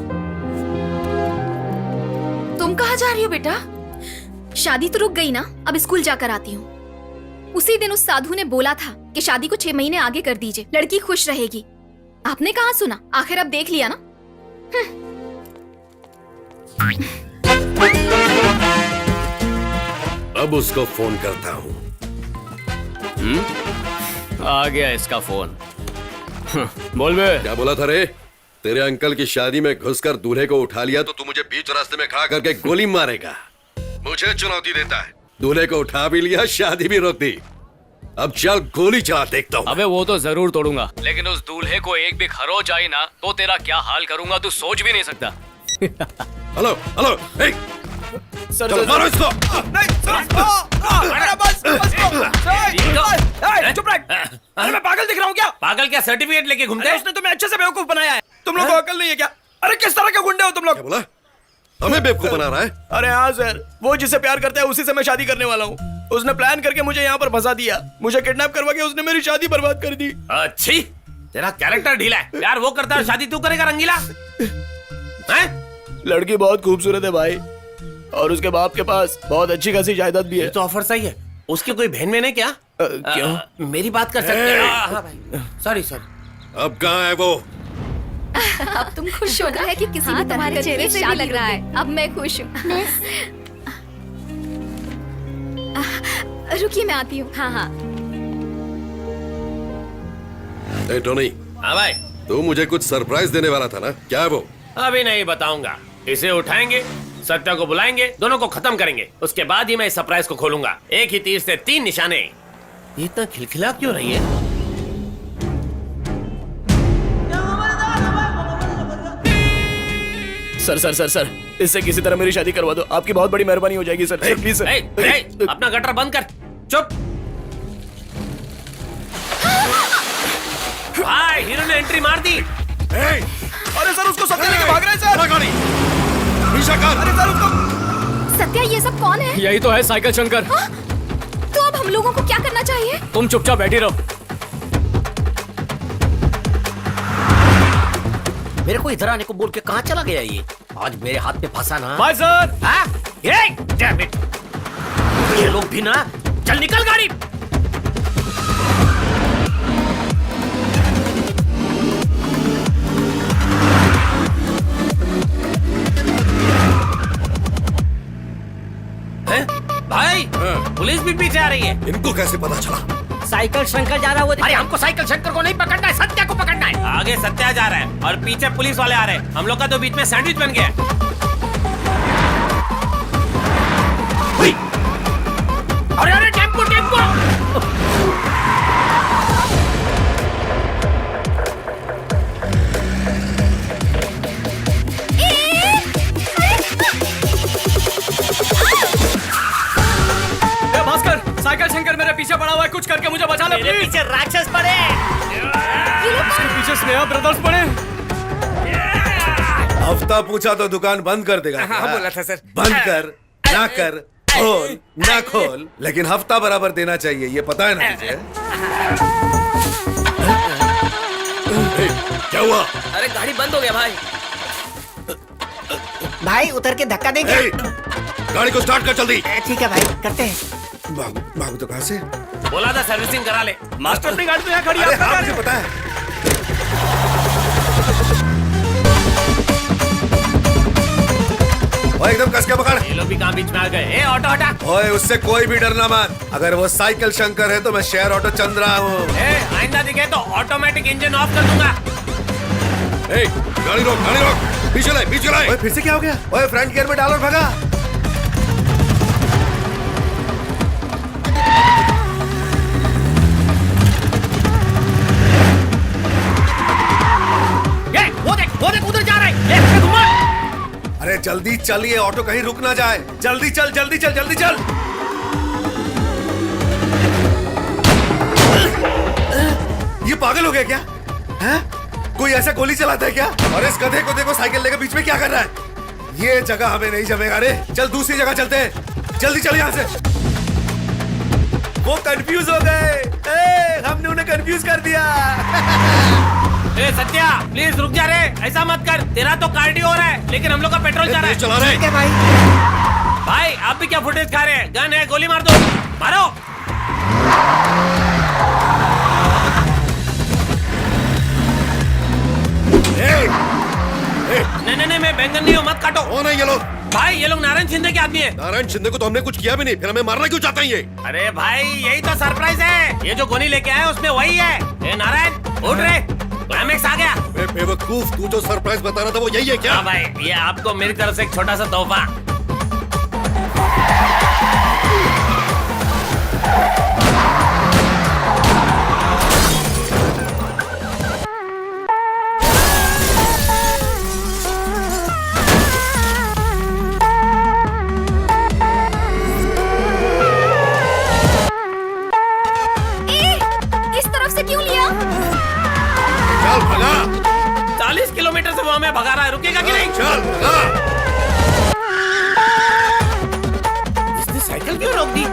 तुम कहाँ जा रही हो बेटा? शादी तो रुक गई ना, अब स्कूल जाकर आती हूँ। उसी दिन उस साधु ने बोला था कि शादी को 6 महीने आगे कर दीजिए, लड़की खुश रहेगी। आपने कहाँ सुना? आखिर अब देख लिया ना। अब उसको फोन करता हूँ। आ गया इसका फोन। बोल बे। क्या बोला था रे? तेरे अंकल की शादी में घुसकर दूल्हे को उठा लिया तो तू मुझे बीच रास्ते में खड़ा करके गोली मारेगा। मुझे चुनौती देता है। दूल्हे को उठा भी लिया, शादी भी रोक दी। अब चल गोली चला देखता हूँ। अबे वो तो जरूर तोड़ूंगा, लेकिन उस दूल्हे को एक भी खरोच आई ना तो तेरा क्या हाल करूंगा तू सोच भी नहीं सकता। हेलो हेलो, सर, चलो मारो इसको। चुप रह। अरे मैं पागल दिख रहा हूँ क्या? पागल क्या, सर्टिफिकेट लेके घूमते हैं? उसने तुम्हें अच्छे से बेवकूफ बनाया है। तुम लोगों को अकल नहीं है क्या? अरे किस तरह के गुंडे हो तुम लोग? क्या बोला? हमें बेवकूफ बना रहा है? अरे हाँ सर, वो जिससे प्यार करता है उसी से मैं शादी करने वाला हूँ। उसने प्लान करके मुझे यहाँ पर फंसा दिया। मुझे किडनैप करवा के उसने मेरी शादी बर्बाद कर दी। अच्छी, तेरा कैरेक्टर ढीला है। प्यार वो करता है, शादी तू करेगा रंगीला? लड़की बहुत खूबसूरत है भाई, और उसके बाप के पास बहुत अच्छी खासी जायदाद भी है। तो ऑफर सही है। उसकी कोई बहन में क्या? क्यों? मेरी बात कर सकते हैं? Sorry sorry. अब कहाँ है वो? अब तुम खुश हो रहा है कि किसी भी तुम्हारे चेहरे से भी लग रहा है। अब मैं खुश हूँ। रुकिए, मैं आती हूँ। हाँ हाँ। ए टोनी। हाँ भाई। तू मुझे कुछ सरप्राइज देने वाला था ना, क्या है वो? अभी नहीं बताऊंगा। इसे उठाएंगे, सत्या को बुलाएंगे, दोनों को खत्म करेंगे, उसके बाद ही मैं इस सरप्राइज को खोलूंगा। एक ही तीर से 3 निशाने। ये इतना खिलखिला क्यों रही है? सर सर सर सर, इससे किसी तरह मेरी शादी करवा दो। आपकी बहुत बड़ी मेहरबानी हो जाएगी सर। Please sir. अपना गटर बंद कर। चुप। भाई, हीरो ने एंट्री मार दी। अरे सर, उसको सत्या लेके भाग रहे हैं सर। गाड़ी पीछा कर। अरे सर, उसको। सत्या, ये सब कौन है? यही तो है साइकिल शंकर। हाँ? तो अब हम लोगों को क्या करना चाहिए? तुम चुपचाप बैठी रहो। मेरे को इधर आने को बोल के कहाँ चला गया ये? आज मेरे हाथ में फंसा ना। Bye sir. हाँ? Damn it! ये लोग भी ना। चल निकल गाड़ी। भाई, पुलिस भी पीछे आ रही है। इनको कैसे पता चला? साइकिल शंकर जा रहा है वो। अरे हमको साइकिल शंकर को नहीं पकड़ना है, सत्या को पकड़ना है। आगे सत्या जा रहा है और पीछे पुलिस वाले आ रहे हैं। हम लोग का तो बीच में सैंडविच बन गया। अरे अरे tempo tempo. Bhaskar, cycle Shankar मेरे पीछे पड़ा हुआ है, कुछ करके मुझे बचा ले मेरे प्लीज। पीछे राक्षस पड़े। इसके पीछे स्नेहा ब्रदर्स पड़े। हफ्ता पूछा तो दुकान बंद कर देगा। हाँ, बोला था सर। बंद कर ना कर, खोल ना खोल, लेकिन हफ्ता बराबर देना चाहिए, ये पता है ना तुझे? क्या हुआ? अरे गाड़ी बंद हो गया भाई। भाई उतर के धक्का देंगे। गाड़ी को स्टार्ट कर जल्दी। ठीक है भाई, करते हैं। भागो तो कहाँ से? बोला था सर्विसिंग करा ले। मास्टर अपनी गाड़ी तो यहाँ खड़ी है, अरे आपका हाँ, गाड़ी। मुझे पता है। ओए एकदम कस के पकड़। ये लोग भी कहाँ बीच में आ गए? ए ऑटो हटा। ओए उससे कोई भी डरना मत, अगर वो साइकिल शंकर है तो मैं शेयर ऑटो चंद्रा हूँ। ए आइंदा दिखे तो ऑटोमेटिक इंजन ऑफ कर दूंगा। ए, गाड़ी रोक, गाड़ी रोक, पीछे लाए, पीछे लाए। ओए फिर से क्या हो गया? ओए फ्रंट गियर में डालो और भगा। वो देख उधर जा रहा है। ये इससे घुमा। अरे जल्दी चल, ये ऑटो कहीं रुक ना जाए। जल्दी चल, जल्दी चल, जल्दी चल। ये पागल हो गया क्या? हैं? कोई ऐसा गोली चलाता है क्या? और इस गधे को देखो साइकिल लेकर बीच में क्या कर रहा है? ये जगह हमें नहीं जमेगा रे। चल दूसरी जगह चलते हैं, जल्दी चल यहाँ से। वो कंफ्यूज हो गए। हमने उन्हें कंफ्यूज कर दिया। ए सत्या प्लीज रुक जा रे, ऐसा मत कर। तेरा तो कार्डियो हो रहा है, लेकिन हम लोग का पेट्रोल जा रहा है। चला रहे भाई। भाई आप भी क्या फुटेज खा रहे हैं? गन है, गोली मार दो, मारो। नहीं नहीं, मैं बैंगन नहीं हूँ, मत काटो। कौन है ये लोग? भाई ये लोग नारायण शिंदे के आदमी है। नारायण शिंदे को तो हमने कुछ किया भी नहीं, फिर हमें मारना क्यों चाहते हैं ये? अरे भाई यही तो सरप्राइज है। ये जो गोली लेके आए उसमें वही है। ए नारायण उठ रे, क्लाइमेक्स आ गया। बेवकूफ, तू जो सरप्राइज बता रहा था वो यही है क्या? हाँ भाई, ये आपको मेरी तरफ से एक छोटा सा तोहफा। इस तरफ से क्यों लिया? चल भगा। 40 किलोमीटर से वो हमें भगा रहा है, रुकेगा कि नहीं? चल भगा। इसने साइकिल क्यों रोक दी?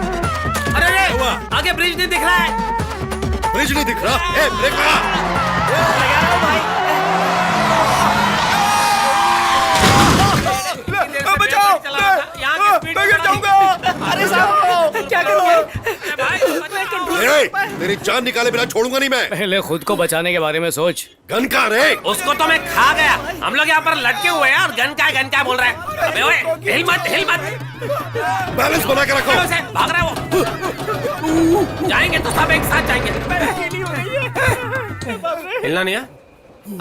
अरे रे, आगे ब्रिज नहीं दिख रहा है। ब्रिज नहीं दिख रहा? ए ब्रेक लगा। लगा रहा हूँ भाई। बचाओ, यहाँ की स्पीड मैं गिर जाऊंगा। अरे साहब क्या करूँ? तेरी जान निकाले बिना छोड़ूंगा नहीं मैं। पहले खुद को बचाने के बारे में सोच। गन कहाँ रे? उसको तो मैं खा गया। हम लोग यहाँ पर लटके हुए हैं और गन का बोल रहा है। अबे ओए, हिल मत, हिल मत। बैलेंस बना के रखो। से भाग रहा है वो। जाएंगे तो सब एक साथ जाएंगे। हिलना नहीं है,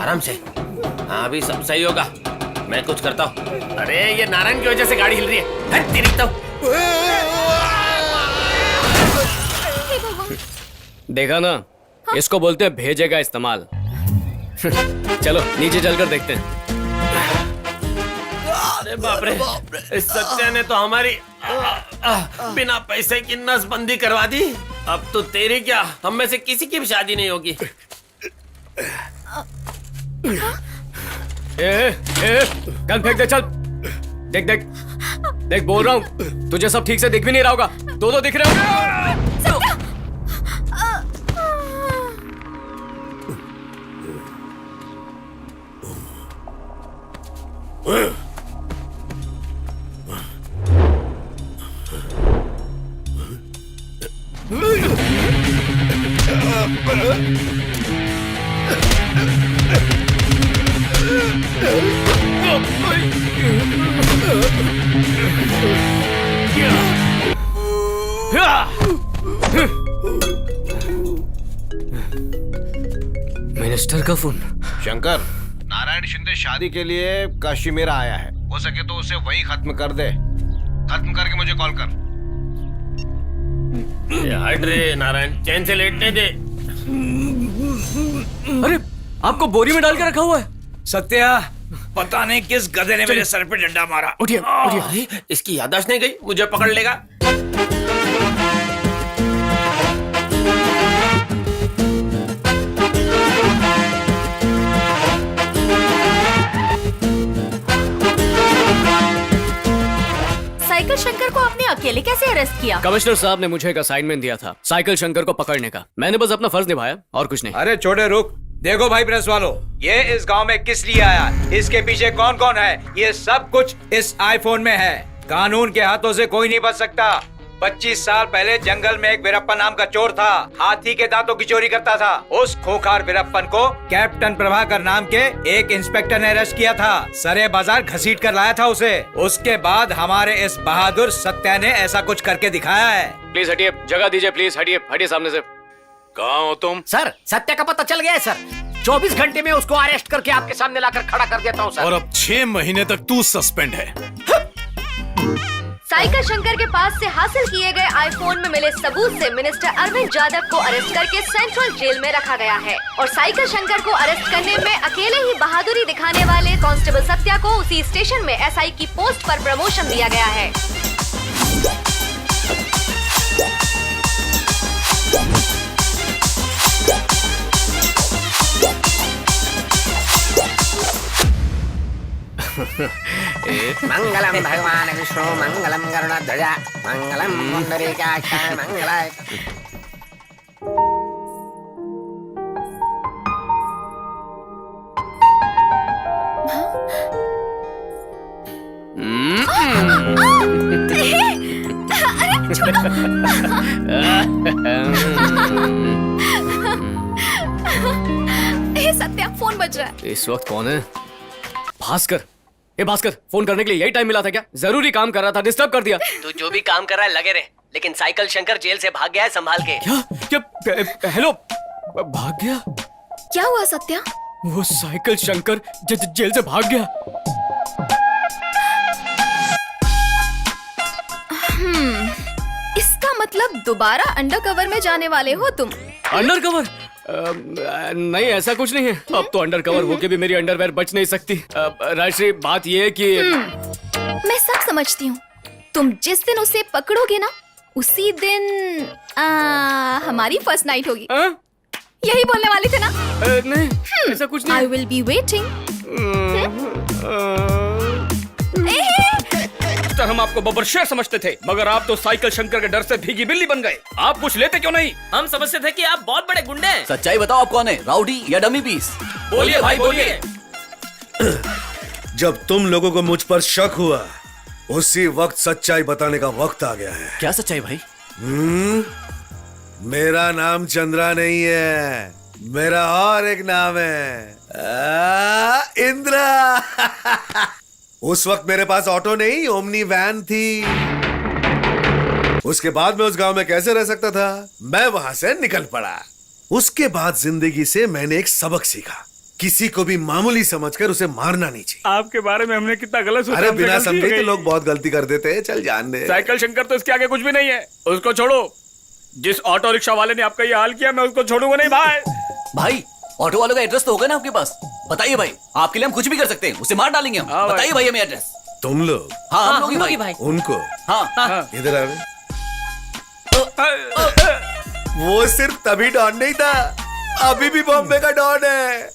आराम से। हाँ अभी सब सही होगा, मैं कुछ करता हूँ। अरे ये नारायण की वजह से गाड़ी हिल रही है। तेरी तो देखा ना, इसको बोलते हैं भेजेगा इस्तेमाल। चलो नीचे चलकर देखते हैं। अरे बाप रे, इस सत्या ने तो हमारी बिना पैसे की नसबंदी करवा दी। अब तो तेरी क्या, हम में से किसी की भी शादी नहीं होगी। गन फेंक दे, चल। देख देख देख, बोल रहा हूँ तुझे सब ठीक से दिख भी नहीं रहा होगा। दो दिख रहे होंगे। मिनिस्टर का फोन। शंकर, नारायण शिंदे शादी के लिए कश्मीर आया है। हो सके तो उसे वही खत्म कर दे। खत्म करके मुझे कॉल कर। हट रे नारायण, चैन से लेटने दे। अरे आपको बोरी में डाल के रखा हुआ है। सत्या, पता नहीं किस गधे ने मेरे सर पे डंडा मारा। उठिए उठिए। अरे इसकी याददाश्त नहीं गई, मुझे पकड़ लेगा। साइकिल शंकर को आपने अकेले कैसे अरेस्ट किया? कमिश्नर साहब ने मुझे एक असाइनमेंट दिया था साइकिल शंकर को पकड़ने का। मैंने बस अपना फर्ज निभाया और कुछ नहीं। अरे छोटे रुक, देखो भाई प्रेस वालों, ये इस गांव में किस लिए आया, इसके पीछे कौन कौन है, ये सब कुछ इस आईफोन में है। कानून के हाथों से कोई नहीं बच सकता। 25 साल पहले जंगल में एक वीरप्पन नाम का चोर था, हाथी के दांतों की चोरी करता था। उस खूंखार वीरप्पन को कैप्टन प्रभाकर नाम के एक इंस्पेक्टर ने अरेस्ट किया था। सरे बाजार घसीट कर लाया था उसे। उसके बाद हमारे इस बहादुर सत्या ने ऐसा कुछ करके दिखाया है। प्लीज हटिए, जगह दीजिए, प्लीज हटिए, हटिए सामने से। कहाँ हो तुम? सर, सत्या का पता चल गया है सर। 24 घंटे में उसको अरेस्ट करके आपके सामने लाकर खड़ा कर देता हूँ सर। और अब 6 महीने तक तू सस्पेंड है। साइकिल शंकर के पास से हासिल किए गए आईफोन में मिले सबूत से मिनिस्टर अरविंद यादव को अरेस्ट करके सेंट्रल जेल में रखा गया है। और साइकिल शंकर को अरेस्ट करने में अकेले ही बहादुरी दिखाने वाले कांस्टेबल सत्या को उसी स्टेशन में एसआई की पोस्ट पर प्रमोशन दिया गया है। मंगलम भगवान विष्णु मंगलम गरुड़ध्वज मंगलम पुंडरीकाक्षाय मंगलाय। अरे छोड़ो। हे सत्या, फोन बज रहा है। इस वक्त कौन है? भास्कर। ए भास्कर, फोन करने के लिए यही टाइम मिला था क्या? जरूरी काम कर रहा था, डिस्टर्ब कर दिया। तू जो भी काम कर रहा है लगे रहे, लेकिन साइकिल शंकर जेल से भाग गया है, संभाल के। क्या? हेलो, भाग गया? क्या हुआ सत्या? वो साइकिल शंकर जेल से भाग गया। इसका मतलब दोबारा अंडरकवर में जाने वाले हो तुम? अंडरकवर? नहीं, ऐसा कुछ नहीं है। अब तो अंडरकवर होके भी मेरी अंडरवेयर बच नहीं सकती। राजश्री, बात ये है कि मैं सब समझती हूँ। तुम जिस दिन उसे पकड़ोगे ना, उसी दिन हमारी फर्स्ट नाइट होगी। यही बोलने वाली थे ना? नहीं, ऐसा कुछ नहीं। I will be waiting. हम आपको बब्बर शेर समझते थे, मगर आप तो साइकिल शंकर के डर से भीगी बिल्ली बन गए। आप कुछ लेते क्यों नहीं? हम समझते थे कि आप बहुत बड़े गुंडे हैं। सच्चाई बताओ, आप कौन है, राउडी या डमी पीस? बोलिए भाई बोलिए। जब तुम लोगों को मुझ पर शक हुआ, उसी वक्त सच्चाई बताने का वक्त आ गया है। क्या सच्चाई भाई? मेरा नाम चंद्रा नहीं है, मेरा और एक नाम है इंद्रा। उस वक्त मेरे पास ऑटो नहीं, ओमनी वैन थी। उसके बाद मैं उस गांव में कैसे रह सकता था? मैं वहां से निकल पड़ा। उसके बाद जिंदगी से मैंने एक सबक सीखा, किसी को भी मामूली समझकर उसे मारना नहीं चाहिए। आपके बारे में हमने कितना गलत सोचा। अरे बिना समझे तो लोग बहुत गलती कर देते हैं, चल जान दे। साइकिल शंकर तो इसके आगे कुछ भी नहीं है, उसको छोड़ो। जिस ऑटो रिक्शा वाले ने आपका ये हाल किया, मैं उसको छोड़ूंगा नहीं भाई। भाई, ऑटो वालों का एड्रेस तो होगा ना आपके पास? बताइए भाई, आपके लिए हम कुछ भी कर सकते हैं, उसे मार डालेंगे हम। बताइए भाई हमें एड्रेस। तुम लोग? हाँ, हम लोग ही भाई। उनको? हाँ। इधर आ। वो सिर्फ तभी डॉन नहीं था, अभी भी बॉम्बे का डॉन है।